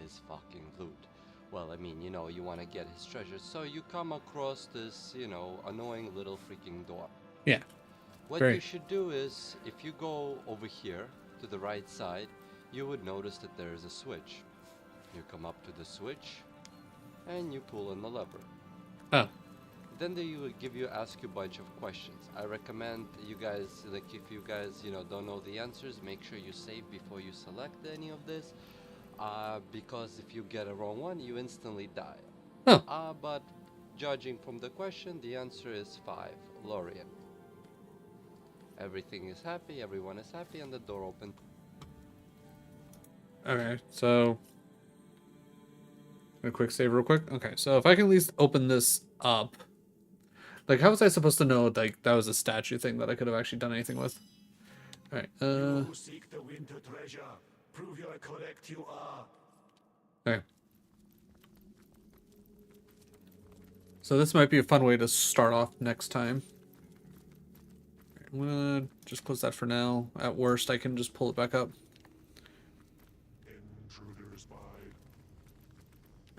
his fucking loot. Well, I mean, you know, you want to get his treasure. So you come across this, you know, annoying little freaking door. Yeah. What you should do is, if you go over here to the right side, you would notice that there is a switch. You come up to the switch, and you pull on the lever. Oh. Then they will ask you a bunch of questions. I recommend you guys, like if you guys, you know, don't know the answers, make sure you save before you select any of this. Because if you get a wrong one, you instantly die. Oh. But judging from the question, the answer is 5, Lorien. Everything is happy, everyone is happy, and the door opened. Okay, so a quick save real quick. Okay, so if I can at least open this up. Like, how was I supposed to know, like, that was a statue thing that I could have actually done anything with? Alright, You who seek the winter treasure, prove you are correct, you are. Okay. So this might be a fun way to start off next time. I'm gonna just close that for now. At worst, I can just pull it back up.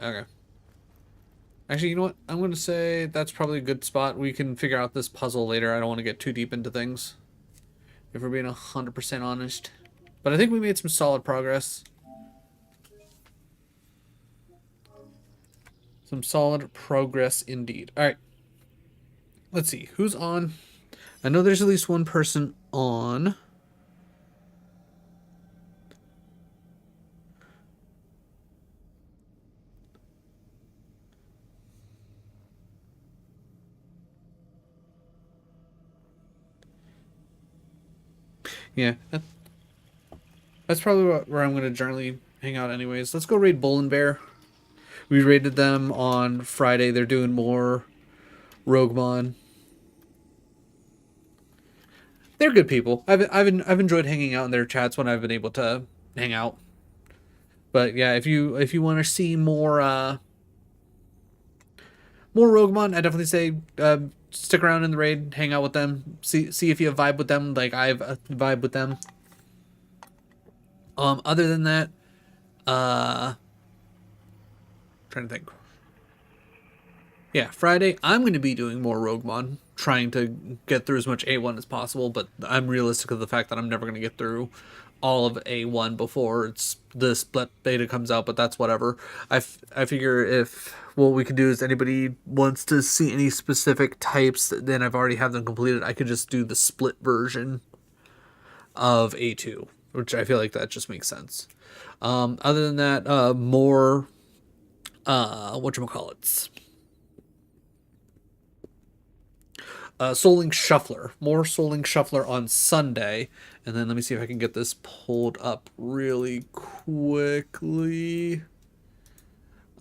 Okay. Actually, you know what? I'm going to say that's probably a good spot. We can figure out this puzzle later. I don't want to get too deep into things, if we're being 100% honest. But I think we made some solid progress. Some solid progress indeed. All right. Let's see. Who's on? I know there's at least one person on. Yeah, that's probably where I'm going to generally hang out anyways. Let's go raid Bull and Bear. We raided them on Friday. They're doing more Roguemon. They're good people. I've enjoyed hanging out in their chats when I've been able to hang out. But yeah, if you want to see more Roguemon, I definitely say stick around in the raid, hang out with them, see if you vibe with them like I've vibe with them. Other than that, trying to think. Yeah, Friday I'm going to be doing more Roguemon, trying to get through as much A1 as possible, but I'm realistic of the fact that I'm never going to get through all of A1 before the split beta comes out, but that's whatever. I figure if what we could do is anybody wants to see any specific types, then I've already have them completed. I could just do the split version of A2, which I feel like that just makes sense. Other than that, more whatchamacallits. Soul Shuffler. More Soul Shuffler on Sunday. And then let me see if I can get this pulled up really quickly.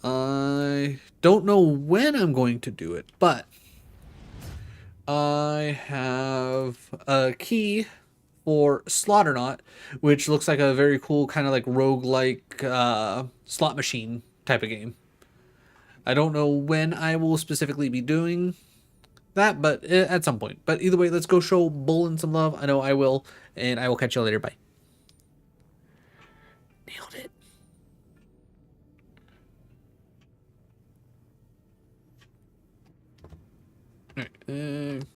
I don't know when I'm going to do it, but I have a key for Slaughternaut, which looks like a very cool kind of like roguelike slot machine type of game. I don't know when I will specifically be doing that, but at some point. But either way, let's go show Bullen some love. I know I will, and I will catch you later. Bye.